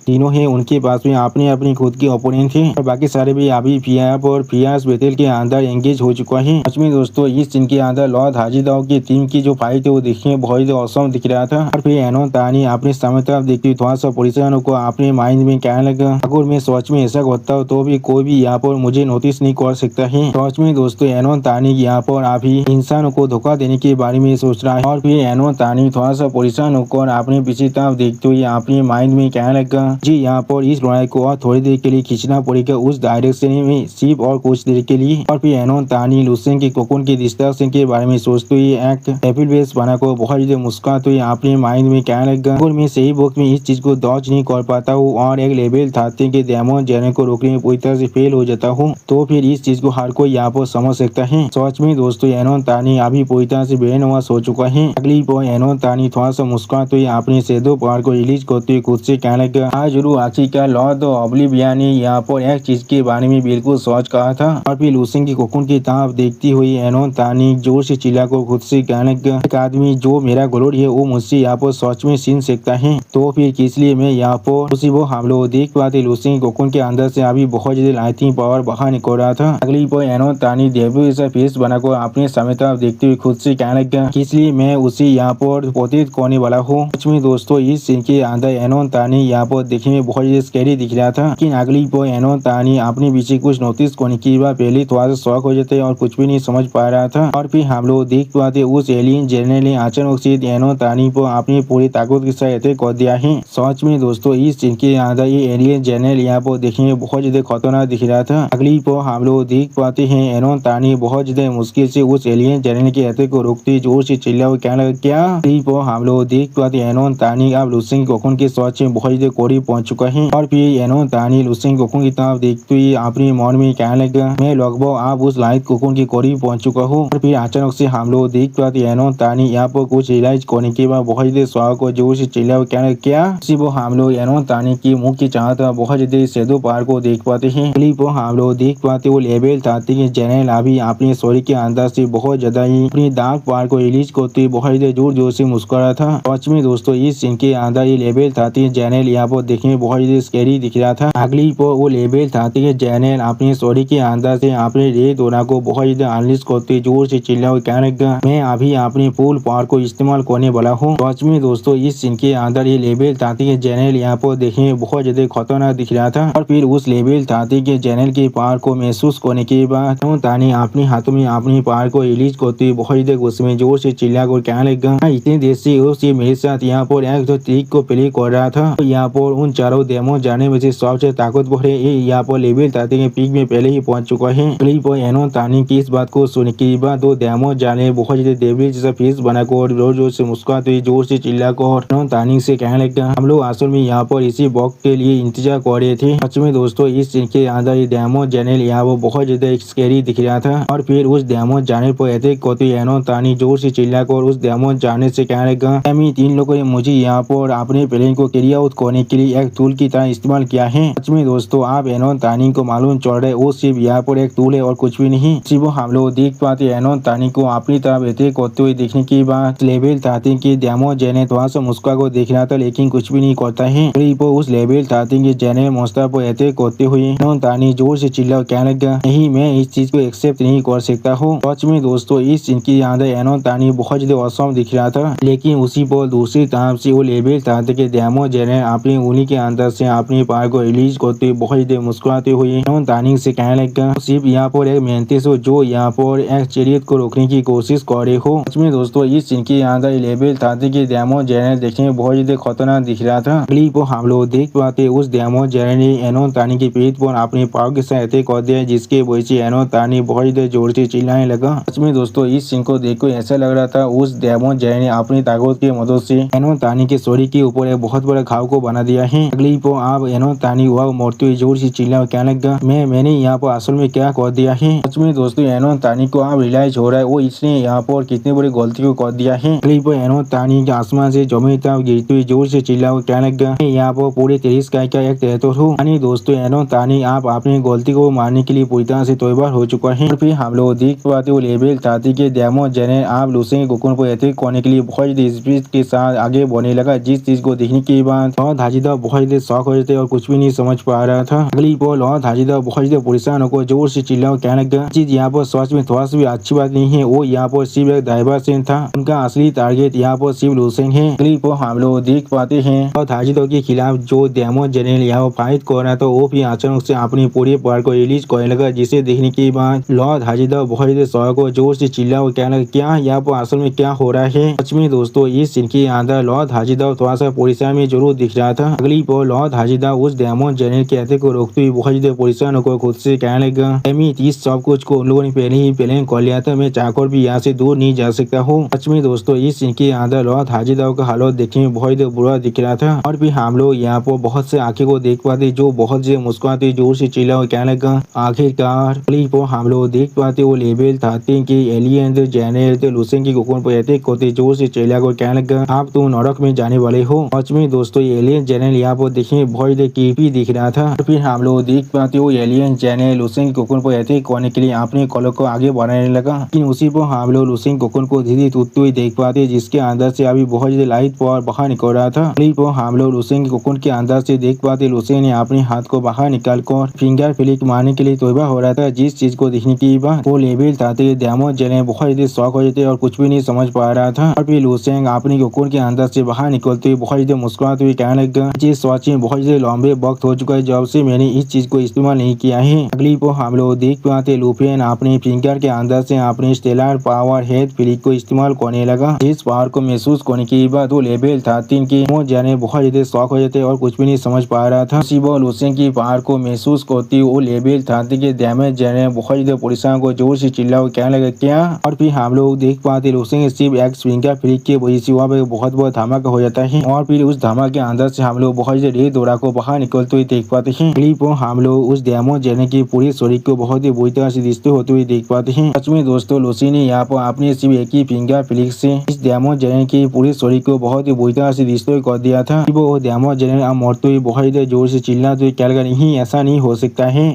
तीनों हैं उनके पास में अपने अपनी खुद के ओपोनेंट हैं और बाकी सारे भी अभी फियाब और फियाज बेतेल के अंदर एंगेज हो चुका है। सच में दोस्तों इस सीन के अंदर लॉर्ड हाजिदाओ की टीम की जो फाइट है वो देखने में बहुत औसम दिख रहा था। और फिर एनोन तानी अपने सामने तरफ देखती थोड़ा सा पोजिशन को अपने माइंड में कहने लगा, अगर मैं सोच में ऐसा होता हूँ तो भी कोई भी यहाँ पर मुझे नोटिस नहीं कर सकता है। सोच में दोस्तों एनोन तानी यहाँ पर अभी इंसानों को धोखा देने के बारे में सोच रहा है। और फिर एनोन तानी थोड़ा सा पोजिशन होकर अपने पीछे तरफ देखते हुए अपने माइंड में कहने लगा, जी यहाँ पर इस लड़ाई को और थोड़ी देर के लिए खींचना पड़ेगा उस डायरेक्शन में सिर्फ और कुछ देर के लिए। और फिर एनोन तानी लुसेन के कोकुन की डिस्ट्रक्शन के बारे में सोचते हुए एक एपिल बेस बना को बहुत ज्यादा मुस्कुराते हुए अपने माइंड में कहने लगा, अगर मैं सही वक्त में इस चीज को डॉज नहीं कर पाता हूँ और एक लेवल 30 के डेमन जाने को रोकने में पूरी तरह से फेल हो जाता हूँ तो फिर इस चीज को हर कोई यहाँ पर समझ सकता है। सच में दोस्तों एनोन तानी अभी पूरी तरह से बेनवाज हो चुका है। अगली पर एनोन तानी थोड़ा सा मुस्कुराते हुए अपने शैडो पावर को रिलीज करते हुए खुद से कहने लगा, आज जरूर आखिरकार लॉर्ड ऑब्लिवियन ने यहाँ पर एक चीज के बारे में बिल्कुल सोच कहा था। और फिर लुसेन की कोकुन की तरफ देखती हुई एनोन तानी जोर से चिल्ला को खुद से कहने लगा, एक आदमी जो मेरा ग्लोरी है वो मुझसे यहाँ पर सच में छीन सकता है तो फिर किस लिए मैं यहाँ पर उसी वो हम लोग देख पाते लुसेन कोकुन के अंदर से अभी बहुत ज्यादा लाइटिंग पावर बाहर निकल रहा था। अगली पर एनोन तानी डेब्यू जैसा फेस बनाकर अपने सामने तरफ देखते हुए खुद से कहने लगा, इसलिए मैं उसे यहाँ पर पोतित करने वाला हूँ। सच में दोस्तों इस सीन के अंदर एनोन तानी यहाँ पर देखने में बहुत ज्यादा स्कैरी दिख रहा था। लेकिन अगली पर एनोन तानी अपने पीछे कुछ नोटिस करने की बात पहले थोड़ा सा शौक हो जाते और कुछ भी नहीं समझ पा रहा था। और फिर हम लोग देख पाते उस एलियन जनरल ने अचानक से एनोन तानी पर अपनी पूरी ताकत के साथ अटैक कर दिया है। सच में दोस्तों इस सीन के अंदर ये एलियन जनरल यहाँ पर देखने में बहुत ज्यादा खतरनाक दिख रहा था। अगली पर हम लोग देख पाते हैं एनोन तानी बहुत ज्यादा मुश्किल से उस एलियन जनरल के अटैक को रोकते जोर से चिल्ला हुआ कहने लगा, क्या? अगली पर हम लोग देख पाते एनोन तानी अब लुसेन कोकुन के सोच में बहुत ज्यादा करीब पहुंच चुका है। और फिर एनोन तानी लुसेन कोकुन की तरफ देखते हुए अपने मन में कहने लगा, मैं लगभग अब उस लाइट कोकुन के करीब पहुंच चुका हूँ। और फिर अचानक से हम लोग देख पाते एनोन तानी यहाँ पर कुछ रियलाइज करने के बाद बहुत ज्यादा स्वागत को जोर से चिल्ला हुआ कहने लगा, क्या? इसी वो हम लोग एनोन तानी की मुख की चाहता बहुत ज्यादा शैडो पावर को देख पाते हैं। क्लिप हम लोग देख पाते वो लेवल 30 के जनरल अभी अपने शरीर के अंदर से बहुत ज्यादा ही अपनी डार्क पावर को रिलीज करते बहुत ज्यादा जोर जोर से मुस्कुरा था। सच में दोस्तों इस सीन के अंदर ये लेवल 30 जनरल यहाँ पर देखने में बहुत ज्यादा स्कैरी दिख रहा था। अगली पर वो लेवल 30 के जनरल अपने शरीर के अंदर से अपने रे दोना को बहुत ज्यादा अनलिस्ट करते जोर से चिल्ला हुआ कहने लगा, मैं अभी अपनी फुल पावर को इस्तेमाल करने वाला हूँ। सच में दोस्तों इस सीन के अंदर ये लेवल 30 के जनरल यहाँ पर देखने में बहुत ज्यादा खतरनाक दिख रहा था। और फिर उस लेवल 30 के जनरल के पावर को महसूस करने के बाद तानी अपने हाथों में अपनी पावर को रिलीज करते हुए बहुत ज्यादा गुस्से में जोर से चिल्ला कर कहने लगा, इतने देर से उससे मेरे साथ यहाँ पर एक दो ट्रिक को प्ले कर रहा था। तो यहाँ पर उन चारों डेमो जाने में से सबसे ताकतवर है ये यहाँ पर लेवल 30 के पीक में पहले ही पहुंच चुका है। अगली पर एनोन तानी की इस बात को सुनने के बाद दो डेमो जाने बहुत ज्यादा देवली जैसा फेस बनाकर जोर जोर से मुस्कुराते हुए जोर से चिल्ला कर एनोन तानी से कहने लगा, हम लोग असल में यहाँ पर इसी वक्त के लिए इंतजार कर रहे थे। सच में दोस्तों इस सीन के अंदर ये डेमो जनरल यहाँ पर बहुत ज्यादा स्कैरी दिख रहा था। और फिर उस डेमो जाने पर अटैक करते एनोन तानी जोर से चिल्ला कर उस डेमो जाने से कहने लगा, तीन लोगों ने मुझे यहाँ पर अपने प्लान को कैरी आउट करने के लिए एक टूल की तरह इस्तेमाल किया है। सच में दोस्तों आप एनोन तानी को मालूम चल रहा है वो सिर्फ यहाँ पर एक टूल है और कुछ भी नहीं। सिर्फ हम लोग देख पाते एनोन तानी को अपनी तरफ अटैक करते हुए देखने के बाद लेवल 30 के डेमो जेने थोड़ा सा मुस्कुरा को देख रहा था लेकिन कुछ भी नहीं करता है। उस लेवल 30 के जेने मोस्ता पर अटैक करते हुए एनोन तानी जोर से चिल्ला कहने लगा, नहीं मैं इस चीज को एक्सेप्ट नहीं कर सकता हूँ। सच में दोस्तों इस सीन के अंदर एनोन तानी बहुत ज्यादा औसम दिख रहा था। लेकिन उसी पर दूसरी तरफ से वो लेवल 30 के डेमो जेने अपनी उंगली के अंदर से अपनी पावर को रिलीज करते हुए बहुत ज्यादा मुस्कुराते हुए एनोन तानी से कहने लगा, सिर्फ यहाँ पर एक मेंटिस हो जो यहाँ पर एक चैरियट को रोकने की कोशिश कर रहे हो। सच में दोस्तों इस सीन के अंदर लेवल 30 के डेमो जेने देखने में बहुत ज्यादा खतरनाक दिख रहा था। अगली पर हम लोग देख पाते उस डेमो जेने ने एनोन तानी के पेट पर अपनी पावर के साथ अटैक कर दिया जिसके वजह से एनोन तानी बहुत ज्यादा जोर से चिल्लाने लगा। सच में दोस्तों इस सीन को देखकर ऐसा लग रहा था उस डेमो जेने ने अपनी ताकत की मदद से एनोन तानी के शरीर के ऊपर एक बहुत बड़ा घाव को बना दिया है। अगली पर आप एनोन तानी वह मोड़ते हुए जोर से चिल्ला कहने लगा, मैंने यहाँ पर असल में क्या कर दिया है। सच में दोस्तों एनोन तानी को अब रियलाइज हो रहा है वो इसने यहाँ पर कितनी बड़ी गलती को कर दिया है। अगली पर एनोन तानी के आसमान से जमीन तरफ गिरते हुए जोर से चिल्ला कहने लगा, यहाँ पर पूरे 30 का एक तेहतर हूँ। यानी दोस्तों एनोन तानी आप अपनी गलती को मारने के लिए पूरी तरह से तैयार हो चुका है। फिर हम लोग देख पाते वो लेवल 30 के डेमो जेने आप लुसेन कोकुन को अटैक करने के लिए बहुत स्पीड के साथ आगे बढ़ने लगा जिस चीज को देखने के बाद धाजीदा हाजिदा बहुत ज्यादा शॉक हो जाते और कुछ भी नहीं समझ पा रहा था। अगली पल लॉर्ड हाजिदा बहुत ज्यादा परेशान होकर जोर से चिल्ला कहने लगा चीज यहाँ पर सच में थोड़ा सा भी अच्छी बात नहीं है। वो यहाँ पर सिर्फ एक ड्राइवर सेन था, उनका असली टारगेट यहाँ पर सिर्फ लुसेंग है। अगली पल हम लोग देख पाते हैं लॉर्ड हाजिदा के खिलाफ जो डेमन जनरल यहाँ पर फाइट कर रहा था वो भी अचानक से अपनी पूरे पावर को रिलीज करने लगा, जिसे देखने के बाद लॉर्ड हाजिदा बहुत ज्यादा शॉक हो जोर से चिल्ला और कहने लगा क्या यहाँ पर असल में क्या हो रहा है। सच में दोस्तों इस सीन के अंदर लॉर्ड हाजिदा थोड़ा सा परेशान में जरूर दिख रहा था। अगली पल लॉर्ड हाजिदा उस डेमन जनरल के हत्या को रोकते हुए बहुत ज्यादा परेशान होकर खुद से कहने लगा इस सब कुछ को उन लोगों ने पहले ही प्लान कर लिया था, मैं चाहकर भी यहाँ से दूर नहीं जा सकता हूँ। सच में दोस्तों इस सीन के अंदर लॉर्ड हाजिदा का हालत देखने में बहुत बुरा दिख रहा था। और भी हम लोग यहाँ पर बहुत से आंखें को देख पाते जो बहुत से मुस्कुराते जोर से चिल्ला और कहने लगा आखिरकार। अगली पल हम लोग देख पाते वो लेवल 13 के एलियन जनरल लुसेंग के हुकूम पर अटैक करते जोर से चिल्ला कर कहने लगा आप तो नरक में जाने वाले हो। सच में दोस्तों एलियन जनरल यहाँ पर देखने बहुत क्रीपी दिख रहा था। फिर हम लोग देख पाते वो एलियन जनरल लुसेंग के हुकूम पर अटैक करने के लिए अपने कॉलर को आगे बढ़ाने लगा, लेकिन उसी पर हम लोग लुसेंग कोकुन को धीरे टूटते हुए देख पाते जिसके अंदर से अभी बहुत ज्यादा लाइट पावर बाहर निकल रहा था। हम लोग लुसेंग कोकुन के अंदर से देख पाते लुसेंग ने अपने हाथ को बाहर निकाल कर फिंगर फ्लिक मारने के लिए तौबा हो रहा था, जिस चीज को देखने के बाद वो लेवल थाते डेमन जनरल बहुत ज्यादा शॉक हो जाते और कुछ भी नहीं समझ पा रहा था। और फिर लुसेंग अपने कोकुन के अंदर से बाहर निकलते हुए बहुत ज्यादा मुस्कुराते हुए कहने लगा ये सच में बहुत ज्यादा लंबे वक्त हो चुका है जब से मैंने इस चीज को इस्तेमाल नहीं किया है। अगली को हम लोग देख पाते लुफियन अपने फिंगर के अंदर से अपने स्टेलर पावर हेड फ्लिक को इस्तेमाल करने लगा। इस पावर को महसूस करने के बाद वो लेवल 13 के जाने बहुत ज्यादा शॉक हो जाते और कुछ भी नहीं समझ पा रहा था। लुसेंग की पावर को महसूस करती वो लेवल 13 के डैमेज जाने बहुत ज्यादा परेशान को जोर से चिल्ला कहने लगा क्या। और फिर हम लोग देख पाते लुसेंग सिर्फ एक फिंगर फ्लिक के वजह से वहाँ पे बहुत बड़ा धमाका हो जाता है और फिर उस धमाके के अंदर से हम लोग बहुत ज्यादा रेड दौड़ा को बाहर निकलते हुए देख पाते हैं। हम लोग उस डैमेज जाने की पूरी शरीर को बहुत ही बुरी तरह से दिखते होते हुए देख पाते हैं। सच में दोस्तों लुसी ने यहाँ पर अपने सिर्फ एक ही फिंगर फ्लिक से इस डैमेज जाने की पूरी शरीर को बहुत ही बुरी तरह से दिखते हुए कर दिया था। वो डैमेज जाने अब मरते हुए बहुत ही जोर से चिल्लाते हुए क्या लगा नहीं ऐसा नहीं हो सकता है।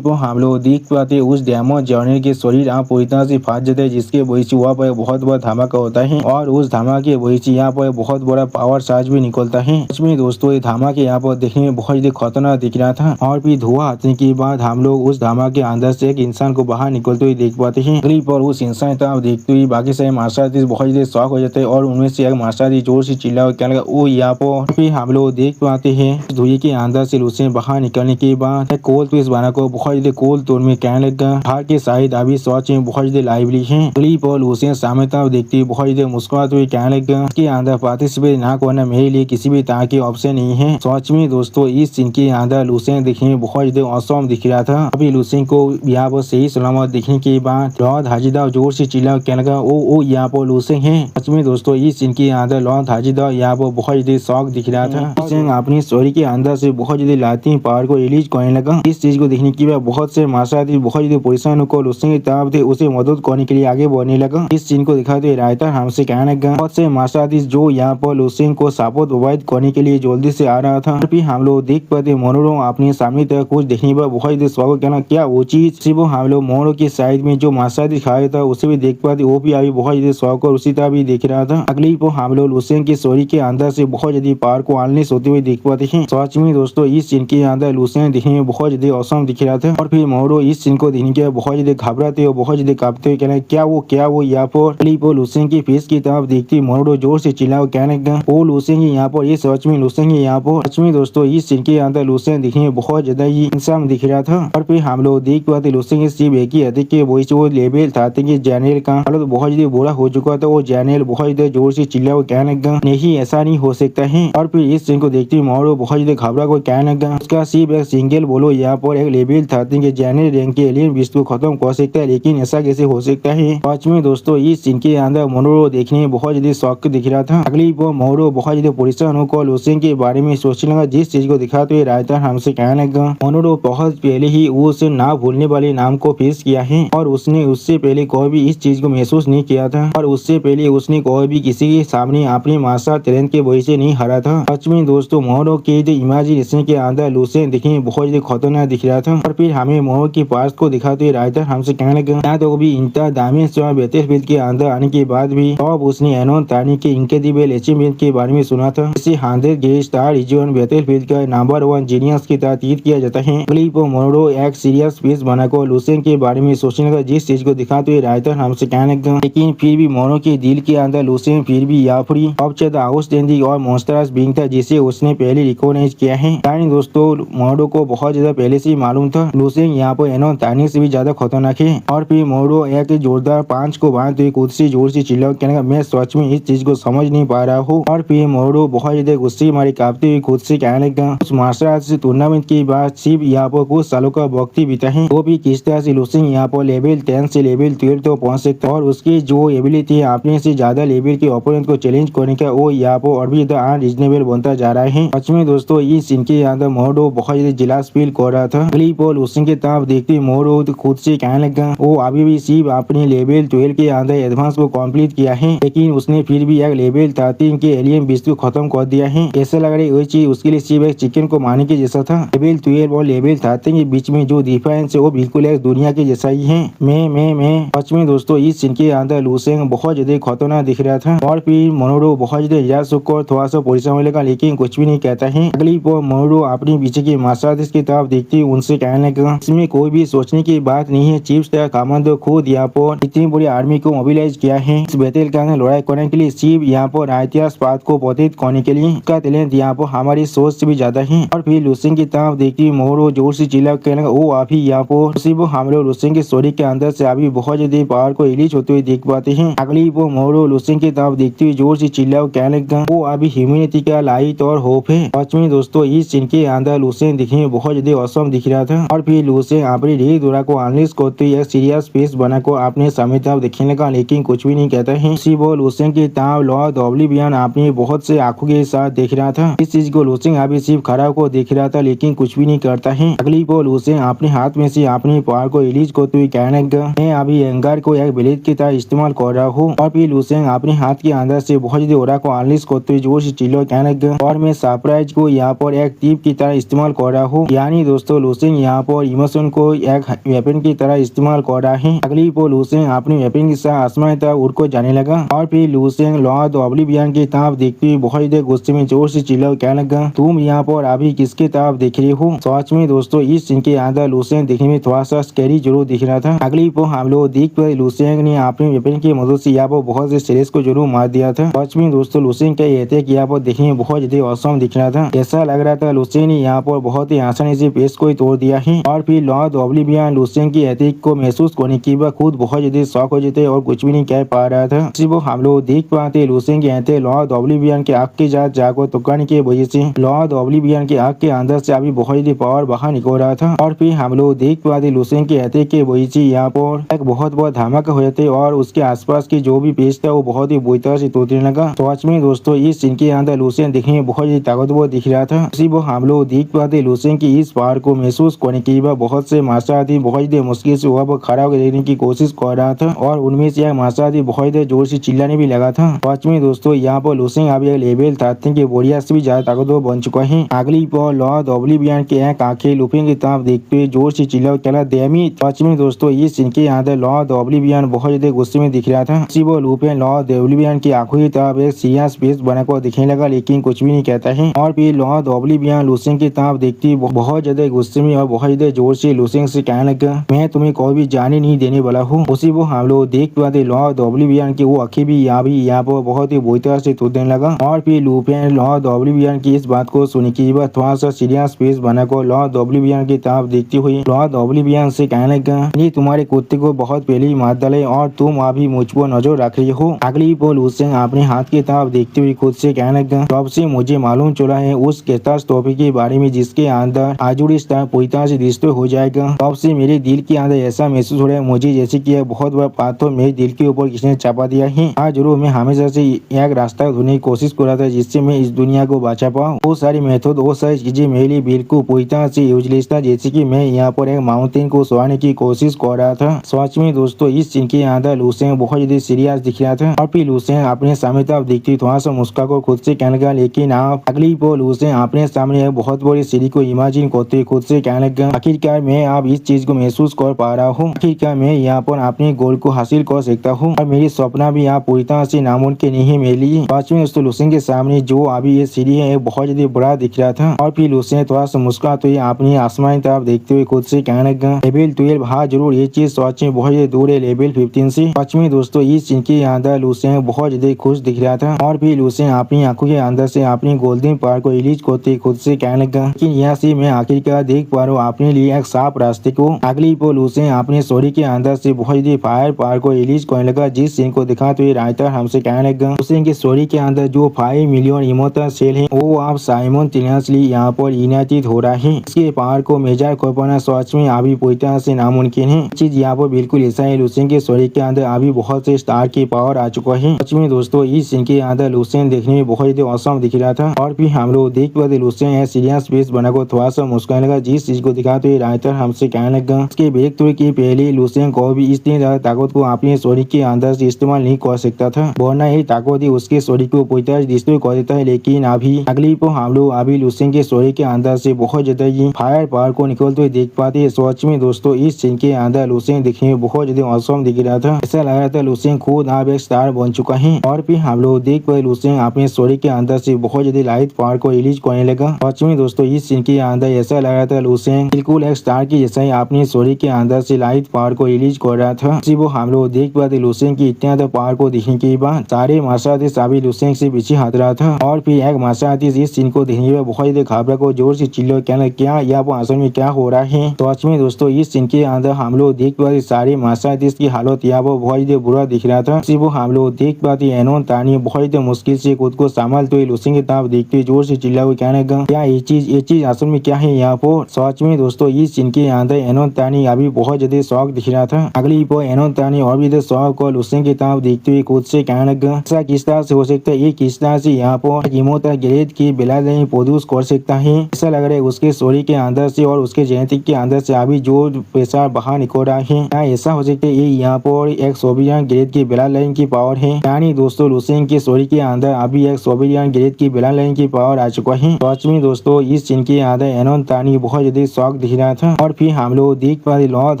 हम लोग देख पाते उस डैमेज जाने के शरीर आप पूरी तरह से फंस जाते हैं जिसके वजह से वहाँ पर बहुत बड़ा धमाका होता है और उस धमाके वजह से यहाँ पर बहुत बड़ा पावर चार्ज भी निकलता है। सच में दोस्तों ये धमाके यहाँ पर देखने में बहुत ही खतरनाक दिख रहा था। और फिर धुआं हटने के बाद हम लोग उस धमाके के अंदर से एक इंसान को बाहर निकलते हुए देख पाते हैं। पर उस इंसान तरफ देखते हुए बाकी सारे मार्शल आर्टिस्ट बहुत ही शौक हो जाते हैं और उनमें से एक मार्शल आर्टिस्ट जोर से चिल्ला कहने लगा वो यहाँ पर। फिर हम लोग देख पाते हैं धुएं के अंदर से लुसेंग बाहर निकलने के बाद कोल पीस बना को बहुत ही कोल तोड़ में कहने लगा हार के शायद अभी सोच में बहुत ही लाइवली है। पर लुसेंग सामने तरफ देखते हुए बहुत ही मुस्कुराते हुए कहने लगा इसके अंदर पार्टिसिपेट ना करना मेरे लिए किसी भी तरह की ऑप्शन नहीं है। सच में दोस्तों इस सीन के अंदर लुसेंग दिखने में बहुत ही औसम दिख रहा था। अभी लुसेंग को यहाँ पर सही सलामत दिखने के बाद लॉर्ड हाजिदा जोर से चिल्ला कहने लगा ओ यहाँ पर लुसेंग है। सच में दोस्तों इस सीन के अंदर लॉर्ड हाजिदा यहाँ पर बहुत ही शौक दिख रहा था। लुसेंग अपनी स्टोरी के अंदर से बहुत ज्यादा लाती पावर को रिलीज करने लगा। इस चीज को देखने के बाद बहुत से मार्शल आर्टिस्ट बहुत ज्यादा परेशान होकर लुसेंग की तरफ थे उसे मदद करने के लिए आगे बढ़ने लगा। इस सीन को दिखाते रायता हमसे कहने लगा बहुत से मार्शल आर्टिस्ट जो यहाँ पर लुसेंग को सपोर्ट प्रोवाइड करने के लिए जल्दी से आ रहा था। फिर हम लोग देख पाते मोनोरो अपने सामने तक कुछ देखने पर बहुत ही स्वागत करना क्या वो चीज सिर्फ हम लोग मोनोरो के साइड में जो मार्शल आर्टिस्ट दिखाया था उसे भी देख पाते वो भी अभी बहुत ज्यादा स्वागत और उसी तरह भी देख रहा था। अगली को हम लोग लुसेंग की स्टोरी के अंदर से बहुत ज्यादा पावर को अनलिश होते हुए देख पाते हैं। सच में दोस्तों इस सीन के अंदर लुसेंग दिखने में बहुत ज्यादा औसम दिख रहा था और फिर मोनोरो इस सीन को देखने के बहुत ज्यादा घबराते और बहुत ज्यादा कांपते हुए कहना क्या वो यहाँ पर लुसेंग की फेस की तरफ देखती मोनोरो जोर से चिल्ला कहने लगा वो लुसेंग यहाँ पर ये सच में लुसेंग यहाँ पर। सच में दोस्तों इस सीन के अंदर लुसेंग दिखने में बहुत ज्यादा ही इंसान दिख रहा था और फिर हम लोग देख पाते लुसेंग सिर्फ एक ही अधिक के वही से वो लेवल था कि जनरल का हालत बहुत ज्यादा बुरा हो चुका था। वो जनरल बहुत ज्यादा जोर से चिल्ला वो कहने लगा नहीं ऐसा नहीं हो सकता है। और फिर इस सीन को देखते मोनोरो बहुत ज्यादा घबरा को कहने लगा उसका सिर्फ एक सिंगल बोलो यहाँ पर एक लेवल था कि जनरल रैंक के एलियन विश्व को खत्म कर सकता है लेकिन ऐसा कैसे हो सकता है। सच में दोस्तों इस सीन के अंदर मोनोरो देखने में बहुत ज्यादा शौक दिख रहा था। अगली वो मोनोरो बहुत ज्यादा परेशान होकर लुसेंग के बारे में सोचने लगा जिस चीज को दिखाते हुए रायता हमसे कहने लगा मोनोरो बहुत पहले ही उसे ना भूलने वाले नाम को पेश किया है और उसने उससे पहले कोई भी इस चीज को महसूस नहीं किया था और उससे पहले उसने कोई भी किसी के सामने अपने मार्शल टैलेंट के वजह से नहीं हारा था। सच में दोस्तों मोनोरो के इमेजिनेशन के अंदर लुसेंग दिखने में बहुत ज्यादा खतरनाक दिख रहा था और फिर हमें मोनोरो की पास को दिखाते हुए रायता हमसे कहने लगा यहाँ तो भी इंटा दामेज बैटलफील्ड के अंदर आने के बाद भी अब उसने एनोन तानी के इनक्रेडिबल अचीवमेंट के बारे में सुना था। इसे 100 स्टार रिजन बैटलफील्ड का नंबर 1 जीनियस की तरह ट्रीट किया जाता है। अगली पर मोरो एक सीरियस पीस बनाकर लुसेंग के बारे में सोचने का जिस चीज को दिखाते हुए राइटर हमसे कहने लगा, लेकिन फिर भी मोरो के दिल के अंदर लुसेंग फिर भी याफरी अब ज्यादा आउटस्टैंडिंग और मॉन्स्टरस बीइंग था जिसे उसने पहले रिकॉग्नाइज किया है। यानी दोस्तों मोरो को बहुत ज्यादा पहले से मालूम था लुसेंग यहाँ पर एनोन तानी से भी ज्यादा खतरनाक है। और फिर मोरो एक जोरदार पांच को बांधते हुए खुद से जोर से चिल्ला कहने लगा, मैं सच में इस चीज को समझ नहीं पा रहा हूँ। और फिर मोरो बहुत ज्यादा गुस्से मारे कांपते हुए खुद से कहने लगा, उस मार्शल आर्ट्स टूर्नामेंट के बाद सिर्फ यहाँ पर कुछ सालों का वक्त ही बीता है, वो भी किस तरह से लुसेंग यहाँ पर लेवल 10 से लेवल 12 तो पहुंच सकता है और उसकी जो एबिलिटी है अपने से ज्यादा लेवल के ओपोनेंट को चैलेंज करने का वो यहाँ पर और भी अनरीजनेबल बनता जा रहा है। सच में दोस्तों इस सीन के अंदर मोरो बहुत ज्यादा जिलास फील कर रहा था। अगली पर लुसेंग के तरफ देखते मोरो खुद से कहने लगा वो अभी भी सिर्फ अपने लेवल 12 के अंदर एडवांस को कंप्लीट किया है, लेकिन उसने फिर भी एक लेवल 13 के एलियन बीस्ट को खत्म कर दिया है। ऐसा लग रहा है वो चीज उसके लिए सिर्फ एक चिकन को मारने के जैसा था। लेवल 12 और लेवल 13 के बीच में जो डिफरेंस है वो बिल्कुल एक दुनिया के जैसा ही है। मैं सच में दोस्तों इस सीन के अंदर लुसेंग बहुत ज्यादा खतरनाक दिख रहा था। और फिर मोरो बहुत ज्यादा निराश होकर थोड़ा सा परेशान होने लगा, लेकिन कुछ भी नहीं कहता है। अगली पर मोरो अपने पीछे के मार्शल आर्टिस्ट की तरफ देखते उनसे कहने लगा, इसमें कोई भी सोचने की बात नहीं है, चीफ का कमांडर खुद यहाँ पर इतनी बड़ी आर्मी को मोबिलाइज किया है इस बैटल का लड़ाई करने के लिए, सिर्फ यहाँ पर इतिहास बात को पतित करने के लिए। इसका टैलेंट यहाँ पर हमारी सोच से भी ज्यादा है। और फिर लुसेंग की तरफ देखती मोरो जोर से चिल्ला कहने लगा, वो अभी यहाँ पर सिर्फ हम लोग लुसेंग के स्टोरी के अंदर से अभी बहुत ज्यादा पावर को रिलीज होते हुए देख पाते हैं। अगली वो मोरो लुसेंग की तरफ देखती हुई जोर से चिल्ला कहने लगा, वो अभी ह्यूमैनिटी का लाइट और होप है। सच में दोस्तों इस सीन के अंदर लुसेंग दिखने में बहुत ज्यादा औसम दिख रहा था। और फिर लुसेंग अपनी रीढ़ दुरा को अनलिश करते हुए सीरियस फेस बनाकर अपने सामने तरफ देखने लगा, लेकिन कुछ भी नहीं कहता है। इसी वो लुसेंग की तरफ लॉर्ड ऑब्लिवियन अपनी बहुत से आंखों के साथ देख रहा था। इस चीज को लुसेंग अभी सिर्फ खड़ा को देख रहा था, लेकिन कुछ भी नहीं करता है। अगली को लुसेंग अपने हाथ में से अपनी पावर को रिलीज करते हुए कहने लगा, मैं अभी एंगर को एक ब्लेड की तरह इस्तेमाल कर रहा हूँ। और फिर लुसेंग अपने हाथ के अंदर से बहुत ज्यादा ओरा को अनलिश करते हुए जोर से चिल्ला कहने लगा, और मैं सरप्राइज को यहाँ पर एक टीप की तरह इस्तेमाल कर रहा हूँ। यानी दोस्तों लुसेंग यहाँ पर इमोशन को एक वेपन की तरह इस्तेमाल कर रहा है। अगली पर लुसेंग अपने वेपन के साथ आसमान तरफ उड़ को जाने लगा। और फिर लुसेंग लॉर्ड ऑब्लिवियन की तरफ देखते हुए बहुत ज्यादा गुस्से में जोर से चिल्ला कहने लगा, तुम यहाँ पर अभी किसके तरफ देख रही हो। सच में दोस्तों इस सीन के अंदर लुसेंग देखने में थोड़ा सा स्कैरी जरूर दिख रहा था। अगली पर हम लोग देख पाए लुसेंग ने अपने वेपन की मदद से यहाँ पर बहुत से सीरीज को जरूर मार दिया था। सच में दोस्तों लुसेंग का ये अटैक यहाँ पर देखने में बहुत ज्यादा औसम दिख रहा था। ऐसा लग रहा था लुसेंग ने यहाँ पर बहुत ही आसानी से पेश को तोड़ दिया है। और फिर लॉर्ड ऑब्लिवियन लुसेंग की अटैक को महसूस करने के बाद खुद बहुत ज्यादा शॉक हो जाते और कुछ भी नहीं कह पा रहा था। सिर्फ हम लोग देख पाते लुसेंग के आते लॉर्ड ऑब्लिवियन के आग के साथ जाकर टकराने की वजह से लॉर्ड ऑब्लिवियन के आग के अंदर से अभी बहुत ज्यादा पावर बाहर निकल रहा था। और फिर हम लोग देख पाते लुसेंग के अटैक के वजह से यहाँ पर एक बहुत बड़ा धमाका हो जाते और उसके आसपास की जो भी पेज था वो बहुत ही बुरी तरह से टूटने लगा। सच में दोस्तों इस सीन के अंदर लुसेंग दिखने में बहुत ही ताकतवर दिख रहा था। सिर्फ हम लोग देख पाते लुसेंग की इस पावर को महसूस करने के बाद बहुत से मार्शल आर्टिस्ट बहुत ज्यादा मुश्किल से वहाँ पर खड़ा होकर देखने की कोशिश कर रहा था और उनमें से एक मार्शल आर्टिस्ट बहुत ज्यादा जोर से चिल्लाने भी लगा था। सच में दोस्तों यहाँ पर लुसेंग अभी लेवल 13 के बोरिया से भी ज्यादा ताकतवर बन चुका है। अगली पर लॉर्ड ऑब्लिवियन के एक आंखें लुफिंग की तरफ देखते हुए जोर से चिल्ला कहला देमी। सच में दोस्तों इस सीन के अंदर लॉर्ड ऑब्लिवियन बहुत ज्यादा गुस्से में दिख रहा था। वो लुपिन लॉर्ड ऑब्लिवियन की आंखों की तरफ एक सीरियस फेस बनाकर दिखने लगा, लेकिन कुछ भी नहीं कहता है। और फिर लॉर्ड ऑब्लिवियन लुसेंग की तरफ देखती बहुत ज्यादा गुस्से में और बहुत ज्यादा जोर से लुसेंग से कहने लगा, मैं तुम्हें कोई भी जाने नहीं देने वाला हूँ। उसी वो हम लोग देख पाते लॉर्ड ऑब्लिवियन की वो आंखें भी यहाँ पर बहुत ही बुरी तरह से टूटने लगा। और फिर लुपिन लॉर्ड ऑब्लिवियन की इस बात को सुनने के बाद थोड़ा सा सीरियस फेस बनाकर लॉर्ड ऑब्लिवियन की तरफ देखती हुई लॉर्ड ऑब्लिवियन से कहने लगा, ये तुम्हारे कुत्ते को बहुत पहले ही मार डाले और तुम अभी मुझ पर नजर रख रही हो। अगली पर लुसेंग अपने हाथ की तरफ देखते हुए खुद से कहने लगा, तब से मुझे मालूम चला है उस कैटास्ट्रोफी के बारे में जिसके अंदर आजुरिस्तान पूरी तरह से डिस्ट्रॉय हो जाएगा। तब से मेरे दिल के अंदर ऐसा महसूस हो रहा है मुझे जैसे कि एक बहुत बड़ा पाथर मेरे दिल के ऊपर किसने चापा दिया है। हाँ जरूर, मैं हमेशा से एक रास्ता ढूंढने की कोशिश कर रहा था जिससे मैं इस दुनिया को बचा पाऊँ। वो सारी मेथड वो सारी चीजें मेरे लिए बिल्कुल पूरी तरह से यूजलेस था, जैसे कि मैं यहाँ पर एक माउंटेन को सोने की कोशिश कर रहा था। सच में दोस्तों इस सीन के अंदर लुसेंग बहुत ज्यादा सीरियस दिख रहा था। और फिर लुसेंग अपने सामने तरफ देखती थोड़ा सा मुस्का को खुद से कहने लगा, लेकिन आप अगली पर लुसेंग अपने सामने एक बहुत बड़ी सीढ़ी को इमेजिन करते खुद से कहने लगा, आखिरकार मैं अब इस चीज को महसूस कर पा रहा हूँ। आखिरकार मैं यहाँ पर अपने गोल को हासिल कर सकता हूँ और मेरी सपना भी यहाँ पूरी तरह से नामुमकिन नहीं है मेरे लिए। सच में दोस्तों लुसेंग के सामने जो अभी ये सीढ़ी है एक बहुत ज्यादा बड़ा दिख रहा था। और फिर लूसेंट थोड़ा सा मुस्कुराते हुए अपनी आसमानी तरफ देखते हुए खुद से कहने लगा, लेवल 12, हाँ जरूर, ये चीज सच में बहुत ज्यादा दूर है लेवल 15 से। सच में दोस्तों इस सीन के अंदर लूसेंट बहुत ज्यादा खुश दिख रहा था। और फिर लूसेंट अपनी आंखों के अंदर से अपनी गोल्डन पावर को रिलीज करते खुद से कहने लगा, लेकिन यहाँ से मैं आखिरकार देख पा रहा हूँ अपने लिए एक साफ रास्ते को। अगली पल लूसेंट अपने शरीर के अंदर से बहुत ज्यादा फायर पावर को रिलीज करने लगा, जिस सीन को दिखाते हुए राइटर हमसे कहने लगा, लूसेंट के शरीर के अंदर जो 5 मिलियन इमोर्टल सेल है वो अब साइमल्टेनियसली यहाँ पर यूनाइटेड हो रहा है। इसके पावर को मेजर कर पाना सच में अभी पूरी तरह से नामुमकिन है। चीज यहाँ पर बिल्कुल ऐसा है, लूसेंट के शरीर के अंदर अभी बहुत से स्टार की पावर आ चुका है। सच में दोस्तों इस सीन के अंदर लूसेंट देखने में बहुत ज्यादा औसम दिख रहा था। और फिर हम लोग देख पाते लूसेंट सीरियस फेस बना को थोड़ा सा मुस्कुराने लगा, जिस चीज को दिखाते हुए राइटर हमसे कहने लगा, उसके ब्रेक थ्रू के पहले लूसेंट को भी इतनी ज्यादा ताकत को अपने शरीर के अंदर से इस्तेमाल नहीं कर सकता था, वरना ये ताकत ही उसके शरीर को पूरी तरह डिस्ट्रॉय कर देता है। लेकिन अभी अगली पर हम लोग अभी लूसेंट के शरीर के अंदर से बहुत ज्यादा ही फायर पावर को निकलते हुए देख पाते हैं। सच में दोस्तों इस सीन के अंदर लूसेंट दिखने में बहुत ज्यादा औसम दिख रहा था। ऐसा लग रहा था लूसेंट खुद अब एक स्टार बन चुका है। और फिर हम लोग देख पाए लूसेंट अपने शरीर के अंदर से बहुत ज्यादा लाइट पावर को रिलीज करने लगा। सच में दोस्तों इस सीन के अंदर ऐसा लग रहा था लूसेंट बिल्कुल एक स्टार की जैसा ही अपने शरीर के अंदर से लाइट पावर को रिलीज कर रहा था। इसी वो हम लोग देख पाते लूसेंट की इतना ज्यादा पावर को देखने के बाद सारे मार्शल आर्टिस्ट अभी लूसेंट से पीछे हट रहा था। और फिर एक मार्शल आर्टिस्ट इस सीन को देखने में बहुत ज्यादा घबरा को जोर से चिल्ला, क्या या वो असल में क्या हो रहा है। तो सच में दोस्तों इस सीन के अंदर हम लोग देख पाते सारे मार्शल आर्टिस्ट की हालत यहाँ पर बहुत ज्यादा बुरा दिख रहा था। इसी वो हम लोग देख पाते एनोन तानी बहुत ज्यादा मुश्किल से खुद को संभालते हुए लूसेंट की तरफ देखते हुए जोर से चिल्ला हुए कहने लगा, क्या ये चीज असल में क्या है यहाँ पर। सच में दोस्तों इस सीन के अंदर एनोन तानी अभी बहुत ज्यादा शौक दिख रहा था। अगली पर एनोन तानी और भी ज्यादा शौक को लूसेंट की तरफ देखते हुए खुद से कहने लगा, ऐसा किस तरह से हो सकता है, ये किस तरह से यहाँ पर इमोर्टल ग्रेड की बिला नहीं प्रोड्यूस कर सकता है। ऐसा लग रहा है उसके शरीर के अंदर से और उसके जेनेटिक के अंदर से अभी जो पैसा बाहर निकल रहा है। क्या ऐसा हो सकता है ये यहाँ पर एक सोवियन ग्रेड की बिला लाइन की पावर है। यानी दोस्तों लूसेंट के शरीर के अंदर अभी एक सोवियन ग्रेड की बिला लाइन की पावर आ चुका है। सच में दोस्तों इस सीन के अंदर एनोन तानी बहुत ज्यादा शौक दिख रहा था। और फिर हम लोग देख पाते लॉर्ड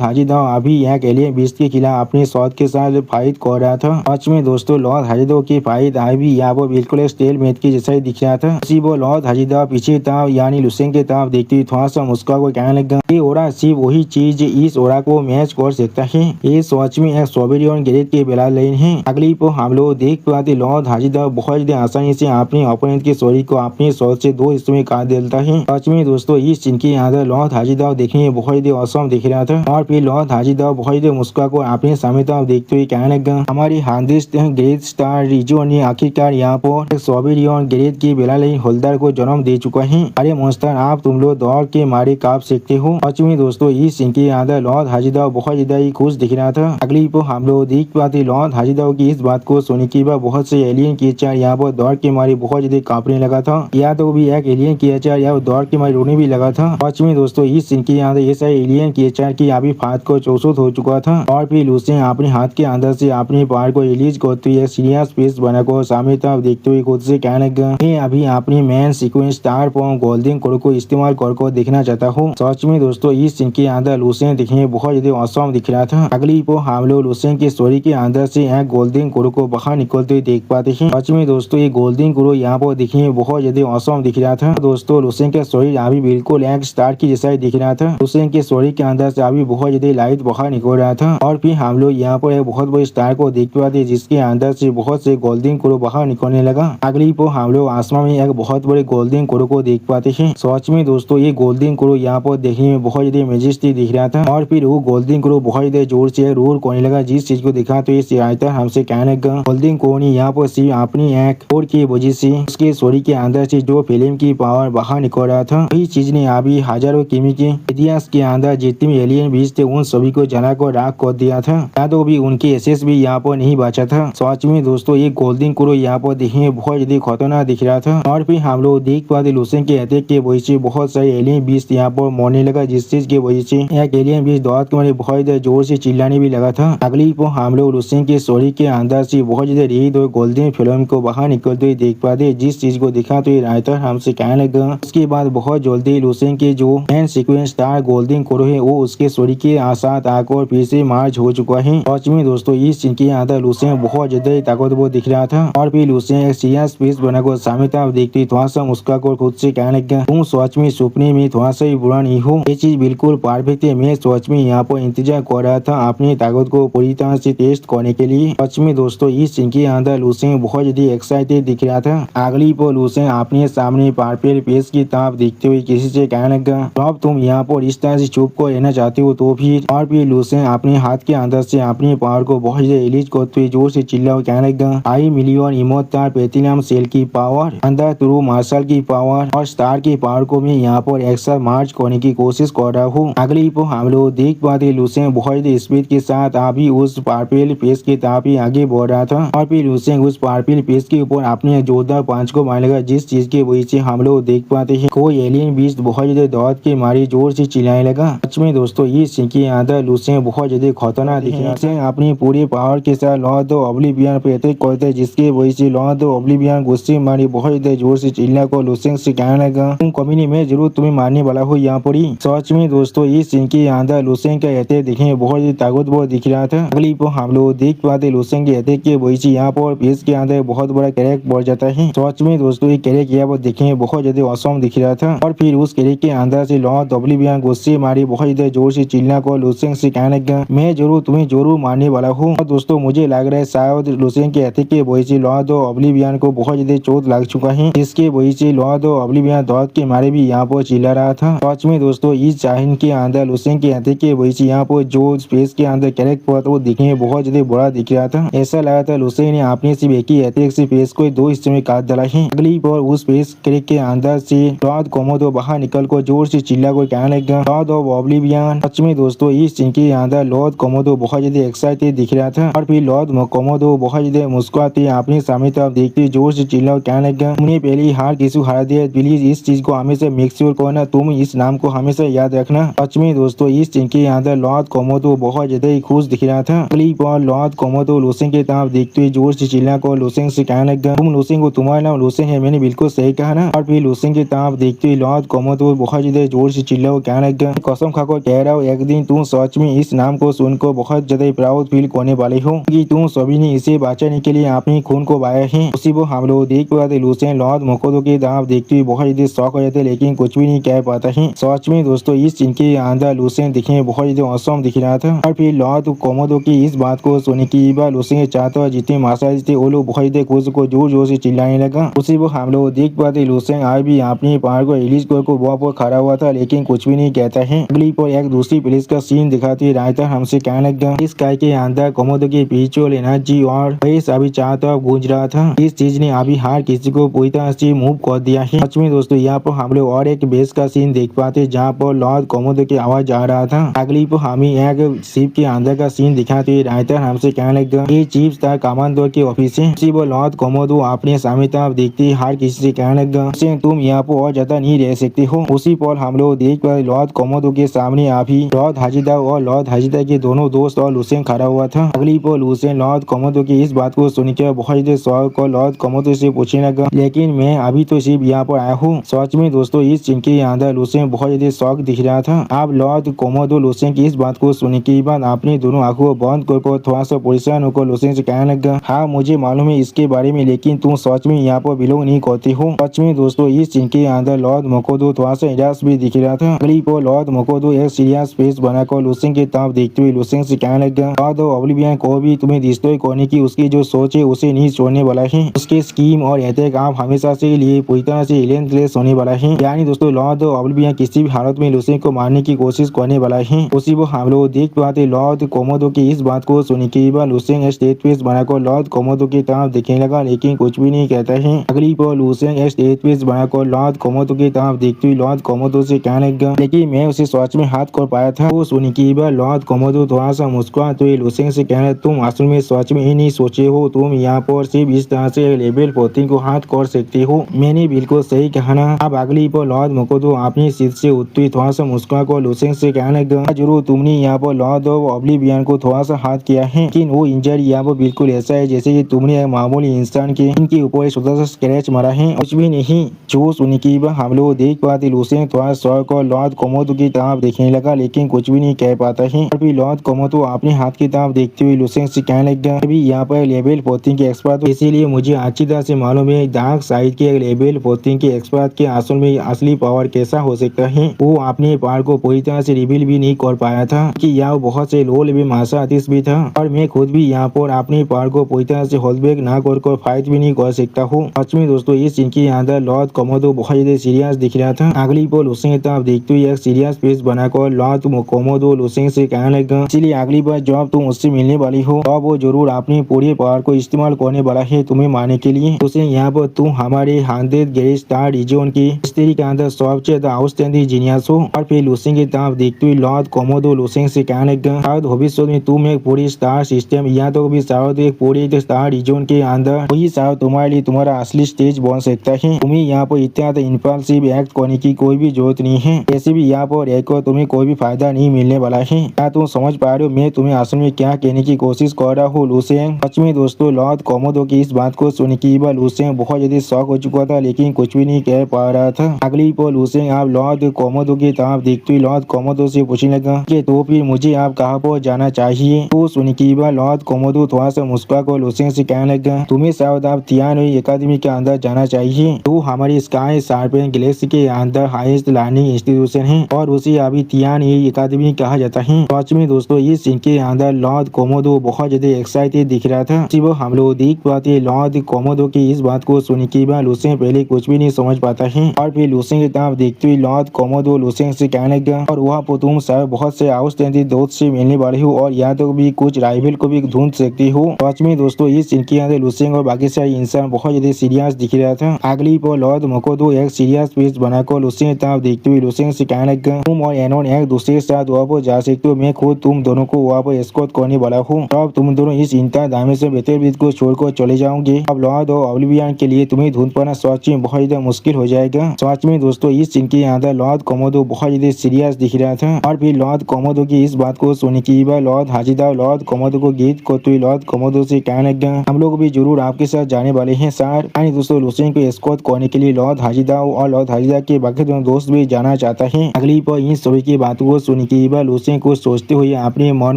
हाजिदाओ अभी एक एलियन बीस्ट के खिलाफ अपने शॉट के साथ फाइट कर रहा था। सच में दोस्तों लॉर्ड हाजिदाओ की फाइट अभी यहाँ पर बिल्कुल स्टेल मैच के जैसा ही दिख रहा था। इसी वो लॉर्ड हाजिदाओ पीछे था यानी लूसेंट के तरफ देखते हुए थोड़ा सा मुस्कुरा को कहने लगा, ये ओरा सिर्फ वही चीज इस ओरा को मैच कर सकता है। ये सच में एक सोवियन ग्रेड की बिला लाइन है। अगली पर हम लोग देख पाते लॉर्ड हाजिदाओ बहुत ज्यादा आसानी से अपने ओपोनेंट के शरीर को अपने शॉट से 2 हिस्सों में काट देता है। सच में दोस्तों इस सीन के अंदर लॉर्ड हाजिदाओ देखने में बहुत ज्यादा औसम दिख रहा था। और फिर लॉर्ड हाजिदाओ बहुत ज्यादा मुस्कुरा को अपने सामने तरफ देखते हुए कहने लगा, हमारी हार्दिस्ट ग्रेड स्टार रिजो ने आखिरकार यहाँ पर सोवियन ग्रेड की बिला लाइन होल्डर को जन्म दे चुका है। अरे मोस्टर आप तुम लोग दौड़ के मारे काप सकते हो। सच में दोस्तों इस सीन के अंदर लॉर्ड हाजिदाओ बहुत ज्यादा ही खुश दिख रहा था। अगली पर हम लोग देख पाते लॉर्ड हाजिदाओ की इस बात को सुनने के बाद बहुत से एलियन क्रिएचर यहाँ पर दौड़ के मारे बहुत ज्यादा कांपने लगा था। या तो भी एक एलियन क्रिएचर या दौड़ के मारे रोने भी लगा था। सच में दोस्तों इस सीन के अंदर ये सारे एलियन क्रिएचर की अभी फात को चौसुत हो चुका था। और फिर लूसेंट अपने हाथ के अंदर से अपनी पावर को रिलीज करते हुए सीरियस फेस बना को सामने तरफ देखते हुए खुद से कहने लगा, मैं अभी अपनी मेन सीक्वेंस स्टार पर गोल्डन कोड को इस्तेमाल कर देखना चाहता हूँ। सच में दोस्तों इस सीन के अंदर लूसेंट दिखने में बहुत ज्यादा औसम दिख रहा था। अगली पर हम लोग लूसेंट के शरीर के अंदर से एक गोल्डन कोड को बाहर निकलते हुए देख पाते हैं। सच में दोस्तों ये गोल्डन कोड यहाँ पर दिखने में बहुत ज्यादा औसम दिख रहा था। दोस्तों लूसेंट का शरीर अभी बिल्कुल एक स्टार की जैसा ही दिख रहा था। लूसेंट के शरीर के अंदर से अभी बहुत ज्यादा लाइट बाहर निकल रहा था। और फिर हम लोग यहाँ पर एक बहुत बड़ी स्टार को देख पाते जिसके अंदर से बहुत से गोल्डन कोड बाहर निकलने लगा। अगली पर हम लोग आसमान में एक बहुत बड़े गोल्डन कोड को देख पाते हैं। सच में दोस्तों ये गोल्डन कोड यहाँ पर देखने में बहुत ज्यादा मेजेस्टिक दिख रहा था। और फिर वो गोल्डन कोड बहुत ज्यादा जोर से रोर करने लगा, जिस चीज को देखा तो इस राइटर हमसे कहने लगा, गोल्डन कोड यहाँ पर सिर्फ अपनी एक कोड की वजह से उसके शरीर के अंदर से जो फिल्म की पावर बाहर निकल रहा था वही चीज ने अभी हजारों किमी के इतिहास के अंदर जितने भी एलियन बीज थे उन सभी को जला कर राख कर दिया था। या तो भी उनके एसेस भी यहाँ पर नहीं बचा था। सच में दोस्तों ये गोल्डन कोड यहाँ पर देखने में बहुत ज्यादा खतरनाक दिख रहा था। और फिर हम लोग देख पाते लूसेंट के अटैक के वजह से बहुत सारे एलियन बीज यहाँ पर मरने लगा, जिस चीज की वजह से एक एलियन बीज दौड़ के मारे बहुत ज्यादा जोर से चिल्लाने भी लगा था। अगली पर हम लोग लूसेंट के शरीर के अंदर से बहुत ज्यादा रेड और गोल्डन फिल्म को बाहर निकलते हुए देख पाते, जिस चीज को दिखा तो राइटर हमसे कहने लगा। उसके बाद बहुत जल्दी लूसेंट के जो main sequence star golden code है वो उसके शरीर के साथ आकर फिर से मार्च हो चुका है। सच में दोस्तों इस सीन के अंदर लूसेंट बहुत ज्यादा ताकतवर दिख रहा था। और फिर लूसेंट एक सीरियस फेस बनाकर सामने तरफ देखते ही थोड़ा सा मुस्कुराकर खुद से कहने लगा, तुम सच में सपने में थोड़ा सा भी बुरा नहीं हो, ये चीज बिल्कुल परफेक्ट है। मैं सच में यहाँ पर इंतजार कर रहा था अपनी ताकत को पूरी तरह से टेस्ट करने के लिए। सच में दोस्तों इस सीन के अंदर लुसेन बहुत ज्यादा एक्साइटेड दिख रहा था। अगली पर लुसेन अपने सामने पर्पल पेज की तरफ देखते हुए किसी से कहने लगा, अब तुम यहाँ पर इस तरह से चुप कर रहना चाहते हो तो फिर। और फिर लुसेन अपने हाथ के अंदर से अपने पावर को बहुत ज्यादा रिलीज करते हुए जोर से चिल्ला हुआ कहने लगा, 5 मिलियन इमोर्टल प्लेटिनम सेल की पावर, अंदर थ्रू मार्शल की पावर और स्टार की पावर को मैं यहाँ पर एक साथ मार्च करने की कोशिश कर रहा हूँ। अगली पर हम लोग देख पाते लुसेन बहुत स्पीड के साथ अभी उस पर्पल पेज की तरफ ही आगे बढ़ रहा था। और फिर लुसेन उस पर्पल पेज के ऊपर अपने जोरदार पंच को मारने लगा, जिस चीज के वजह से हम लोग देख पाते हैं कोई एलियन बीस्ट बहुत ज्यादा दौड़ के मारी जोर से चिल्लाने लगा। सच में दोस्तों ये सीन के अंदर लुसेन बहुत ज्यादा खतरनाक दिख रहा है। अपनी पूरे पावर के साथ लॉर्ड ऑफ ऑब्लिवियन पर अटैक करते हैं, जिसके वजह से लॉर्ड ऑफ ऑब्लिवियन गुस्से मारी बहुत ज्यादा जोर से चिल्ला कर लुसेन से कहने लगा, तुम कभी नहीं, मैं जरूर तुम्हें मारने वाला हूँ यहाँ पर ही। सच में दोस्तों इस सीन के अंदर लुसेन का अटैक देखने बहुत ही ताकतवर दिख रहा था। अगली पर हम लोग देख पाते लुसेन के अटैक के वजह से यहाँ पर पेज के अंदर बहुत बड़ा कैरेक्ट बढ़ जाता है। सच में दोस्तों ये कैरेक्ट यहाँ पर देखने बहुत ज्यादा औसम दिख रहा था। और फिर उस कैरेक्ट के अंदर से लॉर्ड ऑफ ऑब्लिवियन गुस्से मारी बहुत ज्यादा जोर से चिल्ला कर लुसेन से कहने लगा, मैं जरूर तुम्हें जरूर मारने वाला हूँ। और दोस्तों मुझे लग रहा है शायद लुसेन के अटैक के वजह से लॉर्ड ऑफ ऑब्लिवियन को बहुत ज्यादा चोट लग चुका है, जिसके वजह से लॉर्ड ऑफ ऑब्लिवियन दौड़ के मारे भी यहाँ पर चिल्ला रहा था। सच में दोस्तों इस चाहन के अंदर लुसेन के अटैक के वजह से यहाँ पर जो स्पेस के अंदर कैरेक्ट हुआ था वो दिखने में बहुत ज्यादा बड़ा दिख रहा था। ऐसा लगा था लुसेन ने अपने सिर्फ एक ही अटैक से पेज को 2 हिस्से में काट डाला है। अगली पर उस पेज कैरेक्ट के अंदर से लॉर्ड कोमोडो बाहर निकल कर जोर से चिल्ला कर कहने लगा, लॉर्ड ऑफ ऑब्लिवियन। सच में दोस्तों इस सीन के अंदर लॉर्ड कोमोडो बहुत ज्यादा एक्साइटेड दिख रहा था। और फिर लॉर्ड कोमोडो बहुत ज्यादा मुस्कुराते अपने सामने तरफ देखते जोर से चिल्ला कर कहने लगा, तुमने पहली हार किसी हरा दिया, प्लीज इस चीज को हमेशा मेक श्योर करना, तुम इस नाम को हमेशा याद रखना। सच में दोस्तों इस सीन के अंदर लॉर्ड कोमोडो बहुत ज्यादा ही खुश दिख रहा था। अगली पर लॉर्ड कोमोडो लुसेन के तरफ देखते हुए जोर से चिल्ला कर लुसेन से कहने लगा, तुम लुसेन को, तुम्हारा नाम लुसेन है, मैंने बिल्कुल सही कहा ना। और फिर लुसेन के तरफ देखते हुए लॉर्ड कोमोडो बहुत ज्यादा जोर से चिल्ला कर कहने लगा, कसम खाकर कह रहा हूँ एक दिन तुम सच में इस नाम को सुनकर बहुत ज्यादा प्राउड फील करने वाले हो कि तुम सभी ने इसे बचाने के लिए अपने खून को बहाया है। उसी को हम लोग देख पाते लुसेन लॉर्ड कोमोडो के तरफ देखते हुए बहुत ज्यादा शौक हो जाते लेकिन कुछ भी नहीं कह पाता है। सच में दोस्तों इस सीन के अंदर लुसेन दिखने बहुत ज्यादा औसम दिख रहा था। और फिर लॉर्ड कोमोडो की इस बात को सुनने की बार लुसेन चाहता जितने मास्टर थे वो लोग बहुत ज्यादा खुश को जोर जोर से चिल्लाने लगा। उसी को हम लोग देख पाते लुसेन आज भी अपनी पावर को रिलीज कर वहाँ पर खड़ा हुआ था लेकिन कुछ भी नहीं कहता है। अगली पर एक दूसरी पुलिस का सीन दिखाते रायता हमसे कहने लगा, इस काय के अंदर कोमोडो की स्पिरिचुअल एनर्जी और बेस अभी चारों तरफ गूंज रहा था। इस चीज ने अभी हर किसी को पूरी तरह से मूव कर दिया है। सच में दोस्तों यहाँ पर हम लोग और एक बेस का सीन देख पाते जहाँ पर लॉर्ड कोमोडो की आवाज आ रहा था। अगली पर हमें एक शिप के अंदर का सीन दिखाते रायता हमसे कहने लगा, ये चीफ स्टार कमांडर की ऑफिस है। उसी पर लॉर्ड कोमोडो अपने सामने तरफ देखते हर किसी से कहने लगा, तुम यहाँ पर और ज्यादा नहीं रह सकते हो। उसी पर हम लोग देख पाए लॉर्ड कोमोडो के सामने अभी लॉर्ड हाजिदा और लॉर्ड हाजिदा के दोनों दोस्त और लुसेन खड़ा हुआ था। अगली पर लुसेन लॉर्ड कोमोडो की इस बात को सुनकर बहुत ज्यादा शौक और लॉर्ड कोमोडो से पूछने लगा, लेकिन मैं अभी तो सिर्फ यहाँ पर आया हूँ। सच में दोस्तों इस सीन के अंदर लुसेन बहुत ज्यादा शौक दिख रहा था। अब लॉर्ड कोमोडो लुसेन की इस बात को सुनने के बाद अपनी दोनों आंखों बंद कर थोड़ा सा परेशान होकर लुसेन से कहने लगा, हाँ मुझे मालूम है इसके बारे में, लेकिन तुम सच में यहाँ पर बिलोंग नहीं करती हो। सच में दोस्तों इस सीन के अंदर लॉर्ड कोमोडो थोड़ा सा निराश भी दिख रहा था। अगली पर लॉर्ड कोमोडो एक सीरियस फेस बनाकर लुसेन की तरफ देखते हुए लुसेन से कहने लगा, लॉर्ड ऑब्लिवियन को भी तुम्हें डिस्ट्रॉय करने की उसकी जो सोच है उसे नहीं छोड़ने वाला है। उसके स्कीम और अटैक आप हमेशा से लिए पूरी तरह से रिलेंटलेस होने वाला है। यानी दोस्तों लॉर्ड ऑब्लिवियन किसी भी हालत में लुसेन को मारने की कोशिश करने वाला है। उसी को हम लोग देख पाते लॉर्ड कोमोडो की इस बात को सुनने के बाद लुसेन स्टेट फेस बनाकर लॉर्ड कोमोडो की तरफ देखने लगा लेकिन कुछ भी नहीं कहता है। अगली पर लुसेन स्टेट फेस बनाकर लॉर्ड कोमोडो की तरफ देखते हुए लॉर्ड कोमोडो से कहने लगा, लेकिन मैं उसे सच में हाथ कर पाया था। वो सुनने के बाद लॉर्ड कोमोडो थोड़ा सा मुस्कुरा तो लुसेन से कहना, तुम असल में सच में ही नहीं सोचे हो, तुम यहाँ पर सिर्फ इस तरह से लेवल 14 को हाथ कर सकते हो। मैंने बिल्कुल सही कहा ना। अब अगली पर लॉर्ड कोमोडो अपनी सीट से उठते थोड़ा सा मुस्कुरा कर लुसेन से कहने लगा, जरूर तुमने यहाँ पर लॉर्ड ऑफ ऑब्लिवियन को थोड़ा सा हाथ किया है, लेकिन वो इंजरी यहाँ पर बिल्कुल ऐसा है जैसे कि तुमने एक मामूली इंसान के इनके ऊपर एक छोटा सा स्क्रैच मारा है, कुछ भी नहीं। जो सुनने की बात हम लोग देख पाते लुसेन थोड़ा शौक और लॉर्ड कोमोडो की तरफ देखने लगा लेकिन कुछ भी नहीं कह पाता है। और फिर लॉर्ड कोमोडो अपने हाथ की तरफ देखते हुए लुसेन से कहने लगा, अभी यहाँ पर लेवल 14 के एक्सपर्ट, इसीलिए मुझे अच्छी तरह से मालूम है डार्क डार्क साइड के लेवल 14 के एक्सपर्ट के असल में असली पावर कैसा हो सकता है वो अपने पावर को पूरी तरह से रिवील भी नहीं कर पाया था कि यह बहुत से लो लेवल मार्शल आर्टिस्ट भी था और मैं खुद भी यहाँ पर अपनी पावर को पूरी तरह से होल्ड बैक ना कर फाइट भी नहीं कर सकता हूँ। सच में दोस्तों इस सीन के अंदर लॉर्ड कोमोडो बहुत ज्यादा सीरियस दिख रहा था। अगली बार लूसेंग की तरफ देखते हुए एक सीरियस फेस बनाकर लॉर्ड कोमोडो लूसेंग से कहने लगा, इसलिए अगली बार जब तुम उससे मिलने वाली हो तब वो जरूर अपनी पूरी पावर को इस्तेमाल करने वाला है तुम्हें मारने के लिए। लूसेंग यहाँ पर तुम हमारे 100 गैरेज स्टार रीजन की हिस्ट्री के अंदर सबसे ज्यादा आउटस्टैंडिंग जीनियस हो। और फिर लूसेंग की तरफ देखते हुए लॉर्ड कोमोडो लूसेंग से कहने लगा, शायद भविष्य में तुम एक पूरी स्टार सिस्टम या तो भी शायद एक पूरी स्टार रीजन के अंदर वही शायद तुम्हारे लिए तुम्हारा असली स्टेज बन सकता है। तुम्हें यहाँ पर इतना इम्पल्सिव एक्ट करने की कोई भी जरूरत नहीं है। ऐसे भी यहाँ पर एक तुम्हें कोई भी फायदा नहीं मिलने वाला है। क्या तुम समझ पा रहे हो मैं तुम्हें असल में क्या कहने की कोशिश कर रहा हूँ लूसेंग? सच में दोस्तों लॉर्ड कोमोडो की इस बात को सुन के बाद लूसेंग बहुत ज्यादा शॉक हो चुका था लेकिन कुछ भी नहीं कह पा रहा था। अगली पर लूसेंग आप लॉर्ड कोमोडो की तरफ देखते हुए लॉर्ड कोमोडो से पूछने लगा कि तो फिर मुझे आप कहाँ पर जाना चाहिए? तो सुन के बाद लॉर्ड कोमोडो थोड़ा सा मुस्कुरा कर लूसेंग से कहने लगा, तुम्हें शायद आप तियानोई एकेडमी के अंदर जाना चाहिए। तो हमारी स्काई शार्पेन गैलेक्सी के अंदर हाईएस्ट लर्निंग इंस्टीट्यूशन है और उसे अभी तियानोई एकेडमी कहा जाता है। सच में दोस्तों इस सीन के अंदर लॉर्ड कोमोडो बहुत ज्यादा एक्साइटेड दिख रहा था। वो हम लोग देख पाते लॉर्ड कोमोडो की इस बात को सुन के बाद लूसेंग पहले कुछ भी नहीं समझ पाता है और फिर लूसेंग की तरफ देखते हुए लॉर्ड कोमोडो लूसेंग से कहने लगा, और वहाँ पर तुम शायद बहुत से आउटस्टैंडिंग दोस्त से मिलने वाले हो और या तो भी कुछ राइवल को भी ढूंढ सकती हो। सच में दोस्तों इस सीन के अंदर लूसेंग और बाकी सारे इंसान बहुत ज्यादा सीरियस दिख रहा था। अगली पर लॉर्ड मोकोडो एक सीरियस फेस बनाकर लूसेंग की तरफ देखते हुए लूसेंग से कहने लगा, तुम और एनोन एक दूसरे के साथ वहाँ पर जा सकते हो। मैं खुद तुम दोनों को वहाँ पर एस्कॉर्ट करने वाला हूँ। अब तुम दोनों इस इंटा दामे से बेतरबीत को छोड़कर चले जाओगे। अब लॉर्ड और ओब्लिवियन के लिए तुम्हें ढूंढ पाना सच में बहुत ज्यादा मुश्किल हो जाएगा। सच में दोस्तों इस सीन के अंदर लॉर्ड कोमोडो बहुत ज्यादा सीरियस दिख रहा था और फिर लॉर्ड कोमोडो की इस बात को सुन के बाद लॉर्ड हाजिदा लॉर्ड कोमोडो को गीत करते हुए लॉर्ड कोमोडो से कहने लगा, हम लोग भी जरूर आपके साथ जाने वाले हैं सर। यानी दोस्तों लूसेंग को एस्कॉर्ट करने के लिए लॉर्ड हाजिदा और लॉर्ड हाजिदा के बाकी दोनों दोस्त भी जाना चाहता है। अगली पर इन सभी की बातों को सुन के बाद लूसेंग को सोचते हुए अपने मन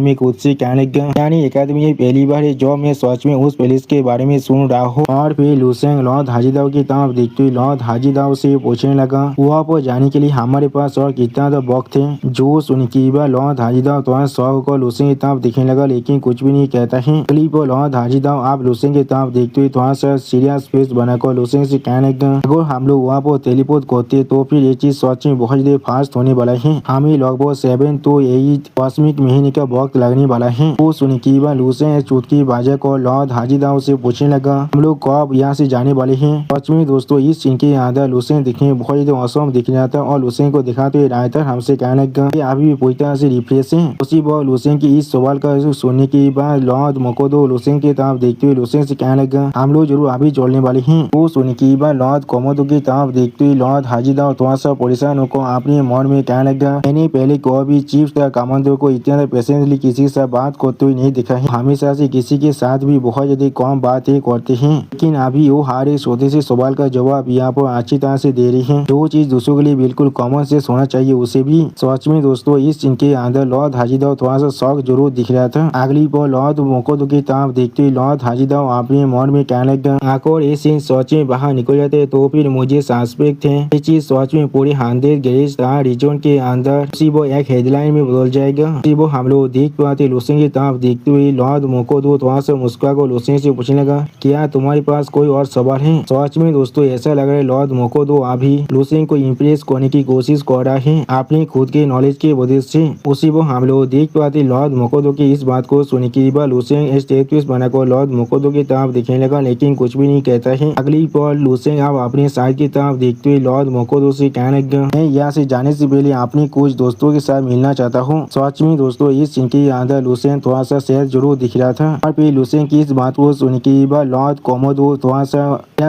में खुद से कहने लगा, यानी एकेडमी पहली बार है जो मैं सच में उस पैलेस के बारे में सुन रहा हूँ। और फिर लूसेंग लॉर्ड हाजिदा की तरफ देखते हुए लॉर्ड हाजिदा से पूछने लगा, वहाँ पर जाने के लिए हमारे पास और कितना वक्त है? जो सुन के बाद लॉर्ड हाजिदा थोड़ा शौक को लूसेंग की तरफ दिखने लगा लेकिन कुछ भी नहीं कहता है। अगली पर लॉर्ड हाजिदा आप लूसेंग की तरफ देखते हुए थोड़ा सा सीरियस फेस बनाकर लूसेंग से कहने लगा, अगर हम लोग वहाँ पर टेलीपोर्ट करते तो फिर ये चीज सच में बहुत ज्यादा फास्ट होने वाला है। हमें लगभग 7 to 8 कॉस्मिक महीने का वक्त लगने वाला है। वो सुन के बाद लूसेंग चुटकी बाजे को लॉर्ड हाजिदा से पूछने लगा, हम लोग कब यहाँ से जाने वाले हैं? सच में दोस्तों इस सीन के अंदर लूसेंग दिखने में बहुत ज्यादा औसम दिख रहा था और लूसेंग को दिखाते हुए राइटर हमसे कहने लगा कि अभी भी पूरी तरह से रिफ्रेश है। उसी बार लूसेंग की इस सवाल का सुनने के बाद लॉर्ड मोकोडो लूसेंग की तरफ देखते हुए लूसेंग से कहने लगा, हम लोग जरूर अभी चलने वाले हैं। वो सुनने के बाद लॉर्ड कोमोडो की तरफ देखते हुए लॉर्ड हाजिदा थोड़ा सा परेशान होकर अपने मन में कहने लगा, मैंने पहले कोई भी चीफ कमांडर को इतना पेशेंटली किसी से बात करते हुए नहीं देखा है। हमेशा से किसी के साथ भी बहुत ज्यादा कम बातें करते हैं लेकिन अभी वो हर एक छोटे से सवाल का जवाब यहाँ पर अच्छी तरह से दे रही है। जो चीज दूसरों के लिए बिल्कुल कॉमन से होना चाहिए उसे भी। सच में दोस्तों इस सीन के अंदर लॉर्ड हाजिदा थोड़ा सा शौक जरूर दिख रहा था। अगली पर लॉर्ड मोकोडो की तरफ देखते हुए लॉर्ड हाजिदा अपने मन में कहने लगा, आखिर ये सीन सच में बाहर निकल जाते तो फिर मुझे सस्पेक्ट है ये चीज सच में पूरे 100 गैरेज स्टार रीजन के अंदर उसी वो एक हेडलाइन में बदल जाएगा। उसी वो हम लोग देख पाते लूसेंग की तरफ देखते हुए लॉर्ड मोकोडो थोड़ा सा मुस्कुरा को लूसेंग से पूछने लगा, क्या तुम्हारे पास कोई और सवाल है? सच में दोस्तों ऐसा लग रहा है लॉर्ड मोकोडो अभी लूसेंग को इम्प्रेस करने की कोशिश कर रहा है अपने खुद के नॉलेज की वजह से। उसी वो हम लोग देख पाते लॉर्ड मोकोडो की इस बात को सुनने के बाद लूसेंग स्टेटस बनाकर लॉर्ड मोकोडो की तरफ दिखने लगा लेकिन कुछ भी नहीं कहता है। अगली पर लूसेंग अब अपने साइड की तरफ देखते हुए लॉर्ड मोकोडो से कहने लगा, मैं यहाँ से जाने से पहले अपने कुछ दोस्तों के साथ मिलना चाहता हूँ। सच में दोस्तों इस सीन के अंदर लूसेंग थोड़ा सा सैड जरूर दिख रहा था और फिर लूसेंग की इस बात को सुनने के बाद लॉर्ड कोमोडो थोड़ा सा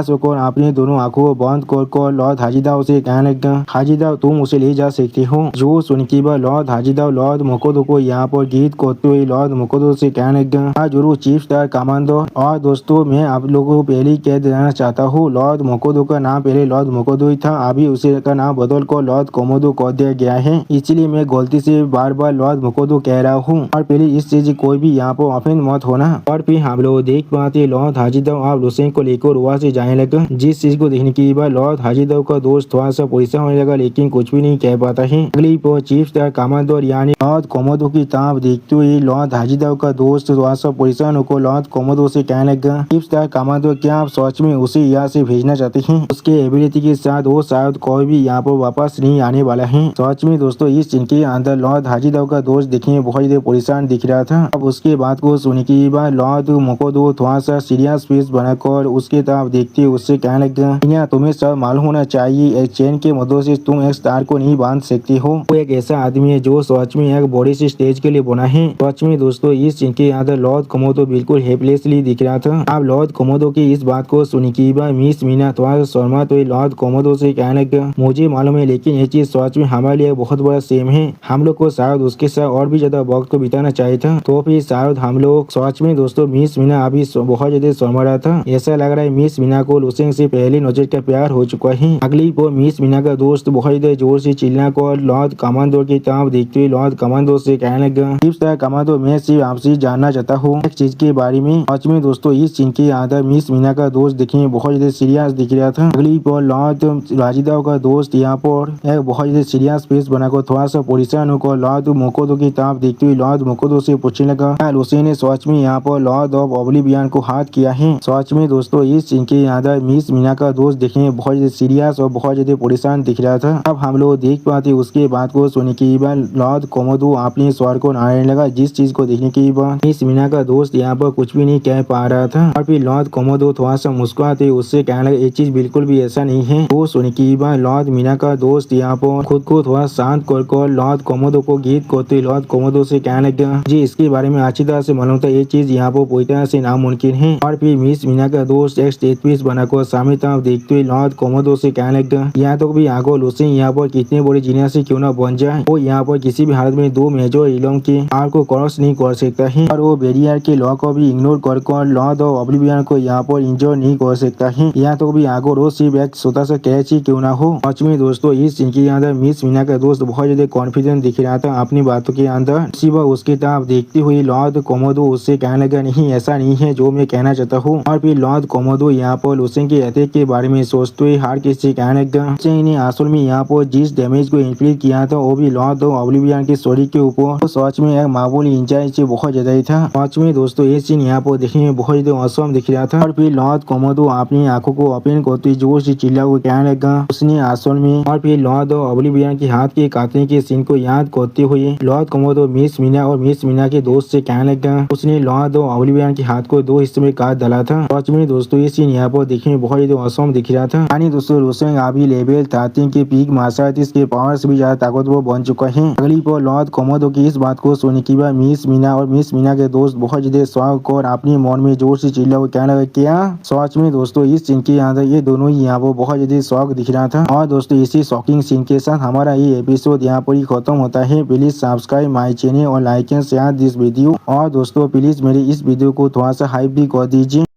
होकर अपने दोनों आंखों को बंद कर लॉर्ड हाजिदा उसे कहने लगा, हाजिदा तुम उसे ले जा सकते हो। जो सुन के बाद लॉर्ड हाजिदा लॉर्ड मोकोडो को यहाँ पर गीत करते हुए लॉर्ड मोकोडो से कहने लगा, हाँ जरूर चीफ स्टार कमांडर। और दोस्तों मैं आप लोगों को पहले ही कह देना चाहता हूँ लॉर्ड मोकोडो का नाम पहले लॉर्ड मोकोडो ही था, अभी उसे का नाम बदल कर लॉर्ड कोमोडो कर दिया गया है। इसलिए मैं गलती से बार बार लॉर्ड मोकोडो कह रहा हूँ और पहले इस चीज कोई भी यहाँ पर ऑफेंड मत होना। और फिर हम लोग देख पाते लॉर्ड हाजिदा और लूसेंग को लेकर वहाँ से कहने लगा। जिस चीज को देखने के बाद लॉर्ड हाजीदव का दोस्त थोड़ा सा परेशान होने लगा, लेकिन कुछ भी नहीं कह पाता है। अगली पर चीफ स्टार कमांडर यानी लॉर्ड कोमोडो की ताप देखते हुए लॉर्ड हाजीदव का दोस्त थोड़ा सा परेशान होकर लॉर्ड कोमोडो से कहने लगा, चीफ स्टार कमांडर क्या आप सच में उसे यहाँ से भेजना चाहते हैं? उसके एबिलिटी के साथ वो शायद कोई भी यहाँ पर वापस नहीं आने वाला है। सच में दोस्तों इस सीन के अंदर लॉर्ड हाजीदव का दोस्त देखने में बहुत ही परेशान दिख रहा था। अब उसके बात को सुनने के बाद लॉर्ड मोकोडो थोड़ा सा सीरियस फेस बनाकर उसके तरफ देखते हुए उससे कहने लगा, तुम्हें सब मालूम होना चाहिए एक चेन के मदद से तुम एक स्टार को नहीं बांध सकते हो। वो एक ऐसा आदमी है जो सच में एक बड़ी सी स्टेज के लिए बना है। सच में दोस्तों इस सीन के अंदर लॉर्ड कोमोडो बिल्कुल हेल्पलेसली दिख रहा था। अब लॉर्ड कोमोडो की इस बात को सुनने के बाद मिस मीना थोड़ा शर्मा तो लॉर्ड कोमोडो से कहने लगा, मुझे मालूम है लेकिन ये चीज सच में हमारे लिए बहुत बड़ा सेम है। हम लोग को शायद उसके साथ और भी ज्यादा वक्त को बिताना चाहिए था, तो फिर शायद हम लोग सच में दोस्तों मिस मीना अभी बहुत ज्यादा शर्मा रहा था। ऐसा लग रहा है मिस मीना को लुसेंग से पहली नजर का प्यार हो चुका है। अगली को मिस मीना का दोस्त बहुत जोर से चिल्ला कर लॉर्ड कमांडो की तरफ देखते हुए लॉर्ड कमांडो से कहने लगा, चीफ स्टार कमांडो मैं सिर्फ आपसे जानना चाहता हूँ एक चीज के बारे में। सच में दोस्तों इस सीन के अंदर मिस मीना का दोस्त देखने में बहुत ज्यादा सीरियस दिख रहा था। अगली पर लॉर्ड हाजीदव का दोस्त यहाँ पर एक बहुत ज्यादा सीरियस फेस बनाकर थोड़ा सा परेशान होकर लॉर्ड मोकोडो की तरफ देखते हुए लॉर्ड मोकोडो से पूछने लगा, क्या लुसेंग ने सच में यहाँ पर लॉर्ड ऑफ ओब्लिवियन को हाथ किया है? सच में दोस्तों इस सीन के अंदर मिस मीना का दोस्त देखने में बहुत ज्यादा सीरियस और बहुत ज्यादा परेशान दिख रहा था। अब हम लोग देख पाते उसके बाद को सुनने के बाद लॉर्ड कोमोडो अपने स्वर को नहाने लगा। जिस चीज को देखने के बाद मिस मीना का दोस्त यहाँ पर कुछ भी नहीं कह पा रहा था। और फिर लॉर्ड कोमोडो थोड़ा सा मुस्कुराते उससे कहने लगा, ये चीज बिल्कुल भी ऐसा नहीं है। वो सुनने के बाद लॉर्ड मीना का दोस्त यहाँ पर खुद को थोड़ा शांत कर लॉर्ड कोमोडो को गीत करते लॉर्ड कोमोडो से कहने लगा, जी इसके बारे में अच्छी तरह से मालूम था, ये चीज यहाँ पर पूरी तरह से नामुमकिन है। और फिर मिस मीना का दोस्त एक स्टेज पीस बनाकर सामने तरफ देखते हुए लॉर्ड कोमोडो से कहने लगा, यहाँ तो भी आगो लुसेंग यहाँ पर कितने बड़ी जीनियस से क्यों ना बन जाए, वो यहाँ पर किसी भी हालत में दो मेजर इलम के आर को क्रॉस नहीं कर सकता है और वो बैरियर के लॉ को भी इग्नोर कर लॉर्ड ऑफ ओब्लिवियन को यहाँ पर इंजोर नहीं कर सकता है। यहाँ तो भी आगो रोज सिर्फ एक छोटा सा कैच ही क्यों ना हो। सच में दोस्तों इस सीन के अंदर मिस मीना का दोस्त बहुत ज्यादा कॉन्फिडेंट दिख रहा था अपनी बातों के अंदर। सिवा उसकी तरफ देखते हुए लॉर्ड कोमोडो उससे कहने लगा, नहीं ऐसा नहीं है जो मैं कहना चाहता हूँ। और फिर लॉर्ड कोमोडो यहाँ पर लुसेंग के अटैक के बारे में सोचते हुए हार किसी कहने लगा, लुसेंग ने असल में यहाँ पर जिस डैमेज को इन्फ्लिक्ट किया था वो भी लॉर्ड ऑफ ओब्लिवियन के स्टोरी के ऊपर तो सच में एक मामूली इंचार्ज से बहुत ज्यादा ही था। सच में दोस्तों ये सीन यहाँ पर देखने में बहुत ज्यादा औसम दिख रहा था। और फिर लॉर्ड कोमोडो अपनी आंखों को ओपन करते जोर से चिल्ला को कहने लगा उसने असल में। और फिर लॉर्ड ऑफ ओब्लिवियन के हाथ के काटने के सीन को याद करते हुए लॉर्ड कोमोडो मिस मीना और मिस मीना के दोस्त से कहने लगा उसने लॉर्ड ऑफ ओब्लिवियन के हाथ को दो हिस्सों में काट डाला था। सच में दोस्तों ये सीन यहाँ पर देखने में बहुत ज्यादा औसम दिख रहा था। यानी दोस्तों लुसेंग अभी लेवल 13 के पीक मार्शल आर्टिस्ट के पावर से भी ज्यादा ताकतवर बन चुका है। अगली पर लॉर्ड कोमोडो की इस बात को सुनने के बाद मिस मीना और मिस मीना के दोस्त बहुत ज्यादा शौक और अपने मन में जोर से चिल्ला को कहने लगा, क्या सच में दोस्तों इस सीन के अंदर ये दोनों ही यहाँ पर बहुत ज्यादा शौक दिख रहा था। और दोस्तों इसी शॉकिंग सीन के साथ हमारा ये एपिसोड यहाँ पर ही खत्म होता है। प्लीज सब्सक्राइब माई चैनल और like and share this video. और दोस्तों प्लीज मेरे इस वीडियो को थोड़ा सा हाइप भी कर दीजिए।